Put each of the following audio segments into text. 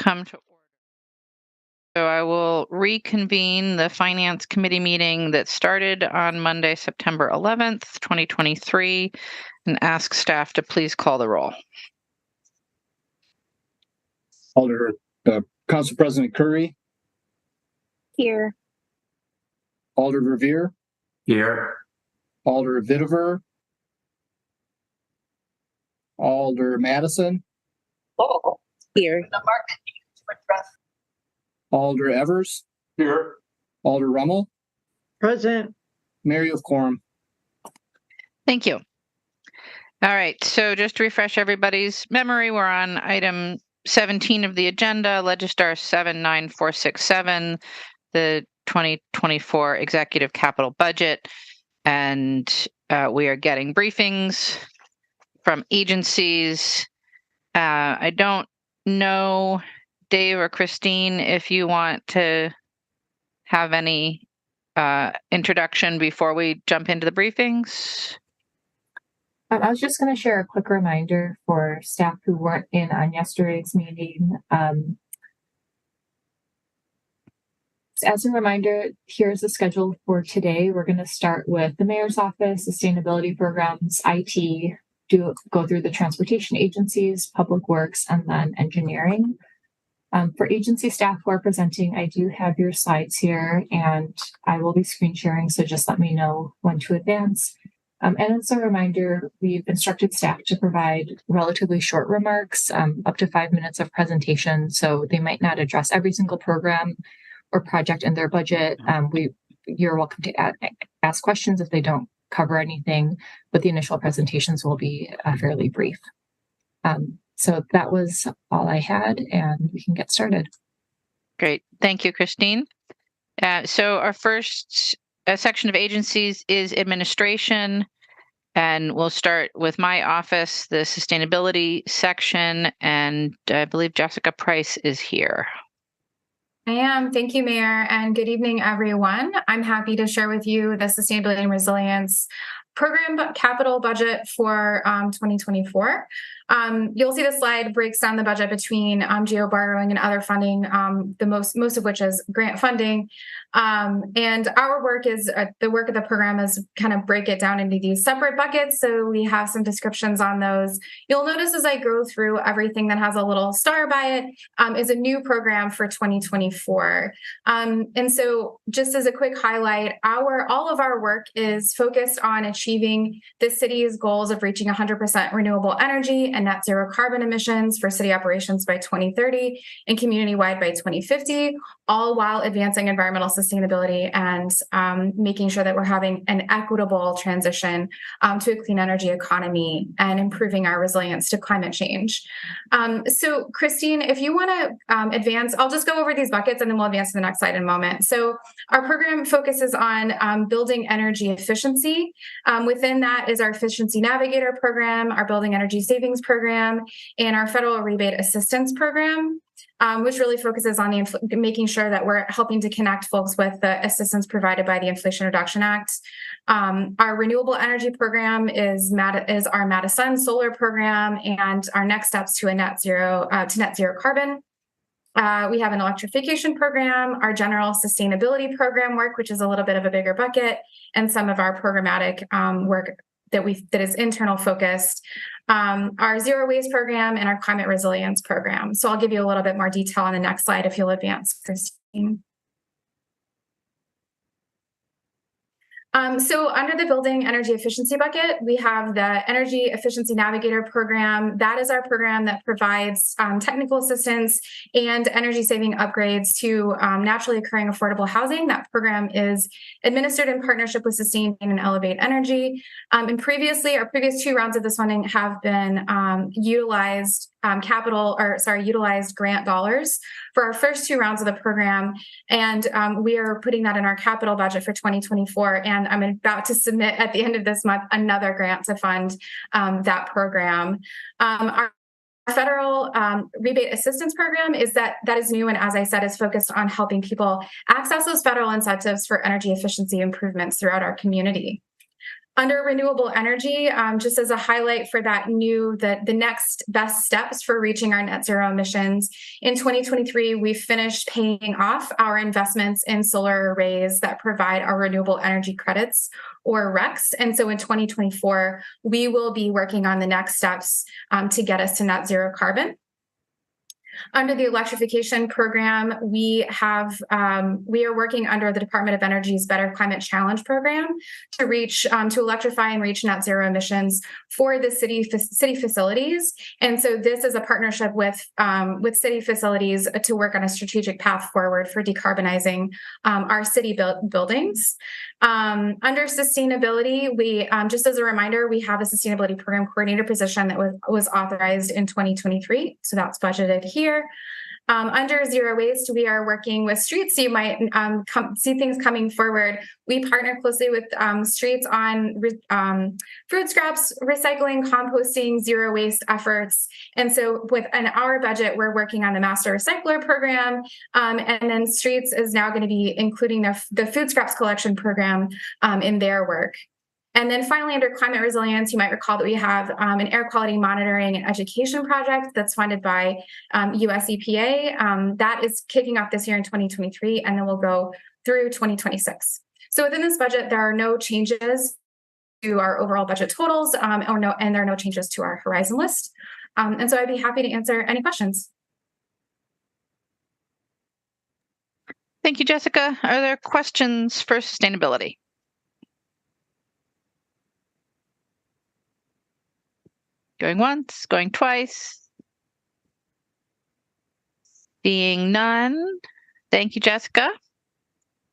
come to order. So I will reconvene the Finance Committee meeting that started on Monday, September 11th, 2023, and ask staff to please call the roll. Council President Curry. Here. Alder Verveer. Here. Alder Vitever. Alder Madison. Oh, here. Alder Evers. Here. Alder Rummel. Present. Mayor, you have quorum. Thank you. All right, so just to refresh everybody's memory, we're on item 17 of the agenda, Legistar 79467, the 2024 Executive Capital Budget. And we are getting briefings from agencies. I don't know, Dave or Christine, if you want to have any introduction before we jump into the briefings. I was just going to share a quick reminder for staff who weren't in on yesterday's meeting. As a reminder, here's the schedule for today. We're going to start with the Mayor's Office, Sustainability Programs, IT, go through the transportation agencies, Public Works, and then Engineering. For agency staff who are presenting, I do have your slides here, and I will be screen sharing, so just let me know when to advance. And as a reminder, we've instructed staff to provide relatively short remarks, up to 5 minutes of presentation, so they might not address every single program or project in their budget. You're welcome to ask questions if they don't cover anything, but the initial presentations will be fairly brief. So that was all I had, and we can get started. Great. Thank you, Christine. So our first section of agencies is administration, and we'll start with my office, the sustainability section, and I believe Jessica Price is here. I am. Thank you, Mayor, and good evening, everyone. I'm happy to share with you the Sustainability and Resilience Program capital budget for 2024. You'll see the slide breaks down the budget between GO borrowing and other funding, most of which is grant funding. And our work is, the work of the program is kind of break it down into these separate buckets. So we have some descriptions on those. You'll notice as I go through everything that has a little star by it is a new program for 2024. And so just as a quick highlight, all of our work is focused on achieving the city's goals of reaching 100% renewable energy and net zero carbon emissions for city operations by 2030 and community-wide by 2050, all while advancing environmental sustainability and making sure that we're having an equitable transition to a clean energy economy and improving our resilience to climate change. So Christine, if you want to advance, I'll just go over these buckets and then we'll advance to the next slide in a moment. So our program focuses on building energy efficiency. Within that is our Efficiency Navigator program, our Building Energy Savings program, and our Federal Rebate Assistance program, which really focuses on making sure that we're helping to connect folks with the assistance provided by the Inflation Reduction Act. Our renewable energy program is our Madison solar program, and our next steps to net zero carbon. We have an electrification program, our general sustainability program work, which is a little bit of a bigger bucket, and some of our programmatic work that is internal focused, our zero waste program, and our climate resilience program. So I'll give you a little bit more detail on the next slide if you'll advance, Christine. So under the building energy efficiency bucket, we have the Energy Efficiency Navigator program. That is our program that provides technical assistance and energy saving upgrades to naturally occurring affordable housing. That program is administered in partnership with Sustain and Elevate Energy. And previously, our previous two rounds of this funding have been utilized grant dollars for our first two rounds of the program. And we are putting that in our capital budget for 2024. And I'm about to submit at the end of this month another grant to fund that program. Our federal rebate assistance program is that is new, and as I said, is focused on helping people access those federal incentives for energy efficiency improvements throughout our community. Under renewable energy, just as a highlight for the next best steps for reaching our net zero emissions, in 2023, we finished paying off our investments in solar arrays that provide our renewable energy credits, or RECs. And so in 2024, we will be working on the next steps to get us to net zero carbon. Under the electrification program, we are working under the Department of Energy's Better Climate Challenge program to electrify and reach net zero emissions for the city facilities. And so this is a partnership with city facilities to work on a strategic path forward for decarbonizing our city buildings. Under sustainability, we just as a reminder, we have a sustainability program coordinator position that was authorized in 2023. So that's budgeted here. Under zero waste, we are working with Streets. You might see things coming forward. We partner closely with Streets on food scraps, recycling, composting, zero waste efforts. And so within our budget, we're working on the Master Recycler program. And then Streets is now going to be including the food scraps collection program in their work. And then finally, under climate resilience, you might recall that we have an air quality monitoring and education project that's funded by US EPA. That is kicking off this year in 2023, and then we'll go through 2026. So within this budget, there are no changes to our overall budget totals, and there are no changes to our horizon list. And so I'd be happy to answer any questions. Thank you, Jessica. Are there questions for sustainability? Going once, going twice. Seeing none. Thank you, Jessica.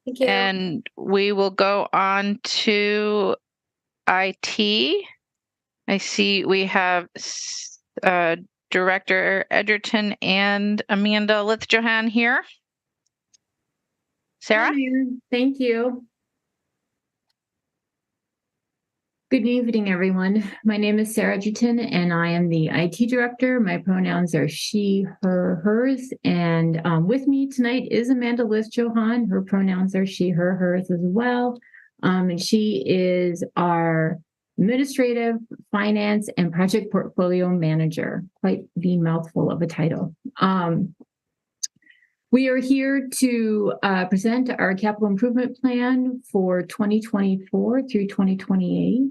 Thank you. And we will go on to IT. I see we have Director Edgerton and Amanda Lith-Johan here. Sarah? Hi, thank you. Good evening, everyone. My name is Sarah Edgerton, and I am the IT director. My pronouns are she, her, hers. And with me tonight is Amanda Lith-Johan. Her pronouns are she, her, hers as well. And she is our administrative, finance, and project portfolio manager. Quite the mouthful of a title. We are here to present our capital improvement plan for 2024 through 2028.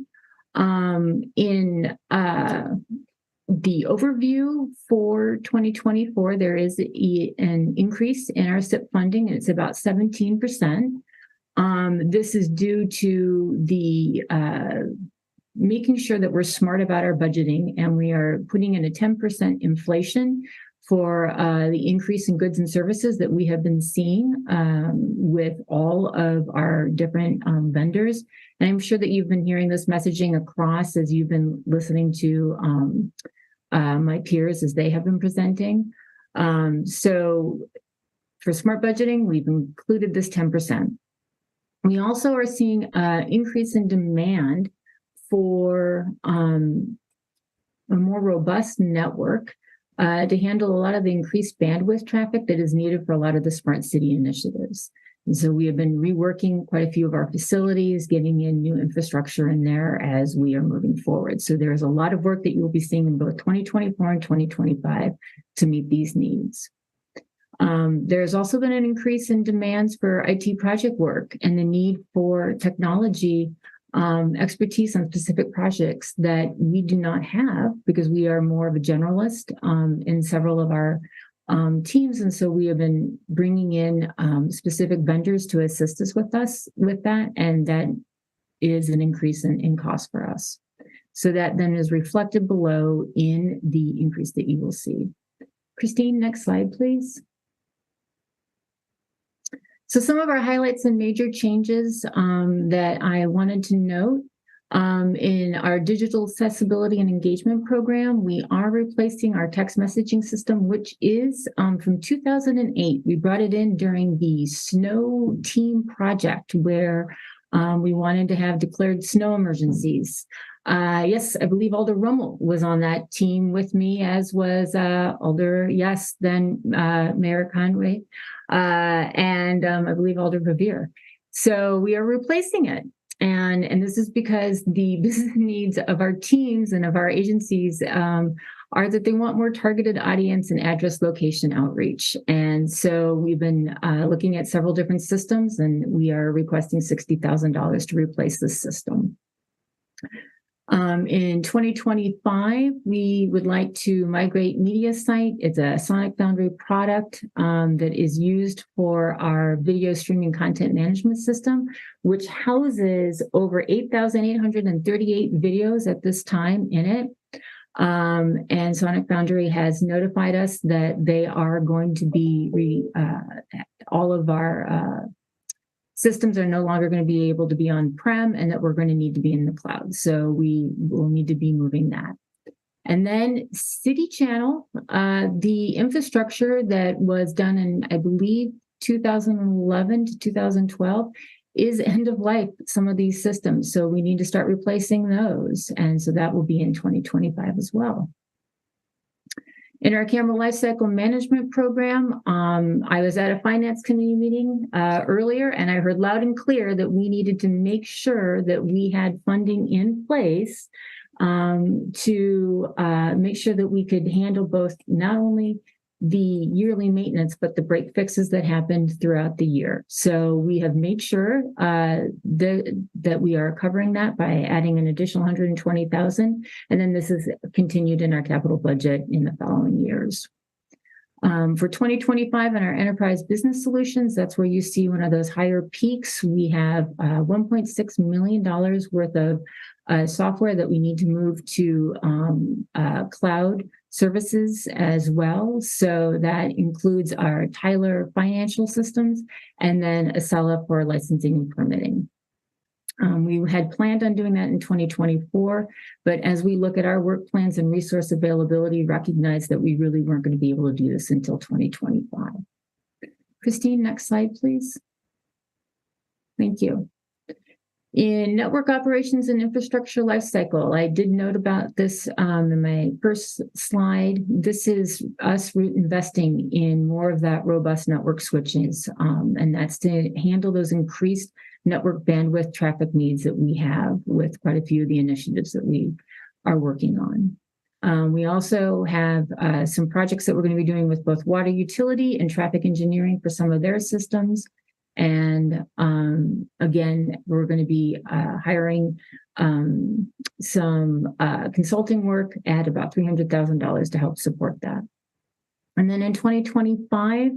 In the overview for 2024, there is an increase in our SIP funding, and it's about 17%. This is due to the making sure that we're smart about our budgeting, and we are putting in a 10% inflation for the increase in goods and services that we have been seeing with all of our different vendors. And I'm sure that you've been hearing this messaging across as you've been listening to my peers as they have been presenting. So for smart budgeting, we've included this 10%. We also are seeing an increase in demand for a more robust network to handle a lot of the increased bandwidth traffic that is needed for a lot of the smart city initiatives. And so we have been reworking quite a few of our facilities, getting in new infrastructure in there as we are moving forward. So there's a lot of work that you will be seeing in both 2024 and 2025 to meet these needs. There's also been an increase in demands for IT project work and the need for technology expertise on specific projects that we do not have because we are more of a generalist in several of our teams. And so we have been bringing in specific vendors to assist us with that. And that is an increase in cost for us. So that then is reflected below in the increase that you will see. Christine, next slide, please. So some of our highlights and major changes that I wanted to note in our digital accessibility and engagement program, we are replacing our text messaging system, which is from 2008. We brought it in during the snow team project where we wanted to have declared snow emergencies. Yes, I believe Alder Rummel was on that team with me, as was Alder, then Mayor Conway, and I believe Alder Revere. So we are replacing it. And this is because the business needs of our teams and of our agencies are that they want more targeted audience and address location outreach. And so we've been looking at several different systems, and we are requesting $60,000 to replace this system. In 2025, we would like to migrate MediaSite. It's a Sonic Foundry product that is used for our video streaming content management system, which houses over 8,838 videos at this time in it. And Sonic Foundry has notified us that they are going to be, all of our systems are no longer going to be able to be on-prem, and that we're going to need to be in the cloud. So we will need to be moving that. And then City Channel, the infrastructure that was done in, I believe, 2011 to 2012 is end of life, some of these systems. So we need to start replacing those. And so that will be in 2025 as well. In our camera lifecycle management program, I was at a finance committee meeting earlier, and I heard loud and clear that we needed to make sure that we had funding in place to make sure that we could handle both not only the yearly maintenance, but the break fixes that happened throughout the year. So we have made sure that we are covering that by adding an additional $120,000. And then this is continued in our capital budget in the following years. For 2025 in our enterprise business solutions, that's where you see one of those higher peaks. We have $1.6 million worth of software that we need to move to cloud services as well. So that includes our Tyler financial systems and then Acela for licensing and permitting. We had planned on doing that in 2024, but as we look at our work plans and resource availability, recognize that we really weren't going to be able to do this until 2025. Christine, next slide, please. Thank you. In network operations and infrastructure lifecycle, I did note about this in my first slide. This is us investing in more of that robust network switches, and that's to handle those increased network bandwidth traffic needs that we have with quite a few of the initiatives that we are working on. We also have some projects that we're going to be doing with both water utility and traffic engineering for some of their systems. And again, we're going to be hiring some consulting work at about $300,000 to help support that. And then in 2025,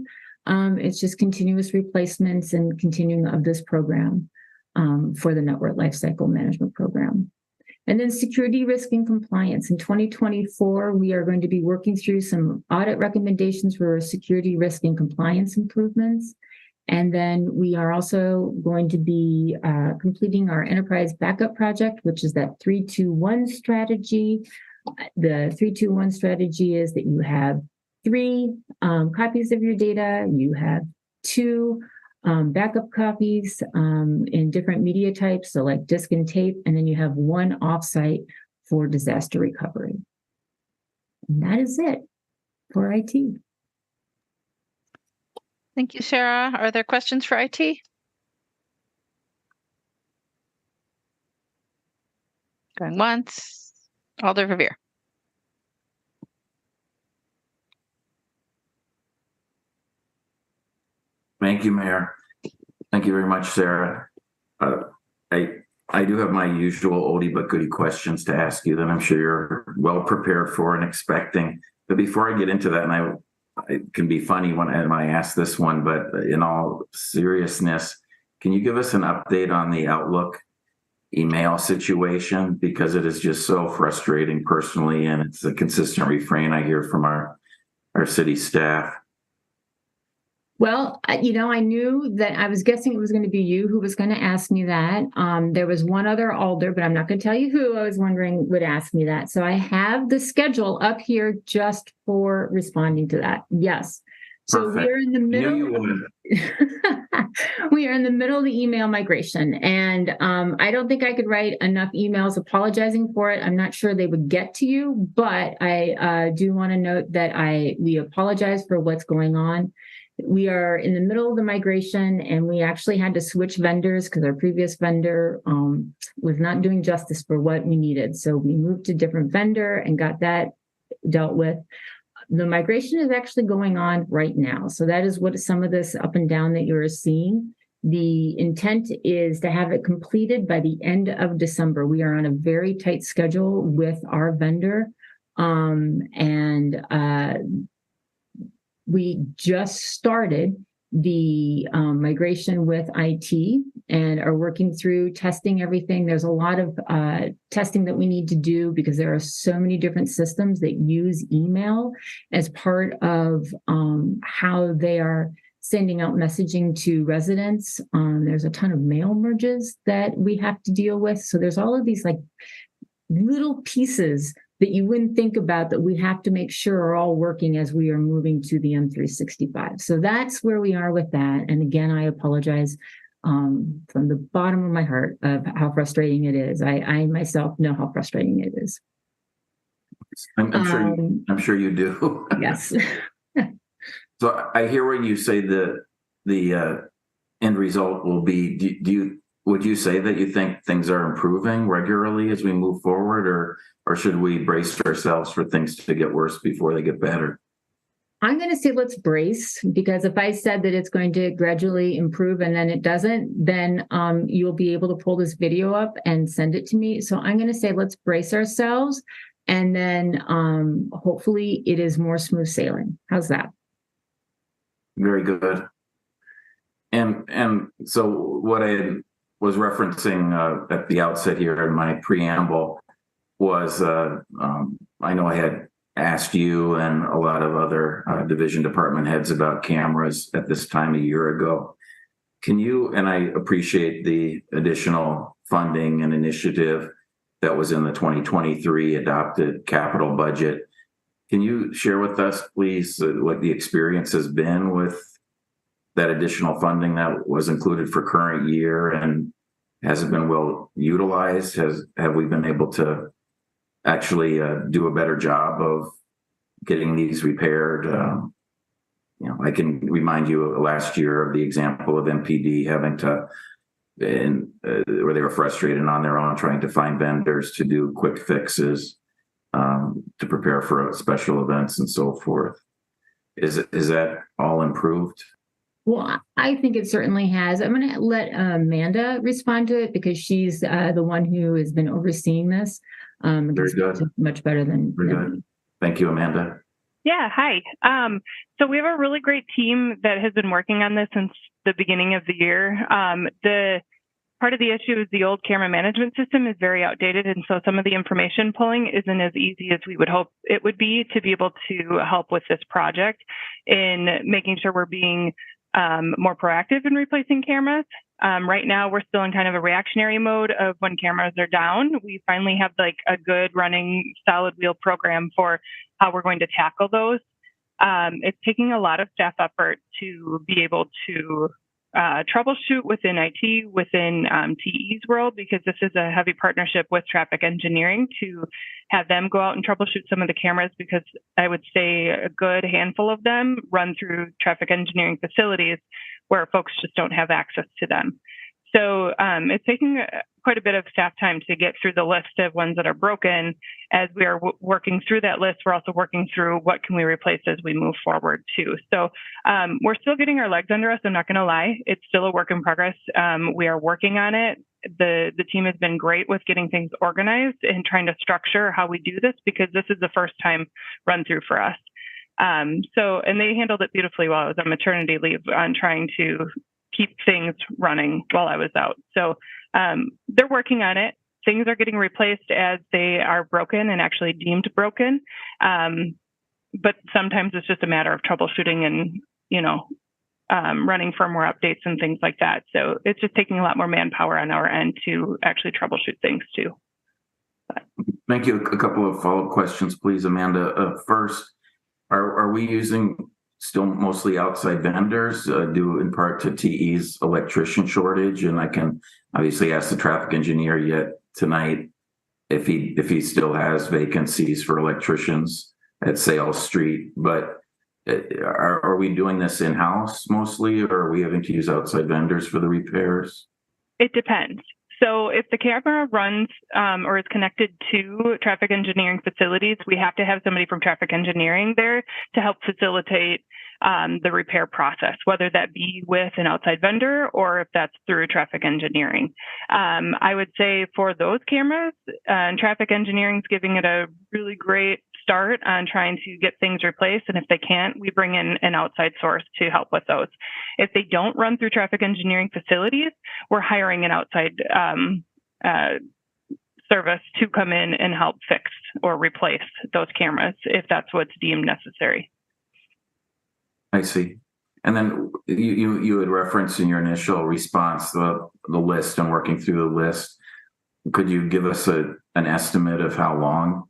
it's just continuous replacements and continuing of this program for the network lifecycle management program. And then security, risk, and compliance. In 2024, we are going to be working through some audit recommendations for security, risk, and compliance improvements. And then we are also going to be completing our enterprise backup project, which is that 3-2-1 strategy. The 3-2-1 strategy is that you have 3 copies of your data, you have 2 backup copies in different media types, so like disk and tape, and then you have 1 offsite for disaster recovery. And that is it for IT. Thank you, Sarah. Are there questions for IT? Going once. Alder Verveer. Thank you, Mayor. Thank you very much, Sarah. I do have my usual oldie but goodie questions to ask you that I'm sure you're well prepared for and expecting. But before I get into that, and it can be funny when I ask this one, but in all seriousness, can you give us an update on the Outlook email situation? Because it is just so frustrating personally, and it's a consistent refrain I hear from our city staff. Well, I knew that I was guessing it was going to be you who was going to ask me that. There was one other alder, but I'm not going to tell you who I was wondering would ask me that. So I have the schedule up here just for responding to that. Yes. So Perfect. we are in the middle. We are in the middle of the email migration, and I don't think I could write enough emails apologizing for it. I'm not sure they would get to you, but I do want to note that we apologize for what's going on. we are in the middle of the migration, and we actually had to switch vendors because our previous vendor was not doing justice for what we needed. So we moved to a different vendor and got that dealt with. The migration is actually going on right now. So that is what some of this up and down that you're seeing. The intent is to have it completed by the end of December. We are on a very tight schedule with our vendor. We just started the migration with IT and are working through testing everything. There's a lot of testing that we need to do because there are so many different systems that use email as part of how they are sending out messaging to residents. There's a ton of mail merges that we have to deal with. So there's all of these like little pieces that you wouldn't think about that we have to make sure are all working as we are moving to the M365. So that's where we are with that. And again, I apologize from the bottom of my heart of how frustrating it is. I myself know how frustrating it is. I'm sure you do. Yes. So I hear when you say the end result will be, would you say that you think things are improving regularly as we move forward, or should we brace ourselves for things to get worse before they get better? I'm going to say let's brace, because if I said that it's going to gradually improve and then it doesn't, then you'll be able to pull this video up and send it to me. So I'm going to say let's brace ourselves, and then hopefully it is more smooth sailing. How's that? Very good. And so what I was referencing at the outset here in my preamble was I know I had asked you and a lot of other division department heads about cameras at this time a year ago. Can you, and I appreciate the additional funding and initiative that was in the 2023 adopted capital budget. Can you share with us, please, what the experience has been with that additional funding that was included for current year, and has it been well utilized? Have we been able to actually do a better job of getting these repaired? I can remind you last year of the example of MPD having to, where they were frustrated on their own trying to find vendors to do quick fixes to prepare for special events and so forth. Is that all improved? Well, I think it certainly has. I'm going to let Amanda respond to it because she's the one who has been overseeing this. Very good. Much better than. Very good. Thank you, Amanda. Yeah, hi. So we have a really great team that has been working on this since the beginning of the year. The part of the issue is the old camera management system is very outdated, and so some of the information pulling isn't as easy as we would hope it would be to be able to help with this project in making sure we're being more proactive in replacing cameras. Right now, we're still in kind of a reactionary mode of when cameras are down. We finally have like a good running solid wheel program for how we're going to tackle those. It's taking a lot of staff effort to be able to troubleshoot within IT, within TE's world, because this is a heavy partnership with traffic engineering to have them go out and troubleshoot some of the cameras, because I would say a good handful of them run through traffic engineering facilities where folks just don't have access to them. So it's taking quite a bit of staff time to get through the list of ones that are broken. As we are working through that list, we're also working through what can we replace as we move forward too. So we're still getting our legs under us. I'm not going to lie. It's still a work in progress. We are working on it. The team has been great with getting things organized and trying to structure how we do this, because this is the first time run through for us. And they handled it beautifully while I was on maternity leave on trying to keep things running while I was out. So they're working on it. Things are getting replaced as they are broken and actually deemed broken. But sometimes it's just a matter of troubleshooting and, running firmware updates and things like that. So it's just taking a lot more manpower on our end to actually troubleshoot things too. Thank you. A couple of follow-up questions, please, Amanda. First, are we using still mostly outside vendors due in part to TE's electrician shortage? And I can obviously ask the traffic engineer yet tonight if he still has vacancies for electricians at Sales Street. But are we doing this in-house mostly, or are we having to use outside vendors for the repairs? It depends. So if the camera runs or is connected to traffic engineering facilities, we have to have somebody from traffic engineering there to help facilitate the repair process, whether that be with an outside vendor or if that's through traffic engineering. I would say for those cameras, traffic engineering is giving it a really great start on trying to get things replaced. And if they can't, we bring in an outside source to help with those. If they don't run through traffic engineering facilities, we're hiring an outside service to come in and help fix or replace those cameras if that's what's deemed necessary. I see. And then you had referenced in your initial response the list and working through the list. Could you give us an estimate of how long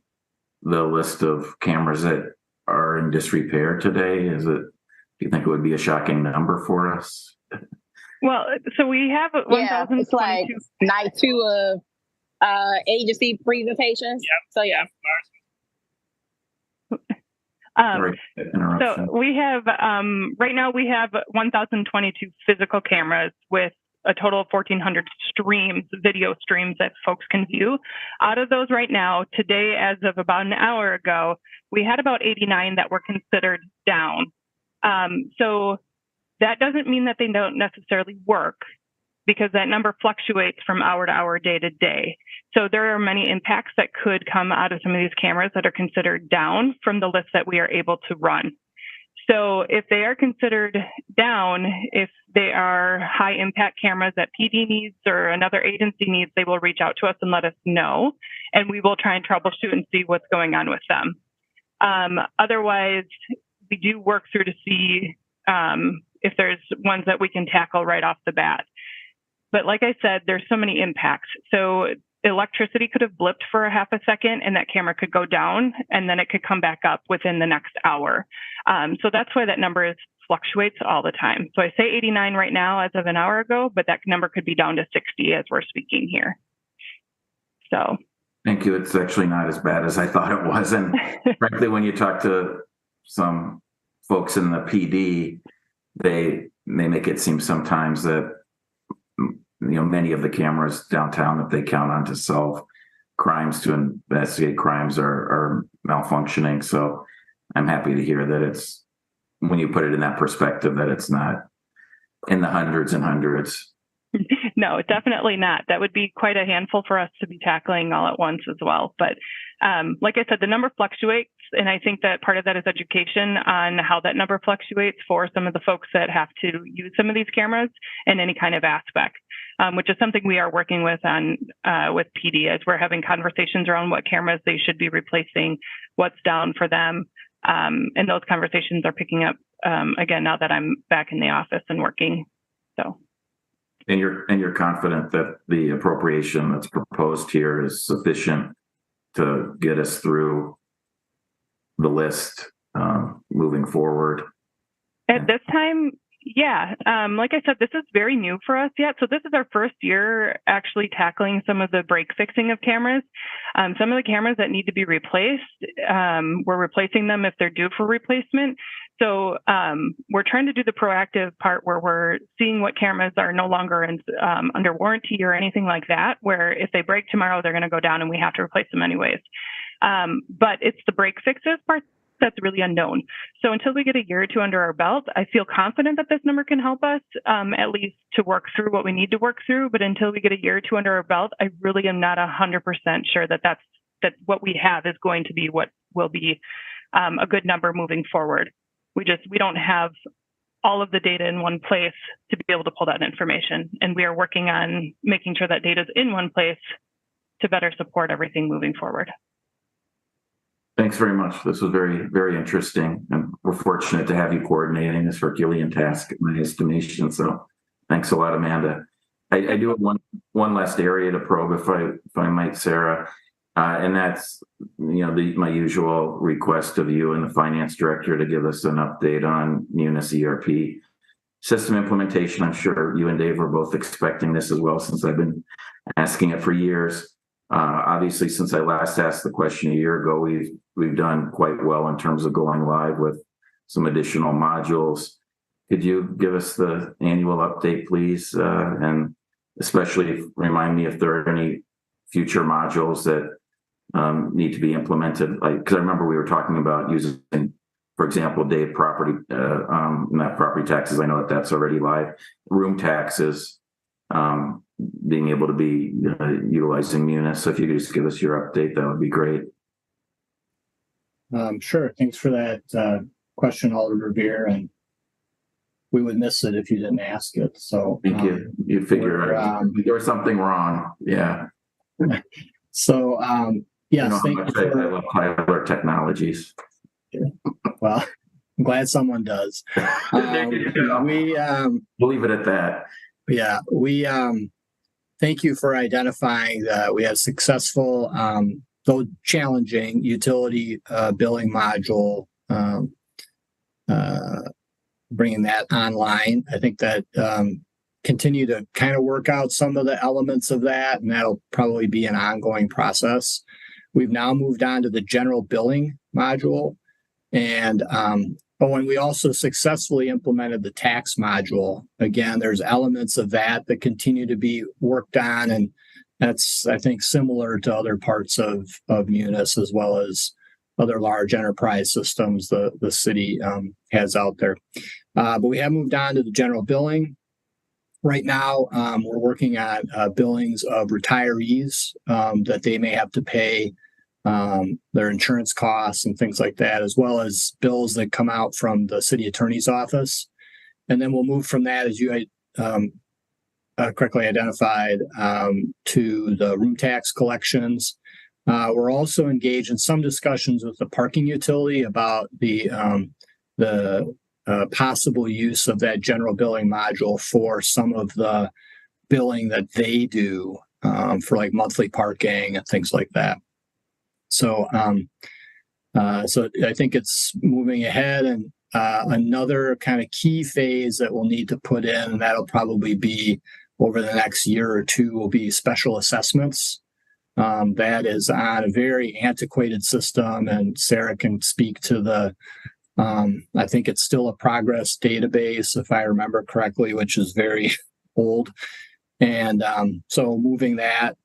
the list of cameras that are in disrepair today? Do you think it would be a shocking number for us? Well, so we have 1,022. It's like night 2 of agency presentations. Yep. So yeah. Sorry, interruption. So we have right now we have 1,022 physical cameras with a total of 1,400 streams, video streams that folks can view. Out of those right now, today, as of about an hour ago, we had about 89 that were considered down. So that doesn't mean that they don't necessarily work, because that number fluctuates from hour to hour, day to day. So there are many impacts that could come out of some of these cameras that are considered down from the list that we are able to run. So if they are considered down, if they are high impact cameras that PD needs or another agency needs, they will reach out to us and let us know, and we will try and troubleshoot and see what's going on with them. Otherwise, we do work through to see if there's ones that we can tackle right off the bat. But like I said, there's so many impacts. So electricity could have blipped for a half a second and that camera could go down, and then it could come back up within the next hour. So that's why that number fluctuates all the time. So I say 89 right now as of an hour ago, but that number could be down to 60 as we're speaking here. So. Thank you. It's actually not as bad as I thought it was. And frankly, when you talk to some folks in the PD, they make it seem sometimes that many of the cameras downtown that they count on to solve crimes, to investigate crimes, are malfunctioning. So I'm happy to hear that it's, when you put it in that perspective, that it's not in the hundreds and hundreds. No, definitely not. That would be quite a handful for us to be tackling all at once as well. But like I said, the number fluctuates, and I think that part of that is education on how that number fluctuates for some of the folks that have to use some of these cameras in any kind of aspect, which is something we are working with on with PD, as we're having conversations around what cameras they should be replacing, what's down for them. And those conversations are picking up again now that I'm back in the office and working. So. And you're confident that the appropriation that's proposed here is sufficient to get us through the list moving forward? At this time, yeah. Like I said, this is very new for us yet. So this is our first year actually tackling some of the break fixing of cameras. Some of the cameras that need to be replaced, we're replacing them if they're due for replacement. So we're trying to do the proactive part where we're seeing what cameras are no longer under warranty or anything like that, where if they break tomorrow, they're going to go down and we have to replace them anyways. But it's the break fixes part that's really unknown. So until we get a year or two under our belt, I feel confident that this number can help us at least to work through what we need to work through. But until we get a year or two under our belt, I really am not 100% sure that what we have is going to be what will be a good number moving forward. We don't have all of the data in one place to be able to pull that information. And we are working on making sure that data is in one place to better support everything moving forward. Thanks very much. This was very, very interesting. And we're fortunate to have you coordinating this Herculean task, in my estimation. So thanks a lot, Amanda. I do have one last area to probe, if I might, Sarah. And that's, my usual request of you and the finance director to give us an update on Munis ERP system implementation. I'm sure you and Dave were both expecting this as well, since I've been asking it for years. Obviously, since I last asked the question a year ago, we've done quite well in terms of going live with some additional modules. Could you give us the annual update, please? And especially remind me if there are any future modules that need to be implemented. Like, because I remember we were talking about using, for example, Dave, property, not property taxes. I know that that's already live. Room taxes, being able to be utilizing Munis. So if you could just give us your update, that would be great. Sure. Thanks for that question, Alder Revere, and we would miss it if you didn't ask it. So Thank you. You'd figure there was something wrong. Yeah. So yes, you know thank how much you I love Tyler Technologies. well, I'm glad someone does. We'll leave it at that. Yeah, we thank you for identifying that we had successful, though challenging, utility billing module, bringing that online. I think that continue to kind of work out some of the elements of that, and that'll probably be an ongoing process. We've now moved on to the general billing module, and and we also successfully implemented the tax module. Again, there's elements of that continue to be worked on, and that's, I think, similar to other parts of Munis as well as other large enterprise systems the city has out there. But we have moved on to the general billing. Right now, we're working on billings of retirees that they may have to pay their insurance costs and things like that, as well as bills that come out from the city attorney's office. And then we'll move from that, as you correctly identified, to the room tax collections. We're also engaged in some discussions with the parking utility about the possible use of that general billing module for some of the billing that they do for like monthly parking and things like that. So I think it's moving ahead, and another kind of key phase that we'll need to put in, and that'll probably be over the next year or two, will be special assessments. That is on a very antiquated system, and Sarah can speak to the, I think it's still a progress database, if I remember correctly, which is very old. And so moving that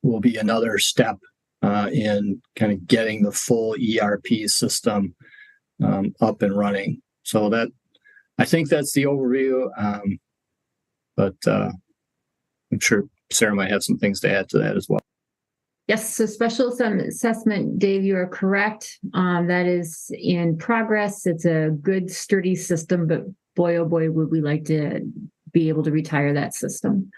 will be another step in kind of getting the full ERP system up and running. So that, I think that's the overview. But I'm sure Sarah might have some things to add to that as well. Yes, so special assessment, Dave, you are correct. That is in progress. It's a good, sturdy system, but boy, oh boy, would we like to be able to retire that system.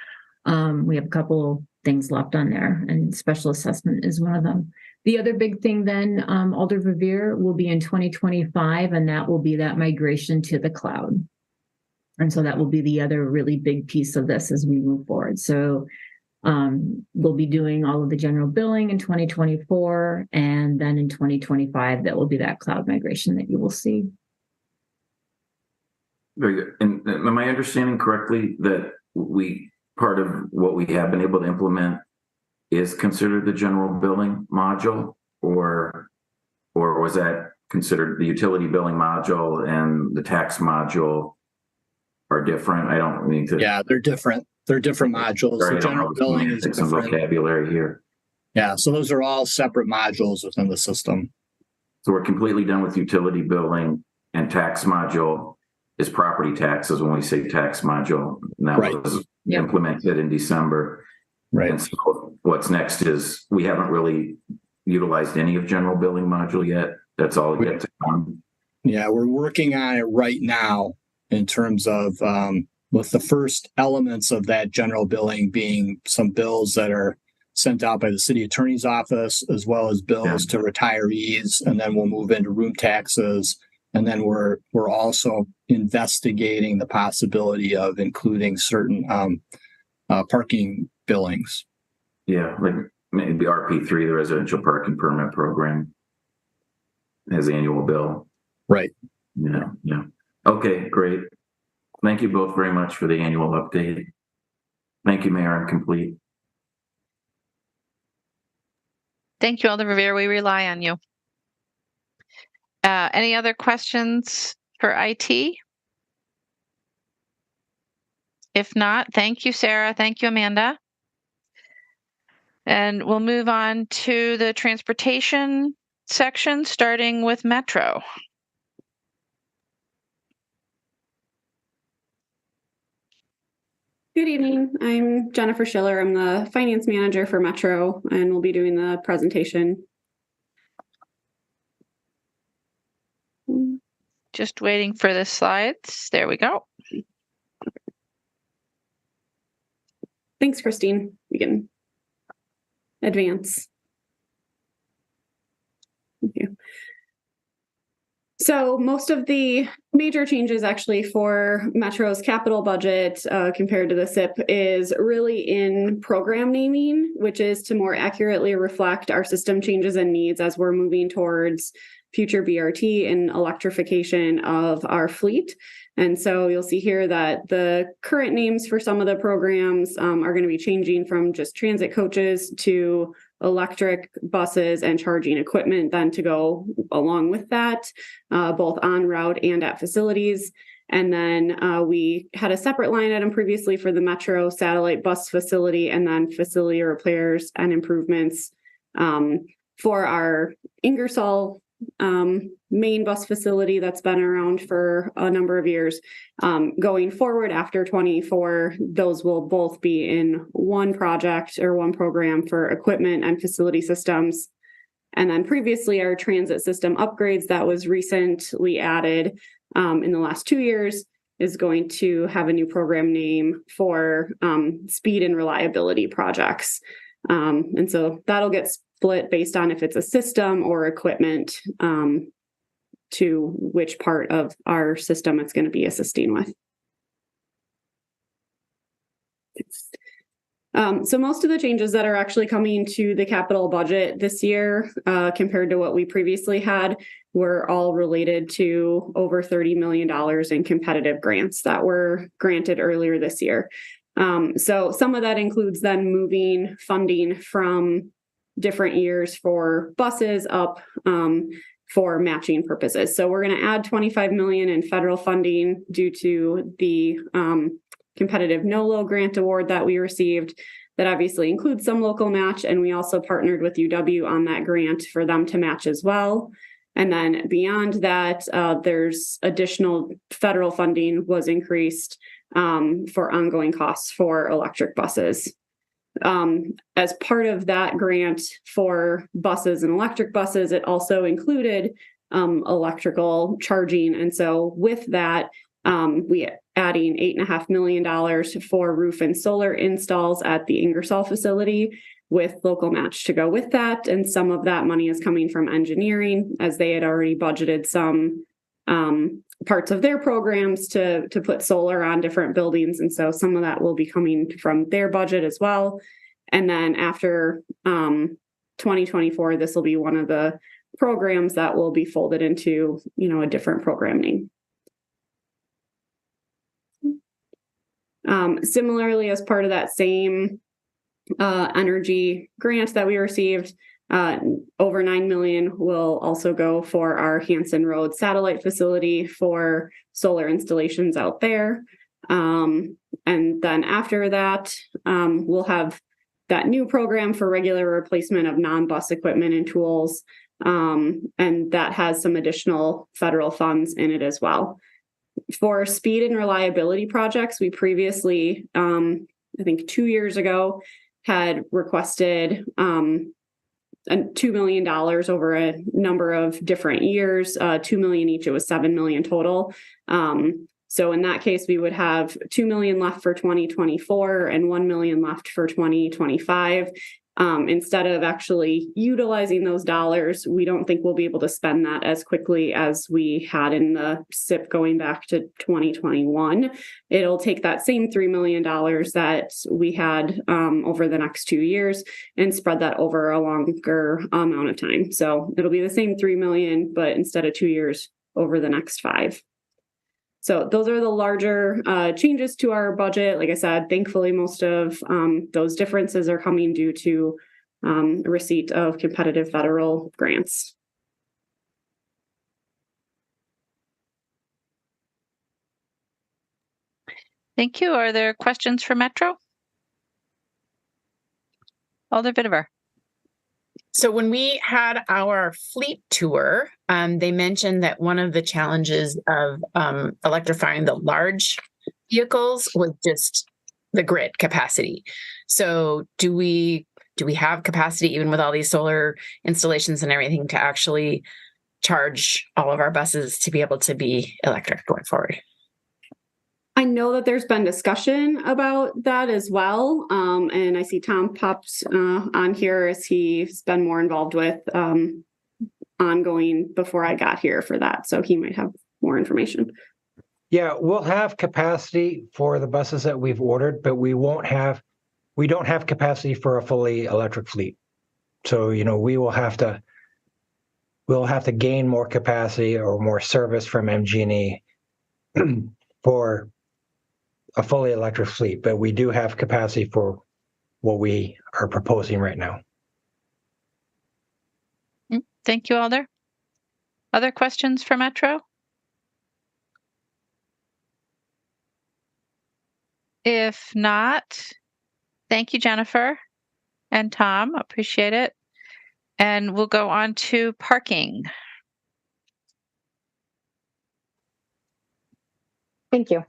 We have a couple things left on there, and special assessment is one of them. The other big thing then, Alder Revere, will be in 2025, and that will be that migration to the cloud. And so that will be the other really big piece of this as we move forward. So we'll be doing all of the general billing in 2024, and then in 2025, that will be that cloud migration that you will see. Very good. And am I understanding correctly that part of what we have been able to implement is considered the general billing module, or was that considered the utility billing module and the tax module are different? I don't mean to. Yeah, they're different. They're different modules. Sorry, the general billing is some different. Vocabulary here. Yeah, so those are all separate modules within the system. So we're completely done with utility billing, and tax module is property taxes when we say tax module. And that was implemented in December. Right. And so what's next is we haven't really utilized any of general billing module yet. That's all yet to come. Yeah, we're working on it right now in terms of with the first elements of that general billing being some bills that are sent out by the city attorney's office, as well as bills to retirees, and then we'll move into room taxes. And then we're also investigating the possibility of including certain parking billings. Yeah, like maybe RP3, the residential parking permit program, has annual bill. Right. Yeah. Okay, great. Thank you both very much for the annual update. Thank you, Mayor. I'm complete. Thank you, Alder Revere. We rely on you. Any other questions for IT? If not, thank you, Sarah. Thank you, Amanda. And we'll move on to the transportation section, starting with Metro. Good evening. I'm Jennifer Schiller. I'm the finance manager for Metro, and we'll be doing the presentation. Just waiting for the slides. There we go. Thanks, Christine. We can advance. Thank you. So most of the major changes actually for Metro's capital budget compared to the SIP is really in program naming, which is to more accurately reflect our system changes and needs as we're moving towards future BRT and electrification of our fleet. And so you'll see here that the current names for some of the programs are going to be changing from just transit coaches to electric buses and charging equipment then to go along with that, both on route and at facilities. And then we had a separate line item previously for the Metro satellite bus facility and then facility repairs and improvements for our Ingersoll main bus facility that's been around for a number of years. Going forward after 24, those will both be in one project or one program for equipment and facility systems. And then previously our transit system upgrades that was recently added in the last 2 years is going to have a new program name for speed and reliability projects. And so that'll get split based on if it's a system or equipment to which part of our system it's going to be assisting with. So most of the changes that are actually coming to the capital budget this year compared to what we previously had were all related to over $30 million in competitive grants that were granted earlier this year. So some of that includes then moving funding from different years for buses up for matching purposes. So we're going to add $25 million in federal funding due to the competitive NOLO grant award that we received. That obviously includes some local match, and we also partnered with UW on that grant for them to match as well. And then beyond that, there's additional federal funding was increased for ongoing costs for electric buses. As part of that grant for buses and electric buses, it also included electrical charging. And so with that, we adding $8.5 million for roof and solar installs at the Ingersoll facility with local match to go with that. And some of that money is coming from engineering as they had already budgeted some parts of their programs to put solar on different buildings. And so some of that will be coming from their budget as well. And then after 2024, this will be one of the programs that will be folded into, a different program name. Similarly, as part of that same energy grant that we received, over $9 million will also go for our Hanson Road satellite facility for solar installations out there. And then after that, we'll have that new program for regular replacement of non-bus equipment and tools. And that has some additional federal funds in it as well. For speed and reliability projects, we previously, I think 2 years ago, had requested $2 million over a number of different years, $2 million each. It was $7 million total. So in that case, we would have $2 million left for 2024 and $1 million left for 2025. Instead of actually utilizing those dollars, we don't think we'll be able to spend that as quickly as we had in the SIP going back to 2021. It'll take that same $3 million that we had over the next 2 years and spread that over a longer amount of time. So it'll be the same $3 million, but instead of 2 years, over the next 5. So those are the larger changes to our budget. Like I said, thankfully, most of those differences are coming due to receipt of competitive federal grants. Thank you. Are there questions for Metro? Alder Vittever. So when we had our fleet tour, they mentioned that one of the challenges of electrifying the large vehicles was just the grid capacity. So do we have capacity even with all these solar installations and everything to actually charge all of our buses to be able to be electric going forward? I know that there's been discussion about that as well. And I see Tom pops on here as he's been more involved with ongoing before I got here for that. So he might have more information. Yeah, we'll have capacity for the buses that we've ordered, but we don't have capacity for a fully electric fleet. So, we'll have to gain more capacity or more service from MG&E for a fully electric fleet, but we do have capacity for what we are proposing right now. Thank you, Alder. Other questions for Metro? If not, thank you, Jennifer and Tom. Appreciate it. And we'll go on to parking. Thank you.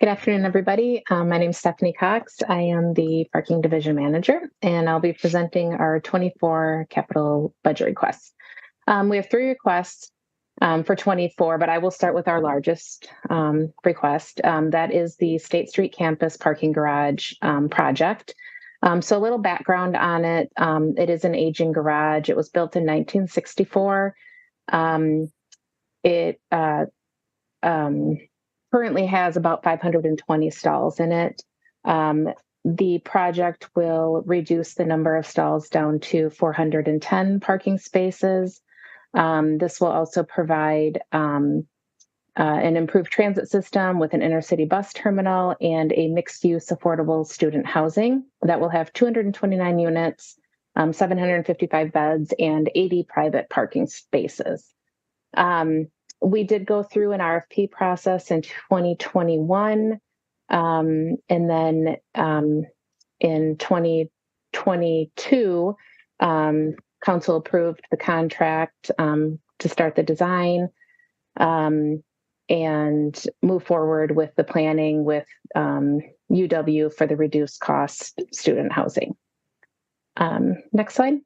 Good afternoon, everybody. My name is Stephanie Cox. I am the Parking Division Manager, and I'll be presenting our 24 capital budget requests. We have 3 requests for 24, but I will start with our largest request. That is the State Street Campus Parking Garage project. So a little background on it. It is an aging garage. It was built in 1964. It currently has about 520 stalls in it. The project will reduce the number of stalls down to 410 parking spaces. This will also provide an improved transit system with an intercity bus terminal and a mixed-use affordable student housing that will have 229 units, 755 beds, and 80 private parking spaces. We did go through an RFP process in 2021, and then in 2022, Council approved the contract to start the design and move forward with the planning with UW for the reduced cost student housing. Next slide.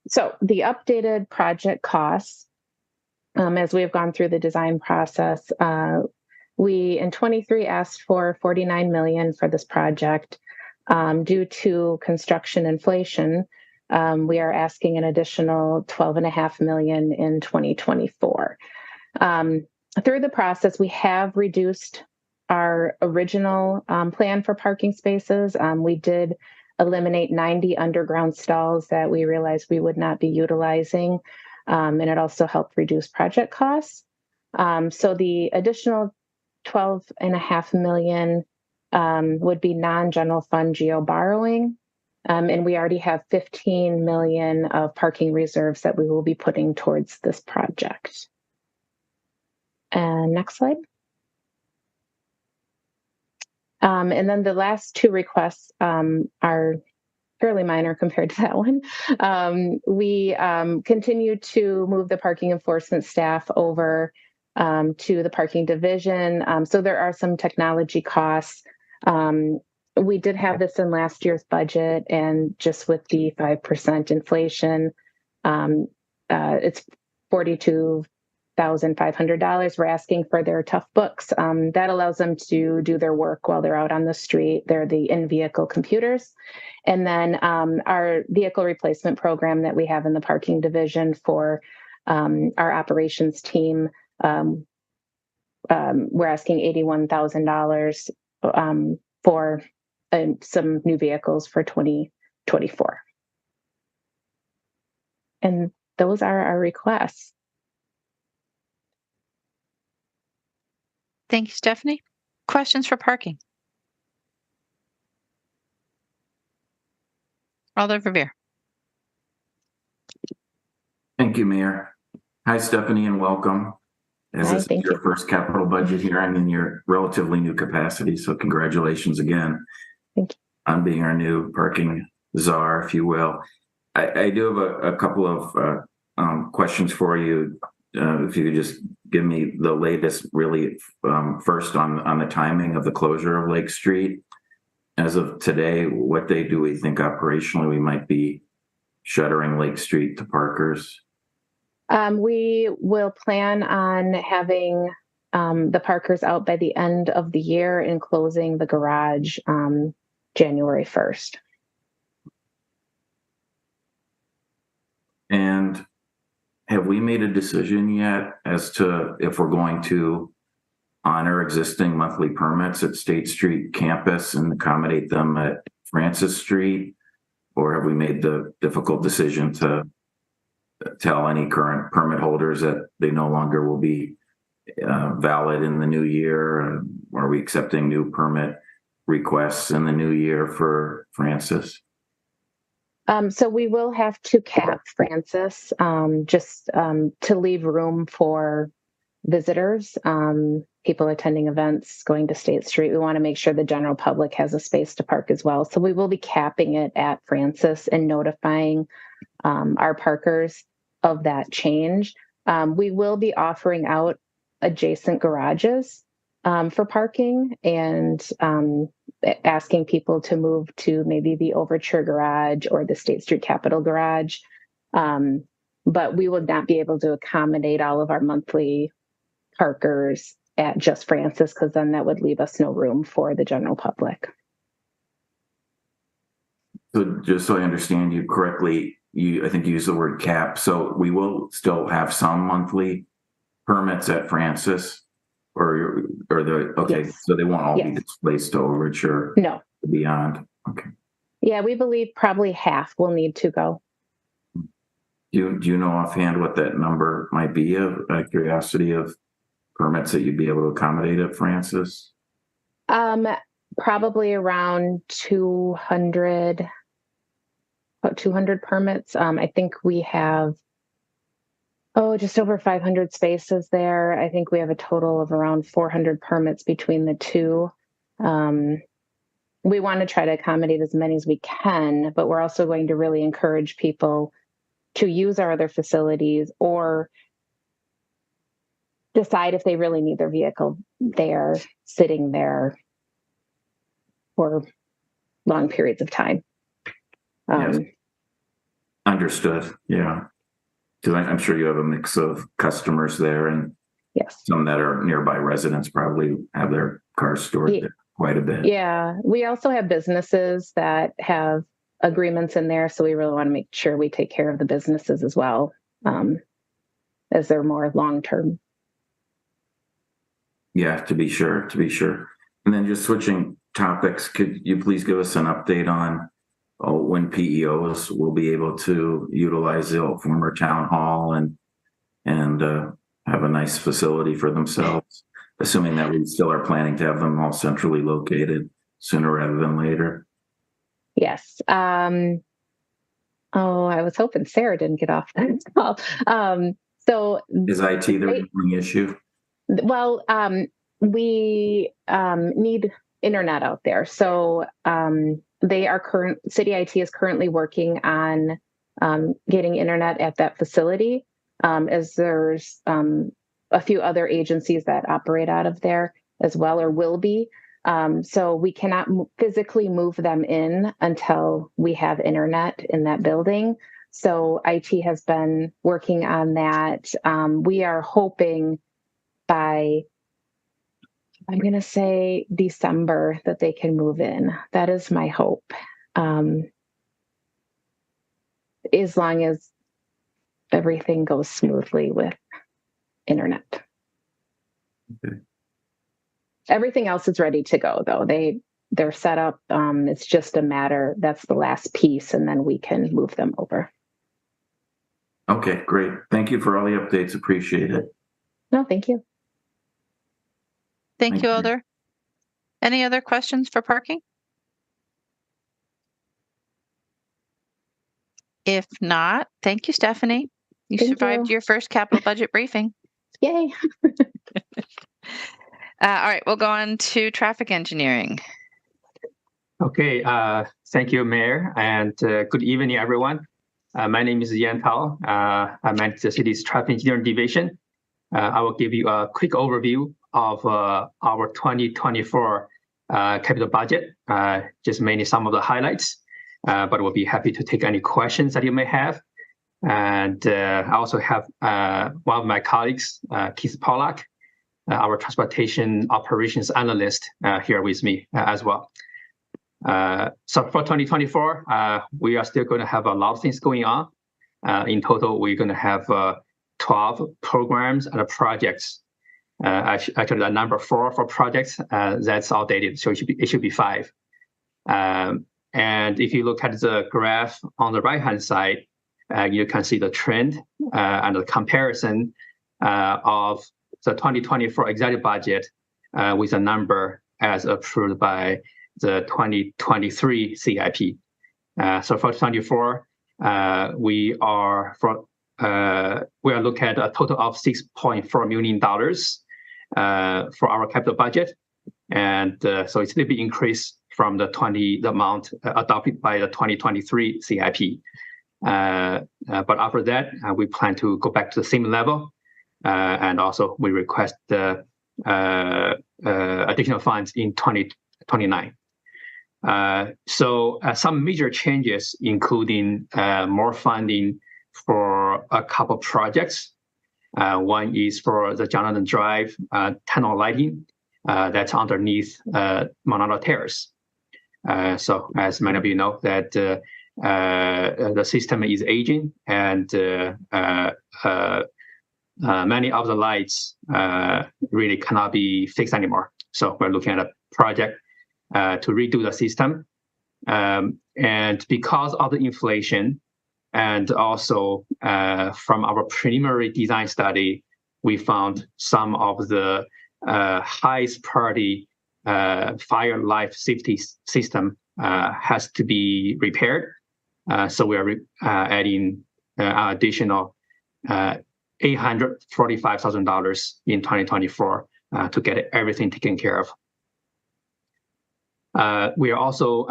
So the updated project costs, as we have gone through the design process, we in 23 asked for $49 million for this project. Due to construction inflation, we are asking an additional $12.5 million in 2024. Through the process, we have reduced our original plan for parking spaces. We did eliminate 90 underground stalls that we realized we would not be utilizing, and it also helped reduce project costs. So the additional $12.5 million would be non-general fund GO borrowing, and we already have $15 million of parking reserves that we will be putting towards this project. And next slide. And then the last 2 requests are fairly minor compared to that one. We continue to move the parking enforcement staff over to the parking division. So there are some technology costs. We did have this in last year's budget, and just with the 5% inflation, it's $42,500. We're asking for their tough books. That allows them to do their work while they're out on the street. They're the in-vehicle computers. And then our vehicle replacement program that we have in the parking division for our operations team, we're asking $81,000 for some new vehicles for 2024. And those are our requests. Thank you, Stephanie. Questions for parking? Alder Verveer. Thank you, Mayor. Hi, Stephanie, and welcome. as Hi, this is thank your you. first capital budget hearing in your relatively new capacity. So congratulations again Thank you. on being our new parking czar, if you will. I do have a couple of questions for you. If you could just give me the latest, really, first on the timing of the closure of Lake Street. As of today, what day do we think operationally we might be shuttering Lake Street to parkers? We will plan on having the parkers out by the end of the year and closing the garage January 1st. And have we made a decision yet as to if we're going to honor existing monthly permits at State Street campus and accommodate them at Francis Street? Or have we made the difficult decision to tell any current permit holders that they no longer will be valid in the new year? Are we accepting new permit requests in the new year for Francis? So we will have to cap Francis just to leave room for visitors, people attending events, going to State Street. We want to make sure the general public has a space to park as well. So we will be capping it at Francis and notifying our parkers of that change. We will be offering out adjacent garages for parking and asking people to move to maybe the Overture Garage or the State Street Capitol Garage. But we would not be able to accommodate all of our monthly parkers at just Francis, because then that would leave us no room for the general public. So just so I understand you correctly, I think you used the word cap. So we will still have some monthly permits at Francis, Yes. so they won't all be Yes. displaced to Overture No. beyond. Okay. Yeah, we believe probably half will need to go. Do you know offhand what that number might be of curiosity of permits that you'd be able to accommodate at Francis? Probably around 200, about 200 permits. I think we have, just over 500 spaces there. I think we have a total of around 400 permits between the two. We want to try to accommodate as many as we can, but we're also going to really encourage people to use our other facilities or decide if they really need their vehicle there, sitting there for long periods of time. Yes. Understood. Yeah. Because I'm sure you have a mix of customers there, and yes, some that are nearby residents probably have their cars stored there quite a bit. Yeah. We also have businesses that have agreements in there. So we really want to make sure we take care of the businesses as well, as they're more long-term. Yeah, to be sure. And then just switching topics, could you please give us an update on when PEOs will be able to utilize the old former town hall and have a nice facility for themselves, assuming that we still are planning to have them all centrally located sooner rather than later? Yes. I was hoping Sarah didn't get off that call. So is IT the only issue? Well, we need internet out there. So City IT is currently working on getting internet at that facility, as there's a few other agencies that operate out of there as well, or will be. So we cannot physically move them in until we have internet in that building. So IT has been working on that. We are hoping by, I'm going to say December, that they can move in. That is my hope. As long as everything goes smoothly with internet. Okay. Everything else is ready to go, though. They're set up. It's just a matter, that's the last piece, and then we can move them over. Okay, great. Thank you for all the updates. Appreciate it. No, thank you. Thank you, Alder. Any other questions for parking? If not, thank you, Stephanie. You survived your first capital budget briefing. Yay. All right, we'll go on to traffic engineering. Okay, thank you, Mayor, and good evening, everyone. My name is Yan Tao. I manage the city's traffic engineering division. I will give you a quick overview of our 2024 capital budget, just mainly some of the highlights, but we'll be happy to take any questions that you may have. And I also have one of my colleagues, Keith Pollack, our transportation operations analyst, here with me as well. So for 2024, we are still going to have a lot of things going on. In total, we're going to have 12 programs and projects. Actually, the number 4 for projects, that's outdated, so it should be 5. And if you look at the graph on the right-hand side, you can see the trend and the comparison of the 2024 executive budget with a number as approved by the 2023 CIP. So for 2024, we are looking at a total of $6.4 million for our capital budget, and so it's a little bit increased from the amount adopted by the 2023 CIP. But after that, we plan to go back to the same level, and also we request the additional funds in 2029. So some major changes, including more funding for a couple projects. One is for the Jonathan Drive tunnel lighting that's underneath Monado Terrace. So as many of you know, that the system is aging, and many of the lights really cannot be fixed anymore. So we're looking at a project to redo the system. And because of the inflation, and also from our preliminary design study, we found some of the highest priority fire life safety system has to be repaired. So we are adding additional $845,000 in 2024 to get everything taken care of. We are also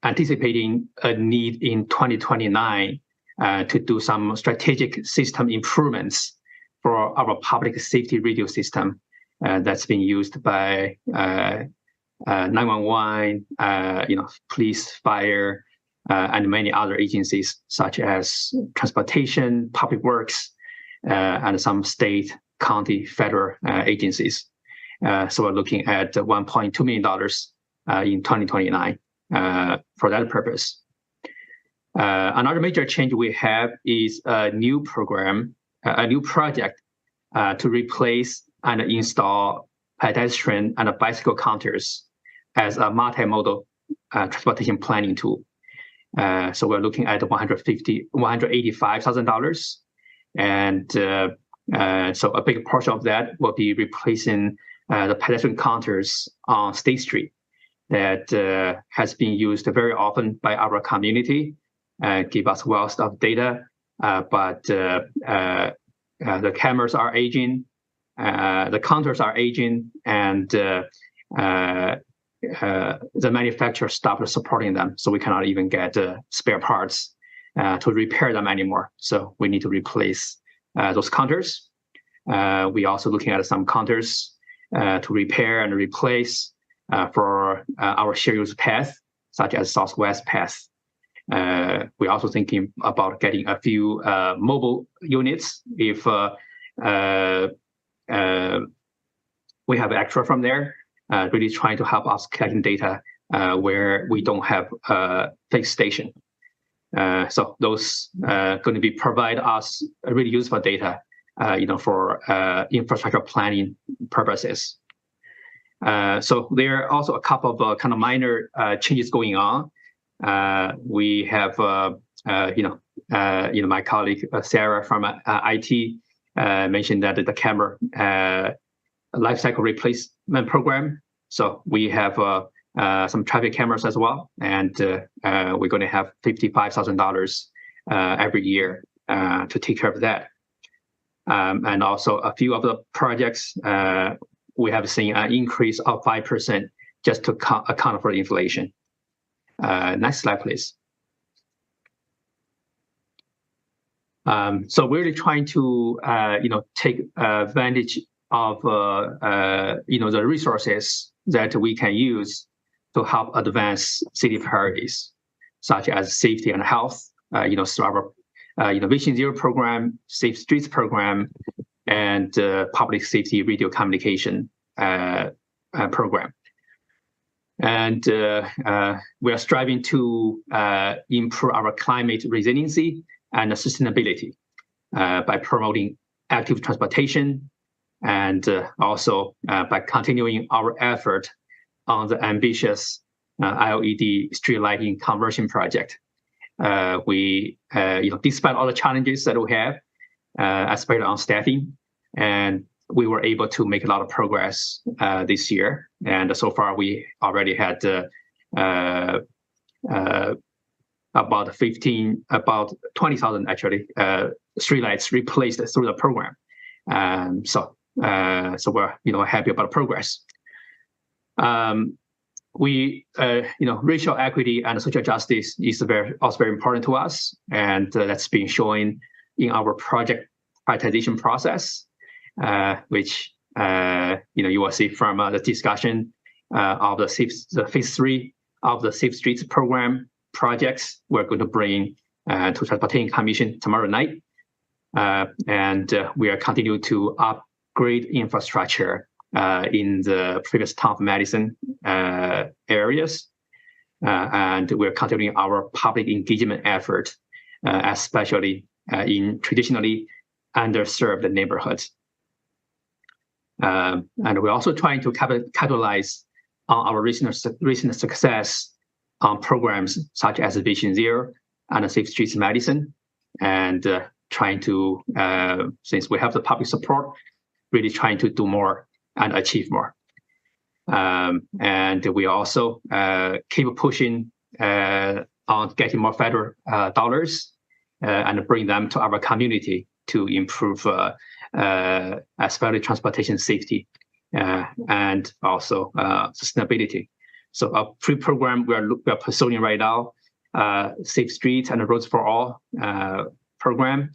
anticipating a need in 2029 to do some strategic system improvements for our public safety radio system that's being used by 911, police, fire, and many other agencies such as transportation, public works, and some state, county, federal agencies. So we're looking at $1.2 million in 2029 for that purpose. Another major change we have is a new program, a new project to replace and install pedestrian and bicycle counters as a multimodal transportation planning tool. So we're looking at $185,000. And so a big portion of that will be replacing the pedestrian counters on State Street that has been used very often by our community, give us wealth of data, but the cameras are aging, the counters are aging, and the manufacturer stopped supporting them, so we cannot even get spare parts to repair them anymore. So we need to replace those counters. We also looking at some counters to repair and replace for our shared use path, such as Southwest Path. We're also thinking about getting a few mobile units if we have extra from there, really trying to help us collecting data where we don't have a fixed station. So those going to be provide us really useful data, for infrastructure planning purposes. So there are also a couple of kind of minor changes going on. We have, my colleague Sarah from IT mentioned that the camera lifecycle replacement program. So we have some traffic cameras as well, and we're going to have $55,000 every year to take care of that. And also a few of the projects, we have seen an increase of 5% just to account for the inflation. Next slide, please. So we're really trying to, take advantage of, the resources that we can use to help advance city priorities, such as safety and health, through our Vision Zero program, Safe Streets program, and public safety radio communication program. And we are striving to improve our climate resiliency and sustainability by promoting active transportation, and also by continuing our effort on the ambitious LED street lighting conversion project. We, despite all the challenges that we have, especially on staffing, and we were able to make a lot of progress this year. And so far, we already had about 20,000 actually streetlights replaced through the program. So we're happy about progress. Racial equity and social justice is also very important to us, and that's been shown in our project prioritization process, which you will see from the discussion of the phase 3 of the Safe Streets program projects we're going to bring to Transportation Commission tomorrow night, and we are continuing to upgrade infrastructure in the previous town of Madison areas, and we're continuing our public engagement effort, especially in traditionally underserved neighborhoods. And we're also trying to capitalize on our recent success on programs such as Vision Zero and Safe Streets Madison, and trying to, since we have the public support, really trying to do more and achieve more. And we also keep pushing on getting more federal dollars and bring them to our community to improve especially transportation safety and also sustainability. So our pre-program we are pursuing right now, Safe Streets and Roads for All program,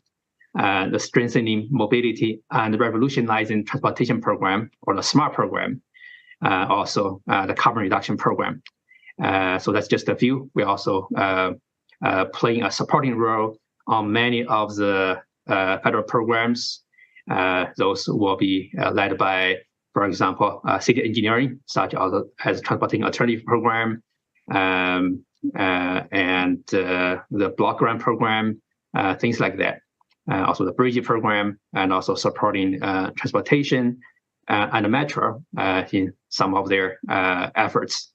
the Strengthening Mobility and Revolutionizing Transportation program, or the SMART program, also the Carbon Reduction program. So that's just a few. We're also playing a supporting role on many of the federal programs. Those will be led by, for example, city engineering, such as Transporting Alternative program, and the block grant program, things like that. Also the Bridge program, and also supporting transportation and the Metro in some of their efforts.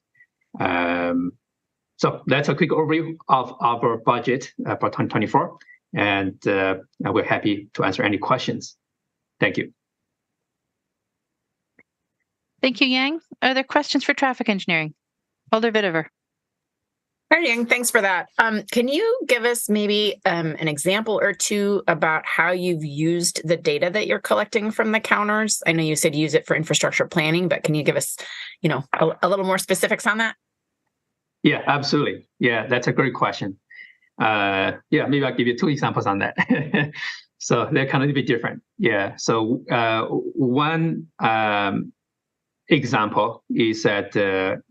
So that's a quick overview of our budget for 2024, and we're happy to answer any questions. Thank you. Thank you, Yang. Are there questions for traffic engineering? Alder Vitever. Hi, Yang. Thanks for that. Can you give us maybe an example or two about how you've used the data that you're collecting from the counters? I know you said use it for infrastructure planning, but can you give us, a little more specifics on that? Yeah, absolutely. Yeah, that's a great question. Maybe I'll give you two examples on that. So they're kind of a bit different. Yeah. So one example is that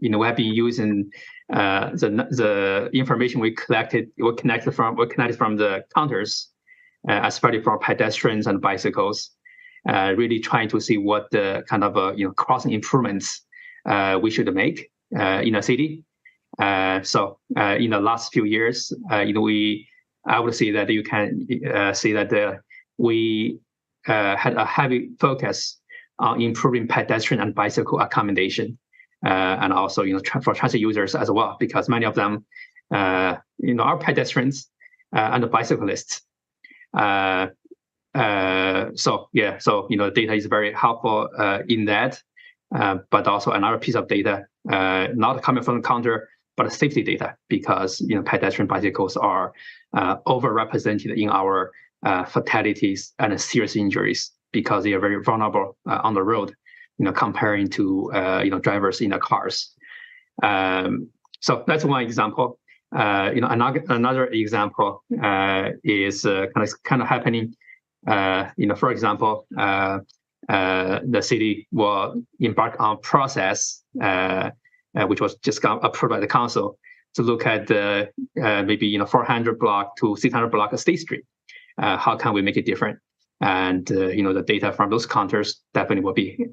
we have been using the information we connected from the counters, especially for pedestrians and bicycles, really trying to see what the kind of crossing improvements we should make in a city. So in the last few years, I would say that you can see that we had a heavy focus on improving pedestrian and bicycle accommodation, and also for transit users as well, because many of them are pedestrians and bicyclists. So data is very helpful in that, but also another piece of data not coming from the counter, but safety data, because pedestrian bicycles are overrepresented in our fatalities and serious injuries because they are very vulnerable on the road, comparing to drivers in the cars. So that's one example. Another example is kind of happening. For example, the city will embark on a process which was just approved by the council to look at maybe 400 block to 600 block of State Street. How can we make it different? And the data from those counters definitely will be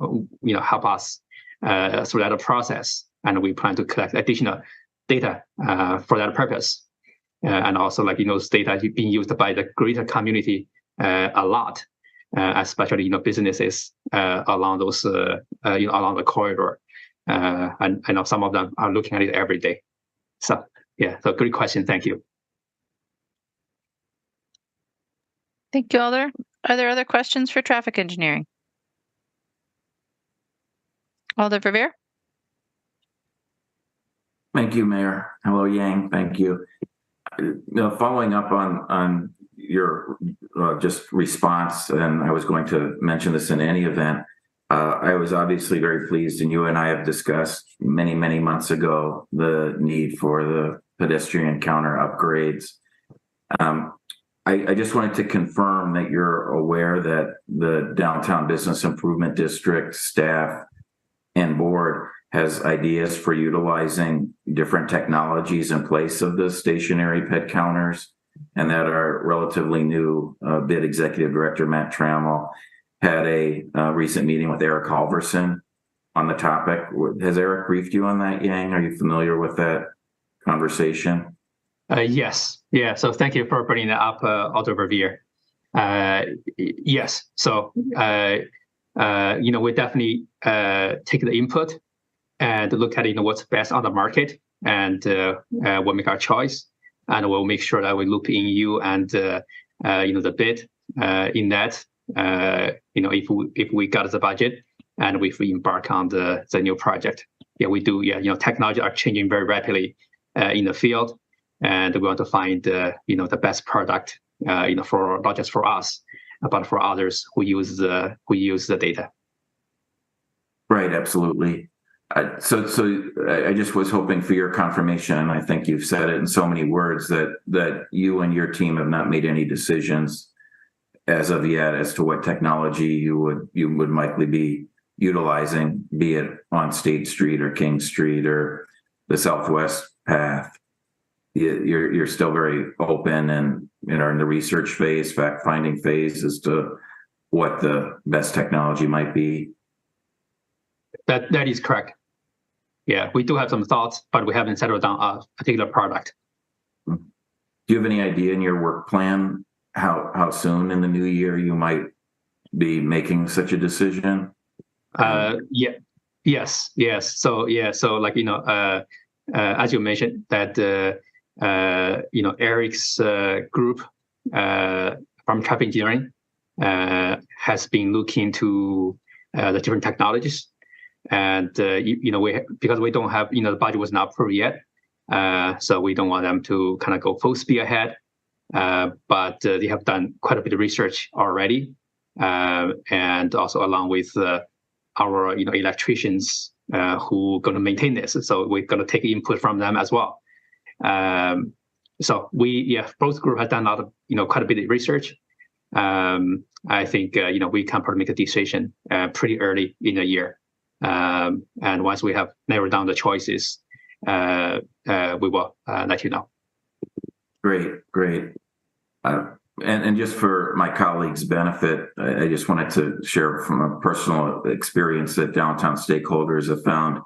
help us through that process. And we plan to collect additional data for that purpose. And also, those data being used by the greater community a lot, especially businesses along those along the corridor. And I know some of them are looking at it every day. So so great question. Thank you. Thank you, Alder. Are there other questions for traffic engineering? Alder Verveer? Thank you, Mayor. Hello, Yang. Thank you. Following up on your just response, and I was going to mention this in any event, I was obviously very pleased, and you and I have discussed many, many months ago the need for the pedestrian counter upgrades. I just wanted to confirm that you're aware that the Downtown Business Improvement District staff and board has ideas for utilizing different technologies in place of the stationary ped counters, and that our relatively new BID Executive Director, Matt Trammell, had a recent meeting with Eric Halverson on the topic. Has Eric briefed you on that, Yang? Are you familiar with that conversation? Yes. Yeah. So thank you for bringing that up, Alder Verveer. Yes. So, we definitely take the input and look at what's best on the market, and we'll make our choice, and we'll make sure that we loop in you and the bid in that. If we got the budget and if we embark on the new project. Yeah, we do. Yeah, technology are changing very rapidly in the field, and we want to find the best product for not just for us, but for others who use the data. Right, absolutely. So I just was hoping for your confirmation. I think you've said it in so many words that you and your team have not made any decisions as of yet as to what technology you would likely be utilizing, be it on State Street or King Street or the Southwest Path. You're still very open and are in the research phase, fact-finding phase as to what the best technology might be. That is correct. Yeah, we do have some thoughts, but we haven't settled on a particular product. Do you have any idea in your work plan how soon in the new year you might be making such a decision? Yes. So as you mentioned that Eric's group from traffic engineering has been looking to the different technologies, and because we don't have the budget was not approved yet, so we don't want them to kind of go full speed ahead. But they have done quite a bit of research already, and also along with our electricians who are going to maintain this. So we're going to take input from them as well. So both groups have done a lot of quite a bit of research. I think we can probably make a decision pretty early in the year, and once we have narrowed down the choices, we will let you know. Great. And just for my colleagues' benefit, I just wanted to share from a personal experience that downtown stakeholders have found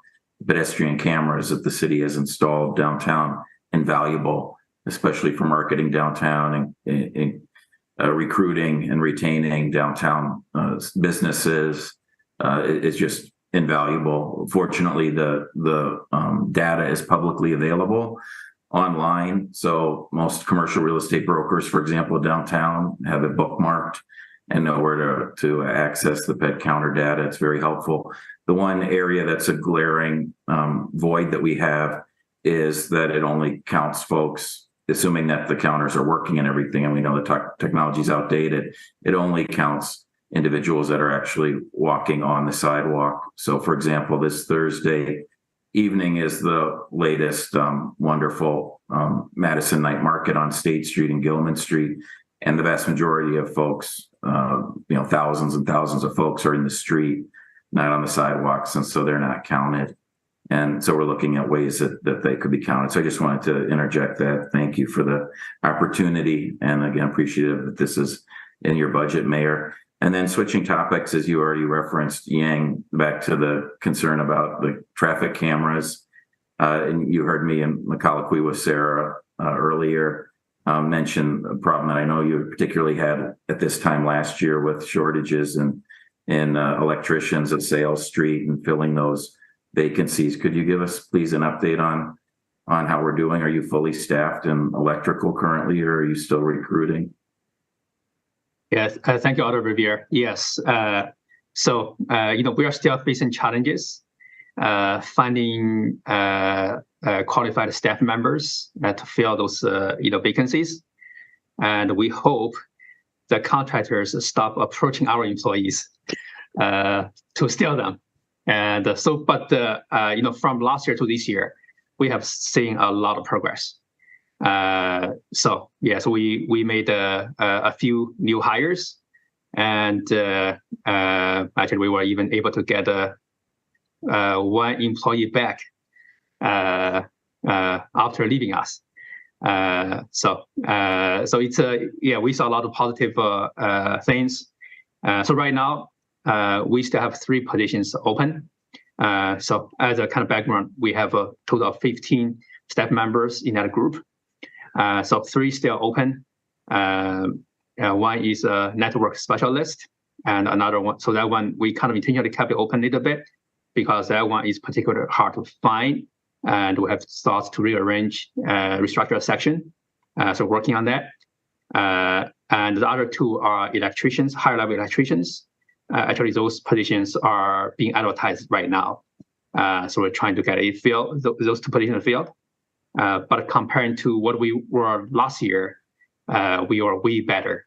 pedestrian cameras that the city has installed downtown invaluable, especially for marketing downtown and recruiting and retaining downtown businesses. Is just invaluable. Fortunately, the data is publicly available online. So most commercial real estate brokers, for example, downtown have it bookmarked and know where to access the ped counter data. It's very helpful. The one area that's a glaring void that we have is that it only counts folks assuming that the counters are working and everything, and we know the technology is outdated, it only counts individuals that are actually walking on the sidewalk. So, for example, this Thursday evening is the latest wonderful Madison Night Market on State Street and Gilman Street, and the vast majority of folks, thousands and thousands of folks are in the street, not on the sidewalks, and so they're not counted. And so we're looking at ways that they could be counted. So I just wanted to interject that. Thank you for the opportunity. And again, appreciative that this is in your budget, Mayor. And then switching topics, as you already referenced, Yang, back to the concern about the traffic cameras. And you heard me in the colloquy with Sarah earlier mention a problem that I know you particularly had at this time last year with shortages in electricians at Sales Street and filling those vacancies. Could you give us, please, an update on how we're doing? Are you fully staffed in electrical currently, or are you still recruiting? Yes, thank you, Alder Revere. Yes, so we are still facing challenges finding qualified staff members to fill those vacancies, and we hope the contractors stop approaching our employees to steal them. And from last year to this year, we have seen a lot of progress. So we made a few new hires, and actually we were even able to get one employee back after leaving us. So it's we saw a lot of positive things. So right now we still have 3 positions open. So as a kind of background, we have a total of 15 staff members in that group. So 3 still open. One is a network specialist, and another one. So that one we kind of intentionally kept it open a little bit because that one is particularly hard to find, and we have thoughts to rearrange, restructure a section. So working on that. And the other 2 are electricians, higher level electricians. Actually, those positions are being advertised right now. So we're trying to get those 2 positions filled. But comparing to what we were last year, we were way better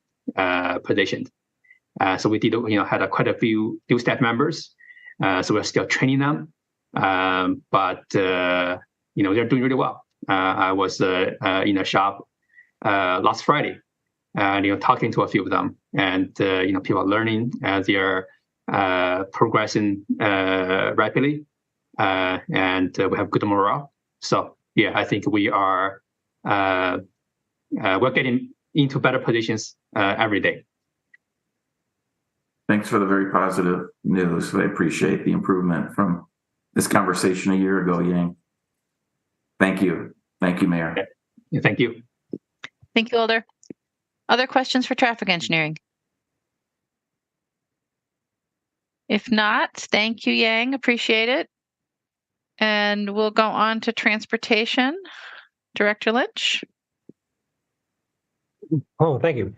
positioned. So we did, had quite a few new staff members. So we're still training them, but they're doing really well. I was in a shop last Friday, and talking to a few of them, and people are learning as they are progressing rapidly, and we have good morale. So yeah, I think we are we're getting into better positions every day. Thanks for the very positive news. I appreciate the improvement from this conversation a year ago, Yang. Thank you. Thank you, Mayor. Yeah, thank you. Thank you, Alder. Other questions for traffic engineering? If not, thank you, Yang. Appreciate it. And we'll go on to transportation. Director Lynch. Oh, thank you.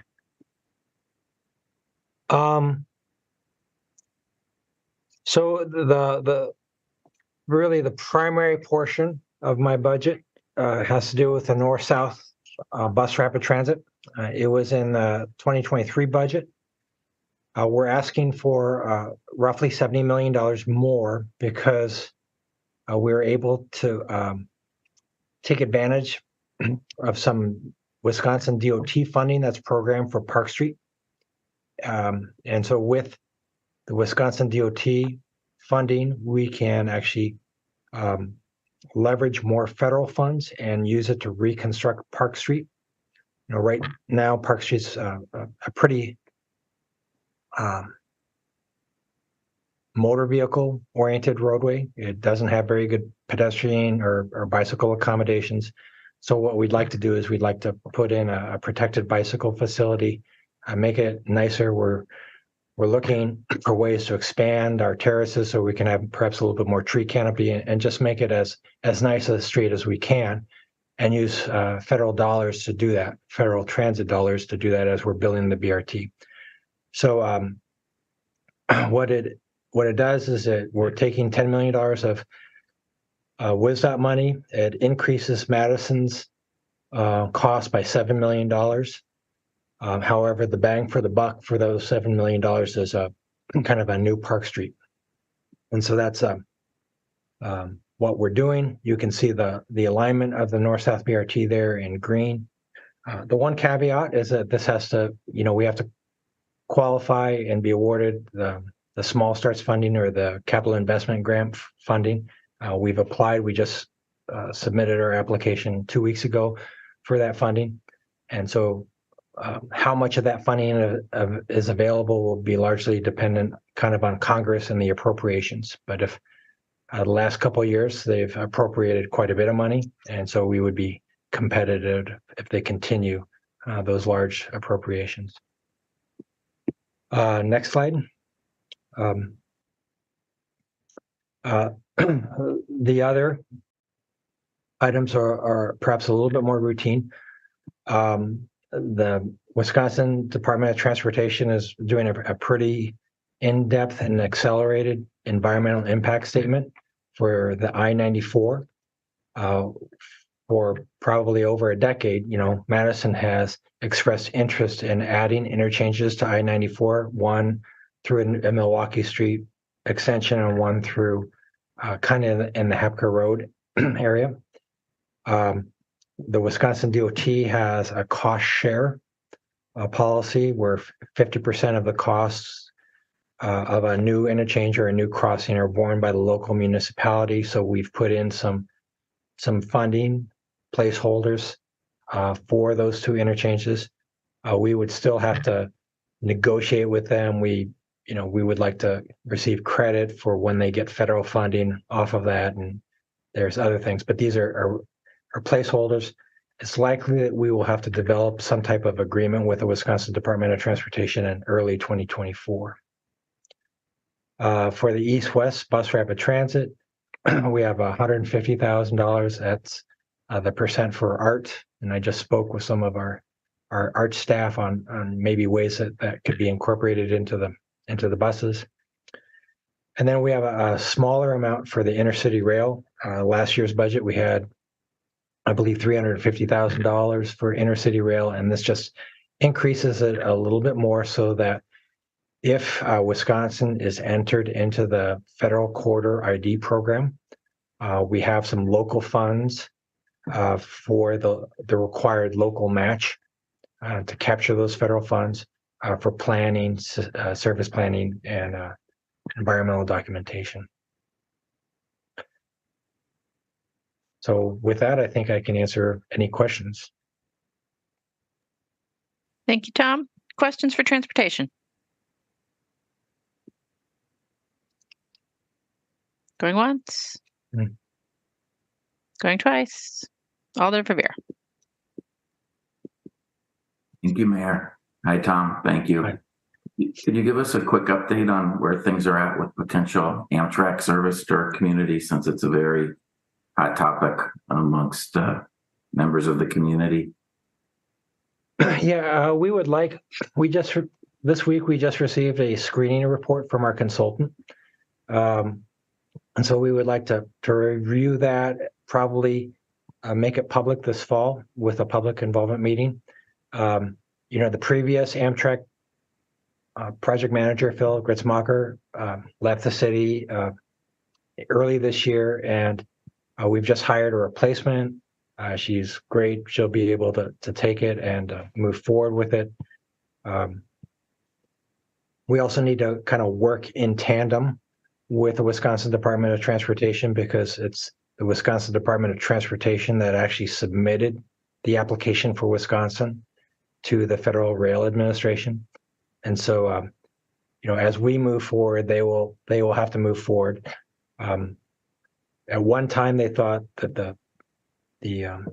So the primary portion of my budget has to do with the north-south bus rapid transit. It was in the 2023 budget. We're asking for roughly $70 million more because we're able to take advantage of some Wisconsin DOT funding that's programmed for Park Street. And so with the Wisconsin DOT funding, we can actually leverage more federal funds and use it to reconstruct Park Street. Right now, Park Street's a pretty motor vehicle oriented roadway. It doesn't have very good pedestrian or bicycle accommodations. So what we'd like to do is we'd like to put in a protected bicycle facility, make it nicer. We're looking for ways to expand our terraces so we can have perhaps a little bit more tree canopy and just make it as nice a street as we can, and use federal dollars to do that, federal transit dollars to do that as we're building the BRT. So what it does is that we're taking $10 million of WSDOT money. It increases Madison's cost by $7 million. However, the bang for the buck for those $7 million is a kind of a new Park Street. And so that's what we're doing. You can see the alignment of the north-south BRT there in green. The one caveat is that this has to, we have to qualify and be awarded the small starts funding or the capital investment grant funding. We've applied. We just submitted our application 2 weeks ago for that funding. And so how much of that funding is available will be largely dependent kind of on Congress and the appropriations. But if the last couple of years, they've appropriated quite a bit of money. And so we would be competitive if they continue those large appropriations. Next slide. The other items are perhaps a little bit more routine. The Wisconsin Department of Transportation is doing a pretty in-depth and accelerated environmental impact statement for the I-94. For probably over a decade, Madison has expressed interest in adding interchanges to I-94, one through a Milwaukee Street extension and one through kind of in the Hepker Road area. The Wisconsin DOT has a cost share policy where 50% of the costs of a new interchange or a new crossing are borne by the local municipality. So we've put in some funding placeholders for those two interchanges. We would still have to negotiate with them. We would like to receive credit for when they get federal funding off of that, and there's other things, but these are placeholders. It's likely that we will have to develop some type of agreement with the Wisconsin Department of Transportation in early 2024. For the east-west bus rapid transit, we have $150,000. That's the percent for art, and I just spoke with some of our art staff on maybe ways that could be incorporated into the buses. And then we have a smaller amount for the intercity rail. Last year's budget, we had, I believe, $350,000 for intercity rail, and this just increases it a little bit more so that if Wisconsin is entered into the federal corridor ID program, we have some local funds for the required local match to capture those federal funds for planning, service planning, and environmental documentation. So with that, I think I can answer any questions. Thank you, Tom. Questions for transportation? Going once. Going twice. Alder Verveer. Thank you, Mayor. Hi, Tom. Thank you. Hi. Could you give us a quick update on where things are at with potential Amtrak service to our community, since it's a very hot topic amongst members of the community? Yeah, this week we just received a screening report from our consultant. And so we would like to review that, probably make it public this fall with a public involvement meeting. The previous Amtrak project manager, Phil Gritzmacher, left the city early this year, and we've just hired a replacement. She's great. She'll be able to take it and move forward with it. We also need to kind of work in tandem with the Wisconsin Department of Transportation, because it's the Wisconsin Department of Transportation that actually submitted the application for Wisconsin to the Federal Rail Administration. And so, as we move forward, they will have to move forward. At one time, they thought that the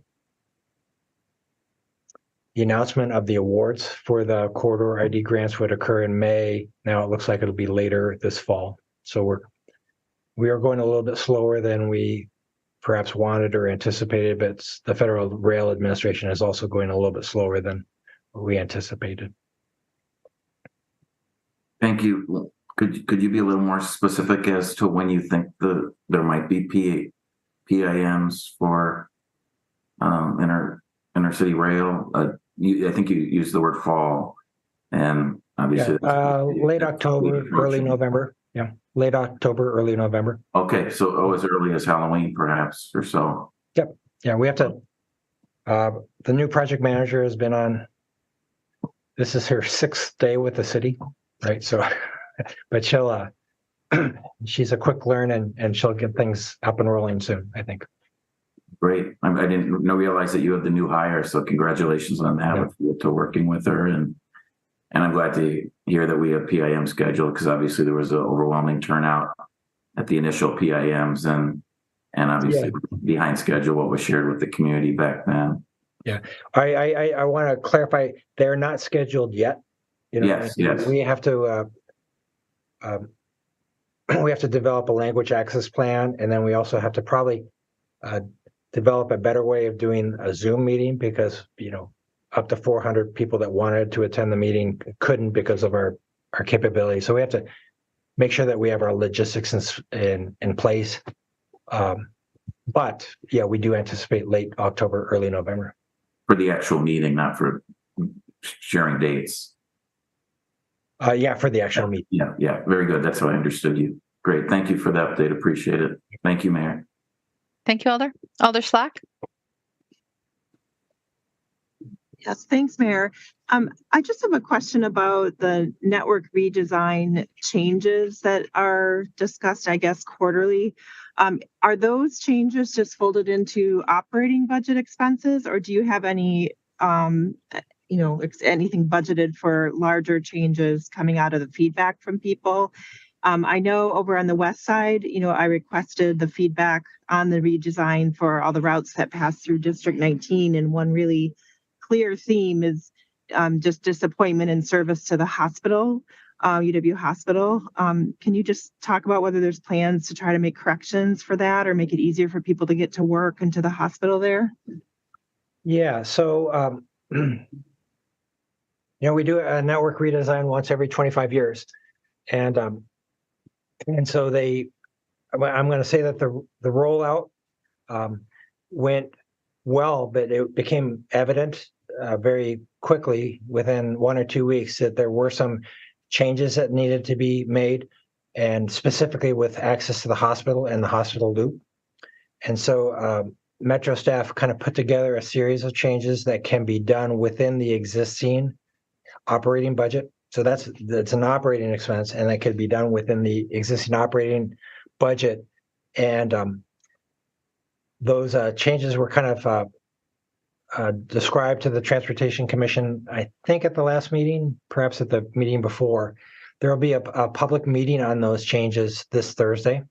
announcement of the awards for the corridor ID grants would occur in May. Now it looks like it'll be later this fall. So we are going a little bit slower than we perhaps wanted or anticipated, but the Federal Rail Administration is also going a little bit slower than we anticipated. Thank you. Could you be a little more specific as to when you think there might be PIMs for Intercity Rail. I think you used the word fall, and obviously late October, early November. Yeah, late October, early November. Okay, so as early as Halloween, perhaps, or so. Yep. Yeah, we have to. The new project manager has been on. This is her 6th day with the city, right? So, but she'll. She's a quick learn, and she'll get things up and rolling soon, I think. Great. I didn't realize that you had the new hire, so congratulations on that. Yeah. To working with her, and I'm glad to hear that we have PIM scheduled, because obviously there was an overwhelming turnout at the initial PIMs, and obviously behind schedule what was shared with the community back then. Yeah, I want to clarify, they're not scheduled yet. You know, yes. We have to develop a language access plan, and then we also have to probably develop a better way of doing a Zoom meeting, because up to 400 people that wanted to attend the meeting couldn't because of our capability. So we have to make sure that we have our logistics in place. But yeah, we do anticipate late October, early November. For the actual meeting, not for sharing dates. Yeah, for the actual meeting. Yeah, very good. That's how I understood you. Great. Thank you for the update. Appreciate it. Thank you, Mayor. Thank you, Alder. Alder Slack. Yes, thanks, Mayor. I just have a question about the network redesign changes that are discussed, I guess, quarterly. Are those changes just folded into operating budget expenses, or do you have any, anything budgeted for larger changes coming out of the feedback from people? I know over on the west side, I requested the feedback on the redesign for all the routes that pass through District 19, and one really clear theme is just disappointment in service to the hospital, UW Hospital. Can you just talk about whether there's plans to try to make corrections for that, or make it easier for people to get to work and to the hospital there? Yeah, so we do a network redesign once every 25 years, and so I'm going to say that the rollout went well, but it became evident very quickly within 1 or 2 weeks that there were some changes that needed to be made, and specifically with access to the hospital and the hospital loop. And so Metro staff kind of put together a series of changes that can be done within the existing operating budget. So that's an operating expense, and that could be done within the existing operating budget. And those changes were kind of described to the Transportation Commission, I think at the last meeting, perhaps at the meeting before. There will be a public meeting on those changes this Thursday,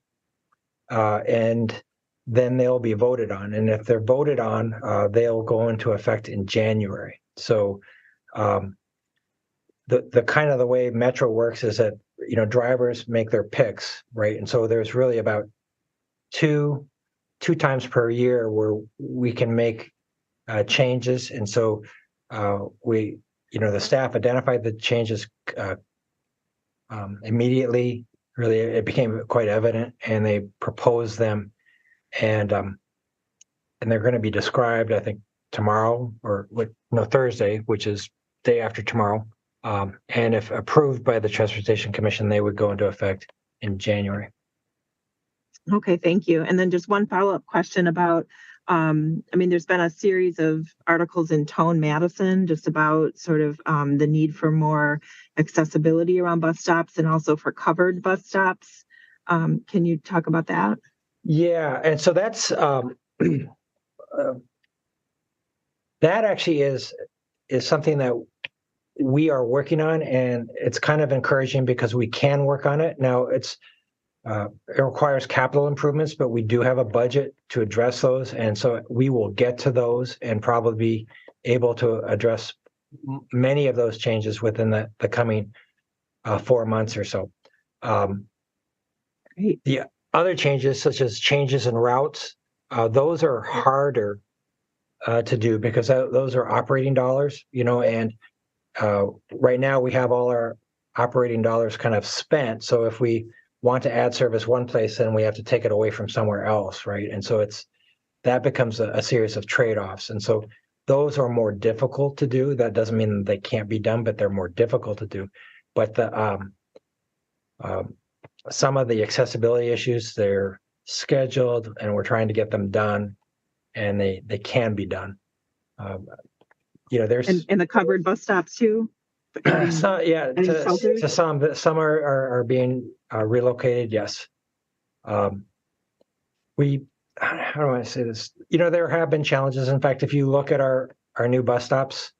and then they'll be voted on. And if they're voted on, they'll go into effect in January. So the kind of the way Metro works is that drivers make their picks, right? And so there's really about two times per year where we can make changes. And so the staff identified the changes immediately. Really, it became quite evident, and they proposed them, and they're going to be described, I think, tomorrow Thursday, which is day after tomorrow. And if approved by the Transportation Commission, they would go into effect in January. Okay, thank you. And then just one follow-up question about, there's been a series of articles in Tone Madison just about sort of the need for more accessibility around bus stops and also for covered bus stops. Can you talk about that? Yeah, and so that's that actually is something that we are working on, and it's kind of encouraging because we can work on it. Now it requires capital improvements, but we do have a budget to address those, and so we will get to those and probably be able to address many of those changes within the coming 4 months or so. The other changes, such as changes in routes, those are harder to do because those are operating dollars, and right now we have all our operating dollars kind of spent. So if we want to add service one place, then we have to take it away from somewhere else, right? And so that becomes a series of trade-offs. And so those are more difficult to do. That doesn't mean they can't be done, but they're more difficult to do. But some of the accessibility issues, they're scheduled and we're trying to get them done, and they can be done. There's and the covered bus stops too. to some are being relocated. Yes. How do I say this? There have been challenges. In fact, if you look at our new bus stops,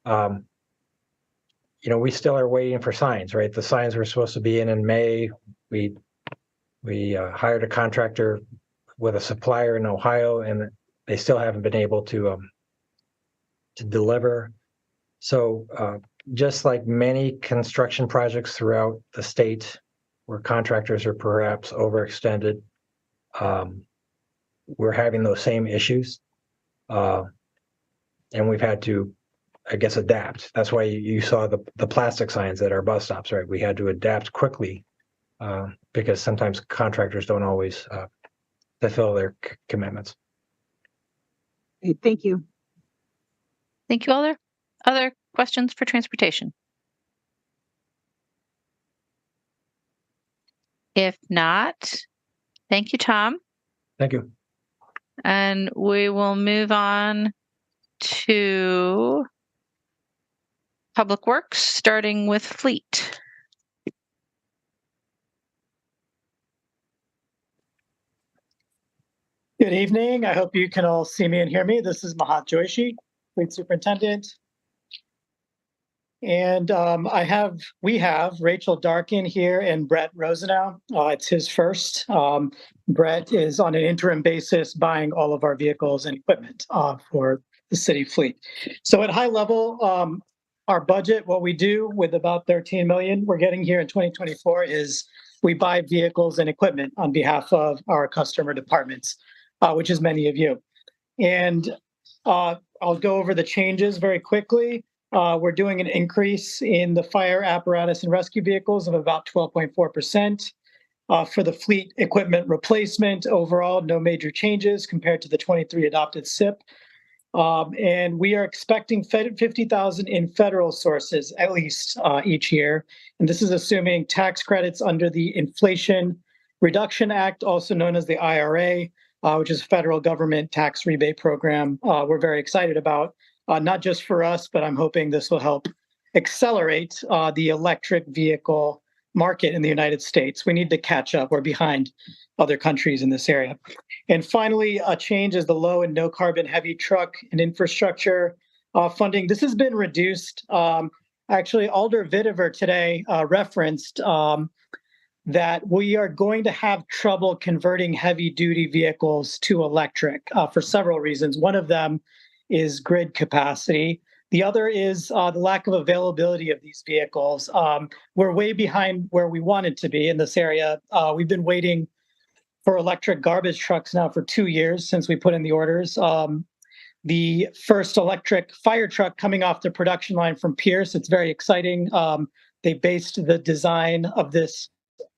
we still are waiting for signs, right? The signs were supposed to be in May. We hired a contractor with a supplier in Ohio, and they still haven't been able to deliver. So just like many construction projects throughout the state where contractors are perhaps overextended, we're having those same issues. And we've had to, I guess, adapt. That's why you saw the plastic signs at our bus stops, right? We had to adapt quickly because sometimes contractors don't always fulfill their commitments. Thank you. Thank you, Alder. Other questions for transportation? If not, thank you, Tom. Thank you. And we will move on to Public Works, starting with Fleet. Good evening. I hope you can all see me and hear me. This is Mahat Joishi, Fleet Superintendent. And we have Rachel Darkin here and Brett Rosenau. It's his first. Brett is on an interim basis buying all of our vehicles and equipment for the city fleet. So at high level, our budget, what we do with about 13 million we're getting here in 2024 is we buy vehicles and equipment on behalf of our customer departments, which is many of you. And I'll go over the changes very quickly. We're doing an increase in the fire apparatus and rescue vehicles of about 12.4%. For the fleet equipment replacement, overall, no major changes compared to the 23 adopted SIP. And we are expecting 50,000 in federal sources, at least each year. And this is assuming tax credits under the Inflation Reduction Act, also known as the IRA, which is a federal government tax rebate program we're very excited about. Not just for us, but I'm hoping this will help accelerate the electric vehicle market in the United States. We need to catch up. We're behind other countries in this area. And finally, a change is the low and no carbon heavy truck and infrastructure funding. This has been reduced. Actually, Alder Vitiver today referenced that we are going to have trouble converting heavy duty vehicles to electric for several reasons. One of them is grid capacity. The other is the lack of availability of these vehicles. We're way behind where we wanted to be in this area. We've been waiting for electric garbage trucks now for 2 years since we put in the orders. The first electric fire truck coming off the production line from Pierce, it's very exciting. They based the design of this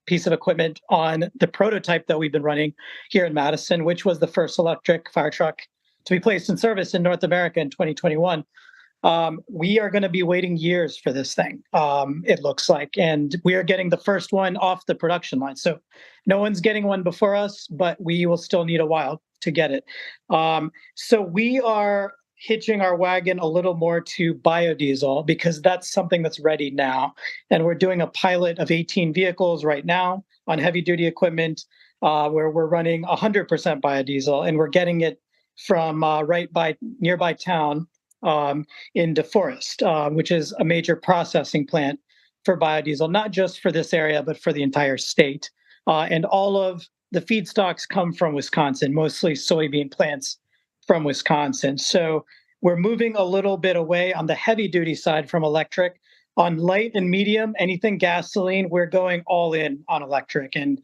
piece of equipment on the prototype that we've been running here in Madison, which was the first electric fire truck to be placed in service in North America in 2021. We are going to be waiting years for this thing, it looks like, and we are getting the first one off the production line. So no one's getting one before us, but we will still need a while to get it. So we are hitching our wagon a little more to biodiesel because that's something that's ready now. And we're doing a pilot of 18 vehicles right now on heavy duty equipment where we're running 100% biodiesel, and we're getting it from right by nearby town in DeForest, which is a major processing plant for biodiesel, not just for this area, but for the entire state. And all of the feedstocks come from Wisconsin, mostly soybean plants from Wisconsin. So we're moving a little bit away on the heavy duty side from electric. On light and medium, anything gasoline, we're going all in on electric. And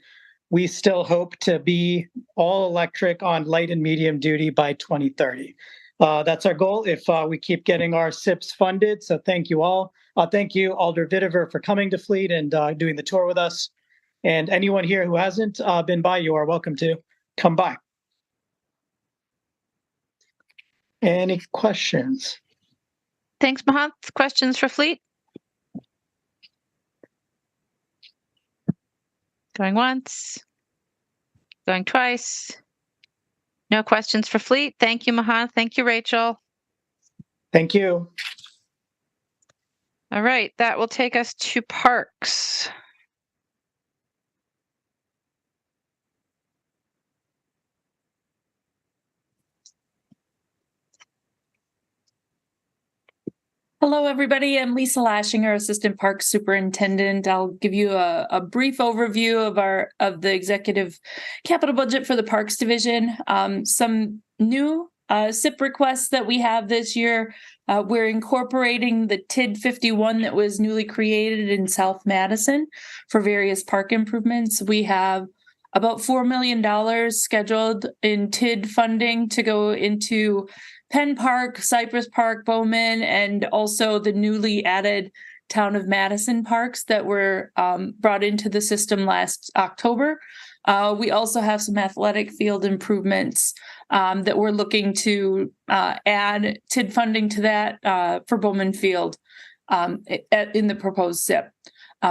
we still hope to be all electric on light and medium duty by 2030. That's our goal if we keep getting our SIPs funded. So thank you all. Thank you, Alder Vitiver, for coming to Fleet and doing the tour with us. And anyone here who hasn't been by, you are welcome to come by. Any questions? Thanks, Mahant. Questions for Fleet? Going once. Going twice. No questions for Fleet. Thank you, Mahant. Thank you, Rachel. Thank you. All right, that will take us to Parks. Hello, everybody. I'm Lisa Lashinger, Assistant Parks Superintendent. I'll give you a brief overview of the executive capital budget for the Parks Division. Some new SIP requests that we have this year. We're incorporating the TID 51 that was newly created in South Madison for various park improvements. We have about $4 million scheduled in TID funding to go into Penn Park, Cypress Park, Bowman, and also the newly added Town of Madison parks that were brought into the system last October. We also have some athletic field improvements that we're looking to add TID funding to that for Bowman Field in the proposed SIP.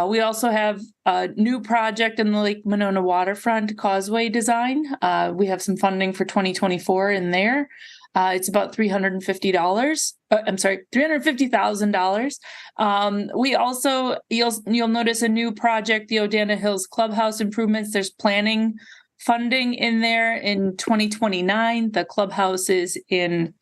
We also have a new project in the Lake Monona waterfront causeway design. We have some funding for 2024 in there. It's about $350,000. We also, you'll notice a new project, the Odana Hills Clubhouse improvements. There's planning funding in there in 2029. The clubhouse is in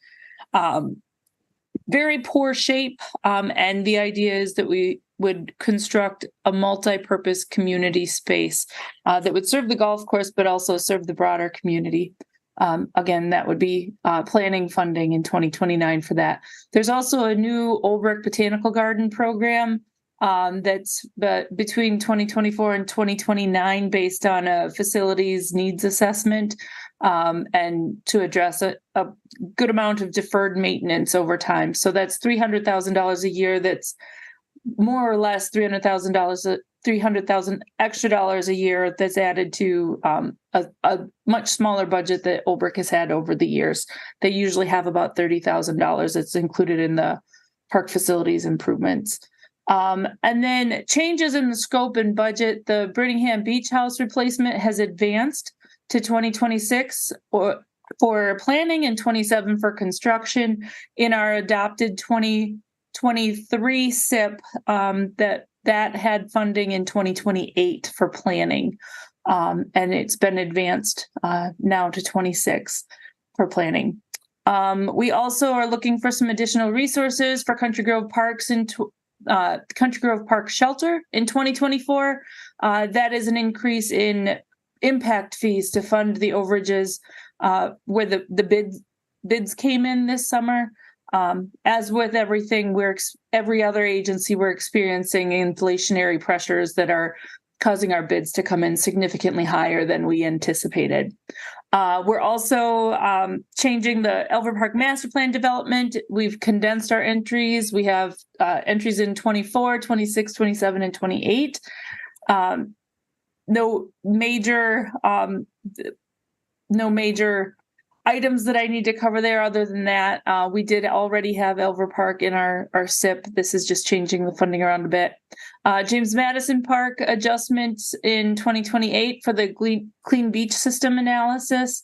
very poor shape. And the idea is that we would construct a multi-purpose community space that would serve the golf course, but also serve the broader community. Again, that would be planning funding in 2029 for that. There's also a new Olbrich Botanical Garden program that's between 2024 and 2029 based on a facilities needs assessment and to address a good amount of deferred maintenance over time. So that's $300,000 a year. That's more or less $300,000 extra dollars a year that's added to a much smaller budget that Olbrich has had over the years. They usually have about $30,000 that's included in the park facilities improvements. And then changes in the scope and budget. The Brittingham Beach House replacement has advanced to 2026 for planning and 27 for construction. In our adopted 2023 SIP that had funding in 2028 for planning. And it's been advanced now to 26 for planning. We also are looking for some additional resources for Country Grove Parks and Country Grove Park Shelter in 2024. That is an increase in impact fees to fund the overages where the bids came in this summer. As with everything, every other agency, we're experiencing inflationary pressures that are causing our bids to come in significantly higher than we anticipated. We're also changing the Elver Park Master Plan development. We've condensed our entries. We have entries in 24, 26, 27, and 28. No major items that I need to cover there. Other than that, we did already have Elver Park in our SIP. This is just changing the funding around a bit. James Madison Park adjustments in 2028 for the Clean Beach System analysis.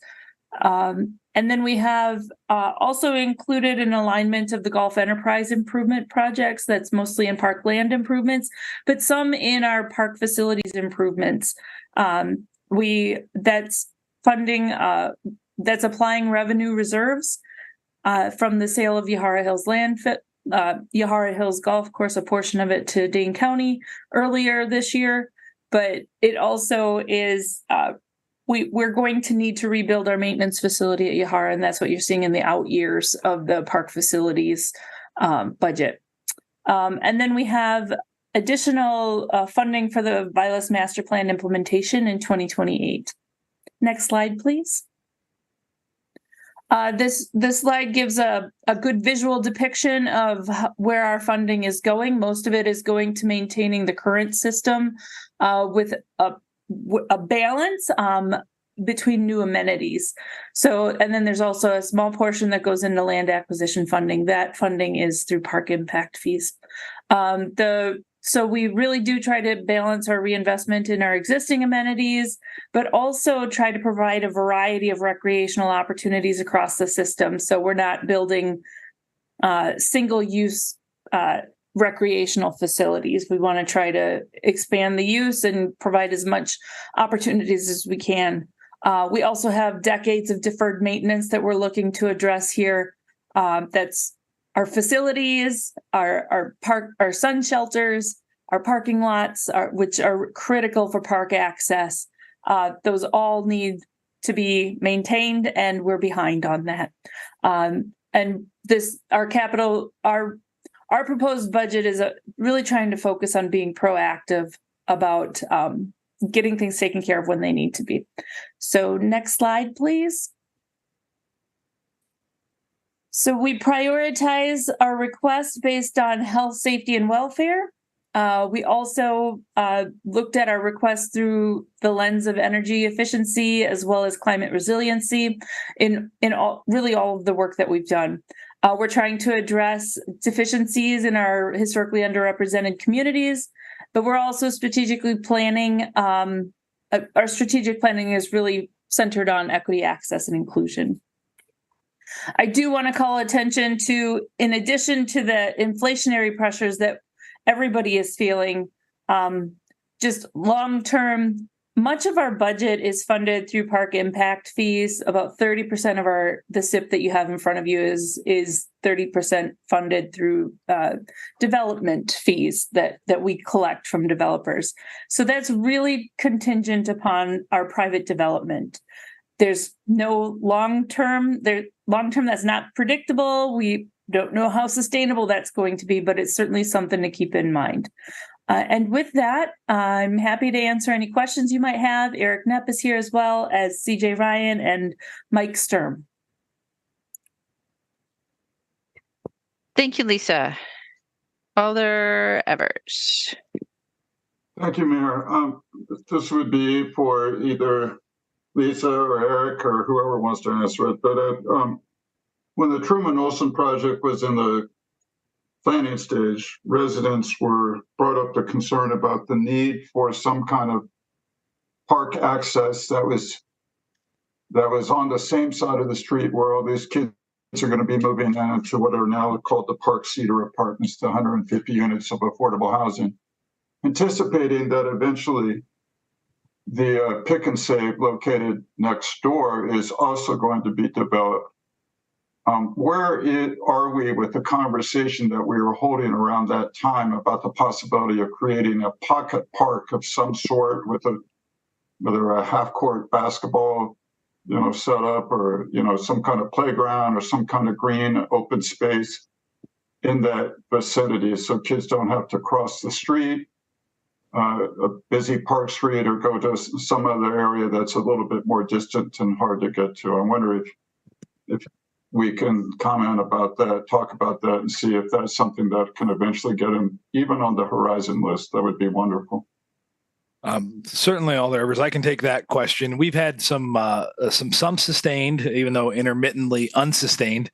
And then we have also included an alignment of the Golf Enterprise improvement projects. That's mostly in park land improvements, but some in our park facilities improvements. That's funding that's applying revenue reserves from the sale of Yahara Hills Yahara Hills Golf Course, a portion of it to Dane County earlier this year. But it also is, we're going to need to rebuild our maintenance facility at Yahara, and that's what you're seeing in the out years of the park facilities budget. And then we have additional funding for the Vilas Master Plan implementation in 2028. Next slide, please. This slide gives a good visual depiction of where our funding is going. Most of it is going to maintaining the current system with a balance. between new amenities. So, and then there's also a small portion that goes into land acquisition funding. That funding is through park impact fees. So we really do try to balance our reinvestment in our existing amenities, but also try to provide a variety of recreational opportunities across the system. So we're not building single-use recreational facilities. We want to try to expand the use and provide as much opportunities as we can. We also have decades of deferred maintenance that we're looking to address here. That's our facilities, our sun shelters, our parking lots, which are critical for park access. Those all need to be maintained, and we're behind on that. And our proposed budget is really trying to focus on being proactive about getting things taken care of when they need to be. So next slide, please. So we prioritize our requests based on health, safety, and welfare. We also looked at our requests through the lens of energy efficiency as well as climate resiliency in all of the work that we've done. We're trying to address deficiencies in our historically underrepresented communities, but we're also strategically planning. Our strategic planning is really centered on equity, access, and inclusion. I do want to call attention to, in addition to the inflationary pressures that everybody is feeling, just long-term, much of our budget is funded through park impact fees. About 30% of the SIP that you have in front of you is 30% funded through development fees that we collect from developers. So that's really contingent upon our private development. There's no long-term that's not predictable. We don't know how sustainable that's going to be, but it's certainly something to keep in mind. And with that, I'm happy to answer any questions you might have. Eric Knepp is here as well as CJ Ryan and Mike Sturm. Thank you, Lisa. Alder Evers. Thank you, Mayor. This would be for either Lisa or Eric or whoever wants to answer it. But when the Truman Olson project was in the planning stage, residents brought up the concern about the need for some kind of park access that was on the same side of the street where all these kids are going to be moving into what are now called the Park Cedar Apartments, the 150 units of affordable housing, anticipating that eventually the Pick and Save located next door is also going to be developed. Where are we with the conversation that we were holding around that time about the possibility of creating a pocket park of some sort with whether a half-court basketball, setup or, some kind of playground or some kind of green open space in that vicinity so kids don't have to cross the street, a busy Park Street, or go to some other area that's a little bit more distant and hard to get to. I wonder if we can comment about that, talk about that, and see if that's something that can eventually get them even on the horizon list. That would be wonderful. Certainly, Alder Evers, I can take that question. We've had some sustained, even though intermittently unsustained,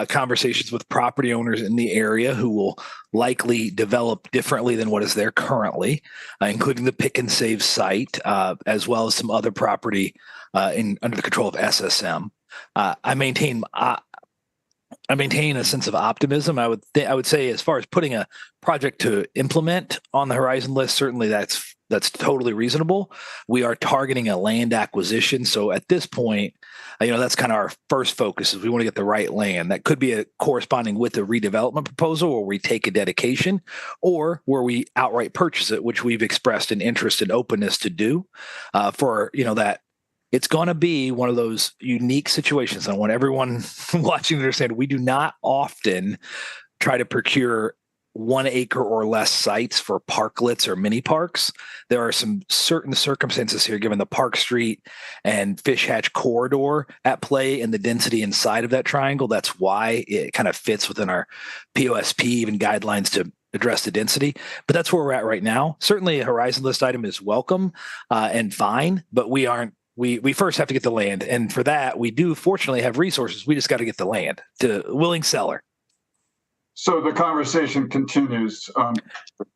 conversations with property owners in the area who will likely develop differently than what is there currently, including the Pick and Save site, as well as some other property under the control of SSM. I maintain a sense of optimism. I would say, as far as putting a project to implement on the horizon list, certainly that's totally reasonable. We are targeting a land acquisition, so at this point, that's kind of our first focus. Is we want to get the right land that could be corresponding with a redevelopment proposal, where we take a dedication, or where we outright purchase it, which we've expressed an interest and openness to do. That. It's going to be one of those unique situations. I want everyone watching to understand we do not often try to procure 1 acre or less sites for parklets or mini parks. There are some certain circumstances here, given the Park Street and Fish Hatch corridor at play and the density inside of that triangle. That's why it kind of fits within our POSP, even guidelines to address the density. But that's where we're at right now. Certainly a horizon list item is welcome and fine, but we aren't we first have to get the land, and for that we do fortunately have resources. We just got to get the land to willing seller. So the conversation continues.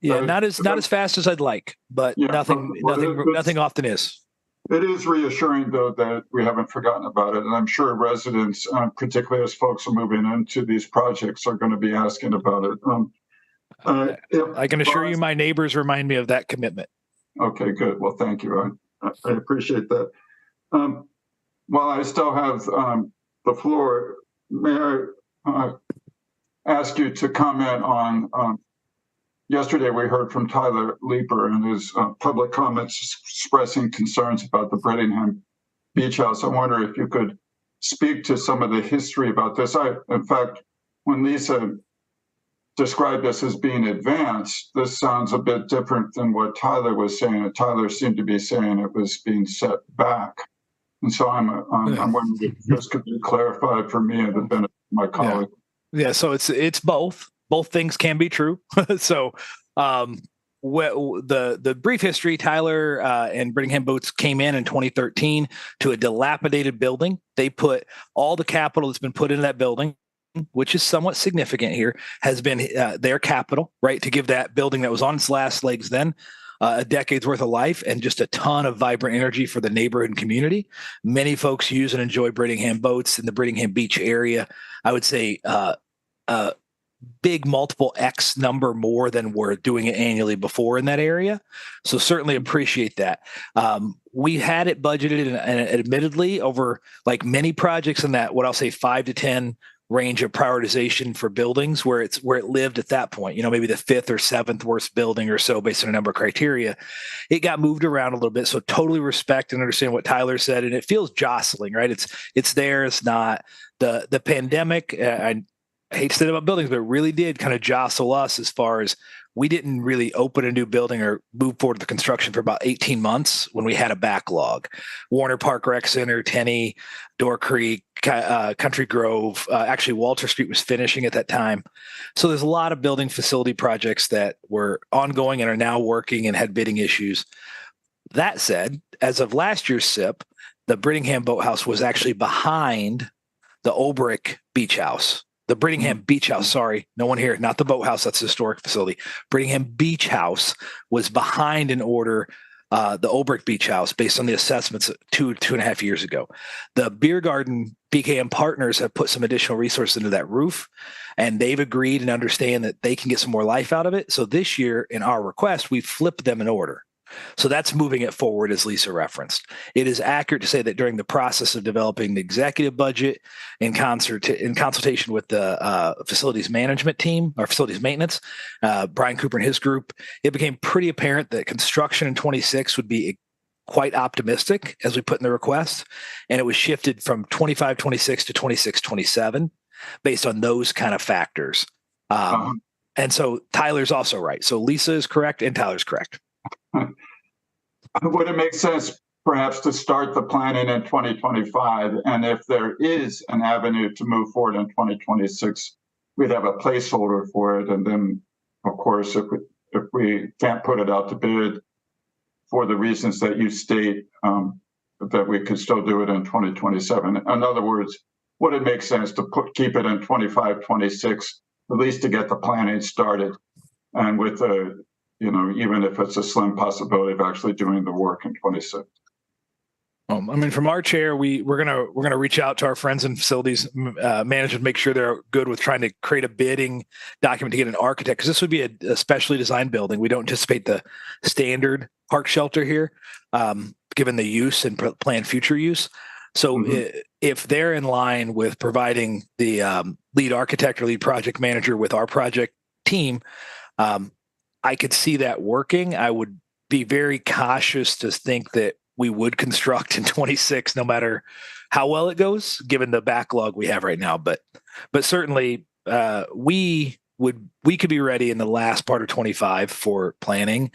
Not as fast as I'd like, but nothing often is. It is reassuring, though, that we haven't forgotten about it, and I'm sure residents, particularly as folks are moving into these projects, are going to be asking about it. I can assure you, my neighbors remind me of that commitment. Okay, good. Well, thank you. I appreciate that. While I still have the floor, may I ask you to comment on yesterday we heard from Tyler Leeper and his public comments expressing concerns about the Brittingham Beach House. I wonder if you could speak to some of the history about this. In fact, when Lisa described this as being advanced, this sounds a bit different than what Tyler was saying. Tyler seemed to be saying it was being set back. And so I'm wondering if this could be clarified for me and the benefit of my colleague. Yeah, so it's both. Both things can be true. So the brief history, Tyler and Brittingham Boats came in 2013 to a dilapidated building. They put all the capital that's been put into that building, which is somewhat significant here, has been their capital, right, to give that building that was on its last legs then a decade's worth of life and just a ton of vibrant energy for the neighborhood and community. Many folks use and enjoy Brittingham Boats in the Brittingham Beach area. I would say big multiple X number more than we're doing it annually before in that area. So certainly appreciate that. We had it budgeted and admittedly over like many projects in that, what I'll say 5 to 10 range of prioritization for buildings where it lived at that point, maybe the 5th or 7th worst building or so based on a number of criteria. It got moved around a little bit. So totally respect and understand what Tyler said. And it feels jostling, right? It's there. It's not the pandemic. I hate to say that about buildings, but it really did kind of jostle us as far as we didn't really open a new building or move forward with construction for about 18 months when we had a backlog. Warner Park Rec Center, Tenney, Door Creek, Country Grove, actually Walter Street was finishing at that time. So there's a lot of building facility projects that were ongoing and are now working and had bidding issues. That said, as of last year's SIP, the Brittingham Boathouse was actually behind the Olbrich Beach House. The Brittingham Beach House, sorry, no one here, not the boathouse, that's a historic facility. Brittingham Beach House was behind in order the Olbrich Beach House based on the assessments 2.5 years ago. The Beer Garden BKM partners have put some additional resources into that roof, and they've agreed and understand that they can get some more life out of it. So this year in our request, we flipped them in order. So that's moving it forward, as Lisa referenced. It is accurate to say that during the process of developing the executive budget in consultation with the facilities management team or facilities maintenance, Brian Cooper and his group, it became pretty apparent that construction in 26 would be quite optimistic as we put in the request. And it was shifted from 25-26 to 26-27 based on those kind of factors. And so Tyler's also right. So Lisa is correct and Tyler's correct. Would it make sense perhaps to start the planning in 2025? And if there is an avenue to move forward in 2026, we'd have a placeholder for it. And then, of course, if we can't put it out to bid for the reasons that you state, that we could still do it in 2027. In other words, would it make sense to keep it in 25, 26, at least to get the planning started? And with the even if it's a slim possibility of actually doing the work in 26. From our chair, we're gonna reach out to our friends in facilities management, make sure they're good with trying to create a bidding document to get an architect, because this would be a specially designed building. We don't anticipate the standard park shelter here, given the use and planned future use. So if they're in line with providing the lead architect or lead project manager with our project team, I could see that working. I would be very cautious to think that we would construct in 26, no matter how well it goes, given the backlog we have right now. But certainly we could be ready in the last part of 25 for planning,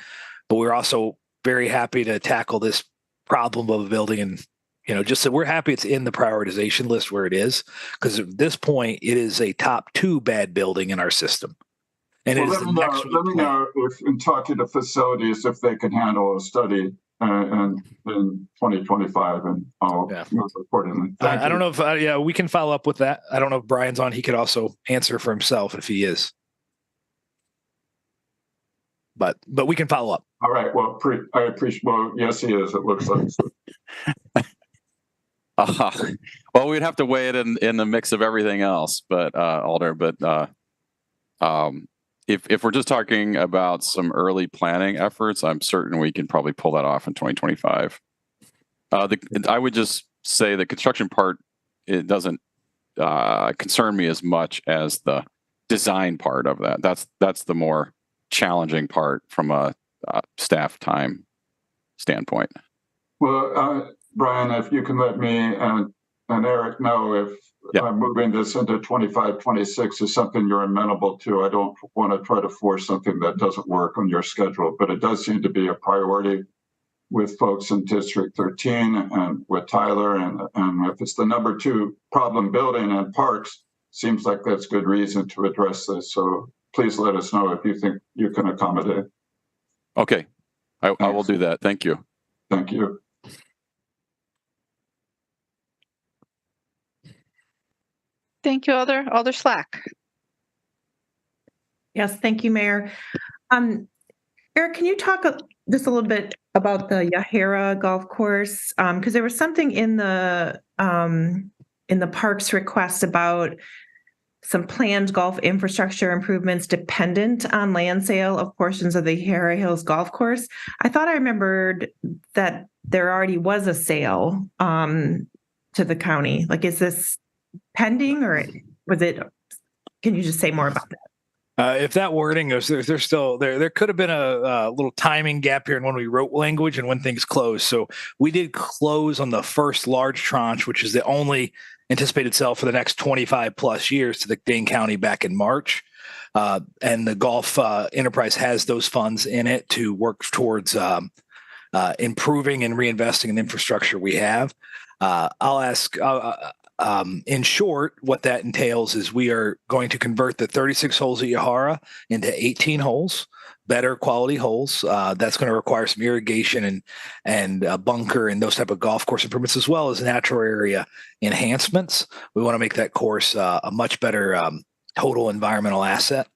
but we're also very happy to tackle this problem of a building. And, just so we're happy it's in the prioritization list where it is, because at this point it is a top 2 bad building in our system. And let me know if, in talking to facilities, if they can handle a study and in 2025, and I'll move accordingly. I don't know if we can follow up with that. I don't know if Brian's on. He could also answer for himself if he is. But we can follow up. All right. Well, I appreciate. Well, yes, he is. It looks like. Well, we'd have to weigh it in the mix of everything else, but Alder. But if we're just talking about some early planning efforts, I'm certain we can probably pull that off in 2025. I would just say the construction part, it doesn't concern me as much as the design part of that. That's the more challenging part from a staff time standpoint. Well, Brian, if you can let me and Eric know if moving this into 25, 26 is something you're amenable to. I don't want to try to force something that doesn't work on your schedule, but it does seem to be a priority with folks in District 13 and with Tyler. And if it's the number 2 problem building and parks, seems like that's good reason to address this. So please let us know if you think you can accommodate. Okay, I will do that. Thank you. Thank you. Thank you, Alder Slack. Yes, thank you, Mayor. Eric, can you talk just a little bit about the Yahara golf course? Because there was something in the parks request about some planned golf infrastructure improvements dependent on land sale of portions of the Yahara Hills golf course. I thought I remembered that there already was a sale to the county. Like, is this pending, or was it? Can you just say more about that? If that wording goes, there's still there could have been a little timing gap here in when we wrote language and when things closed. So we did close on the first large tranche, which is the only anticipated sale for the next 25 plus years, to the Dane County back in March. And the golf enterprise has those funds in it to work towards improving and reinvesting in the infrastructure we have. I'll ask. In short, what that entails is we are going to convert the 36 holes at Yahara into 18 holes, better quality holes. That's going to require some irrigation and bunker and those type of golf course improvements, as well as natural area enhancements. We want to make that course a much better total environmental asset,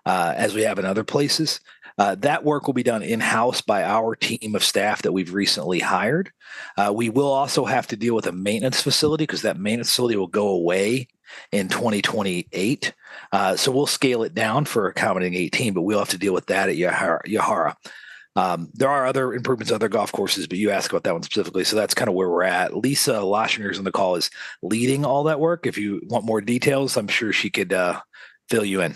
as we have in other places. That work will be done in-house by our team of staff that we've recently hired. We will also have to deal with a maintenance facility, because that maintenance facility will go away in 2028. So we'll scale it down for accommodating 18, but we'll have to deal with that at Yahara. There are other improvements, other golf courses, but you asked about that one specifically. So that's kind of where we're at. Lisa Loschinger's on the call, is leading all that work. If you want more details, I'm sure she could fill you in.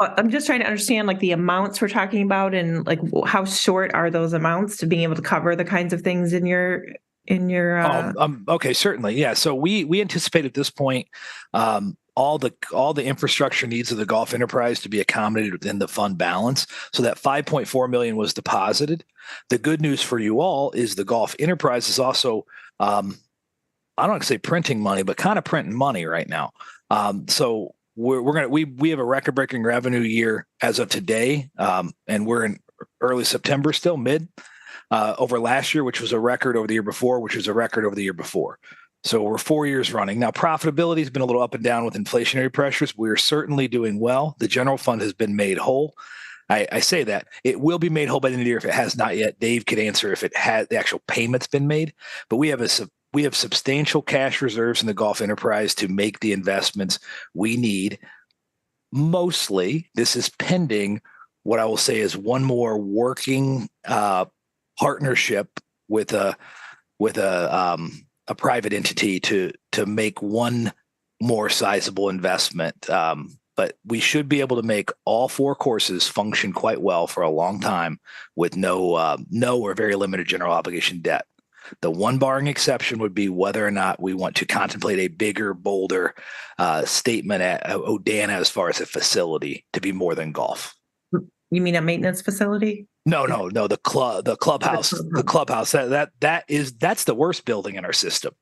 I'm just trying to understand, like, the amounts we're talking about, and like how short are those amounts to being able to cover the kinds of things in your. Okay, certainly, yeah. So we anticipate at this point all the infrastructure needs of the golf enterprise to be accommodated within the fund balance. So that $5.4 million was deposited. The good news for you all is the golf enterprise is also I don't want to say printing money, but kind of printing money right now. So we have a record-breaking revenue year as of today, and we're in early September still, mid over last year, which was a record over the year before, which was a record over the year before. So we're 4 years running. Now, profitability has been a little up and down with inflationary pressures. We're certainly doing well. The general fund has been made whole. I say that it will be made whole by the end of the year if it has not yet. Dave could answer if it had the actual payments been made, but we have substantial cash reserves in the golf enterprise to make the investments we need. Mostly, this is pending what I will say is one more working partnership with a private entity to make one more sizable investment. But we should be able to make all 4 courses function quite well for a long time with no or very limited general obligation debt. The one barring exception would be whether or not we want to contemplate a bigger, bolder statement at Odana as far as a facility to be more than golf. You mean a maintenance facility? No. The clubhouse. The clubhouse. That's the worst building in our system.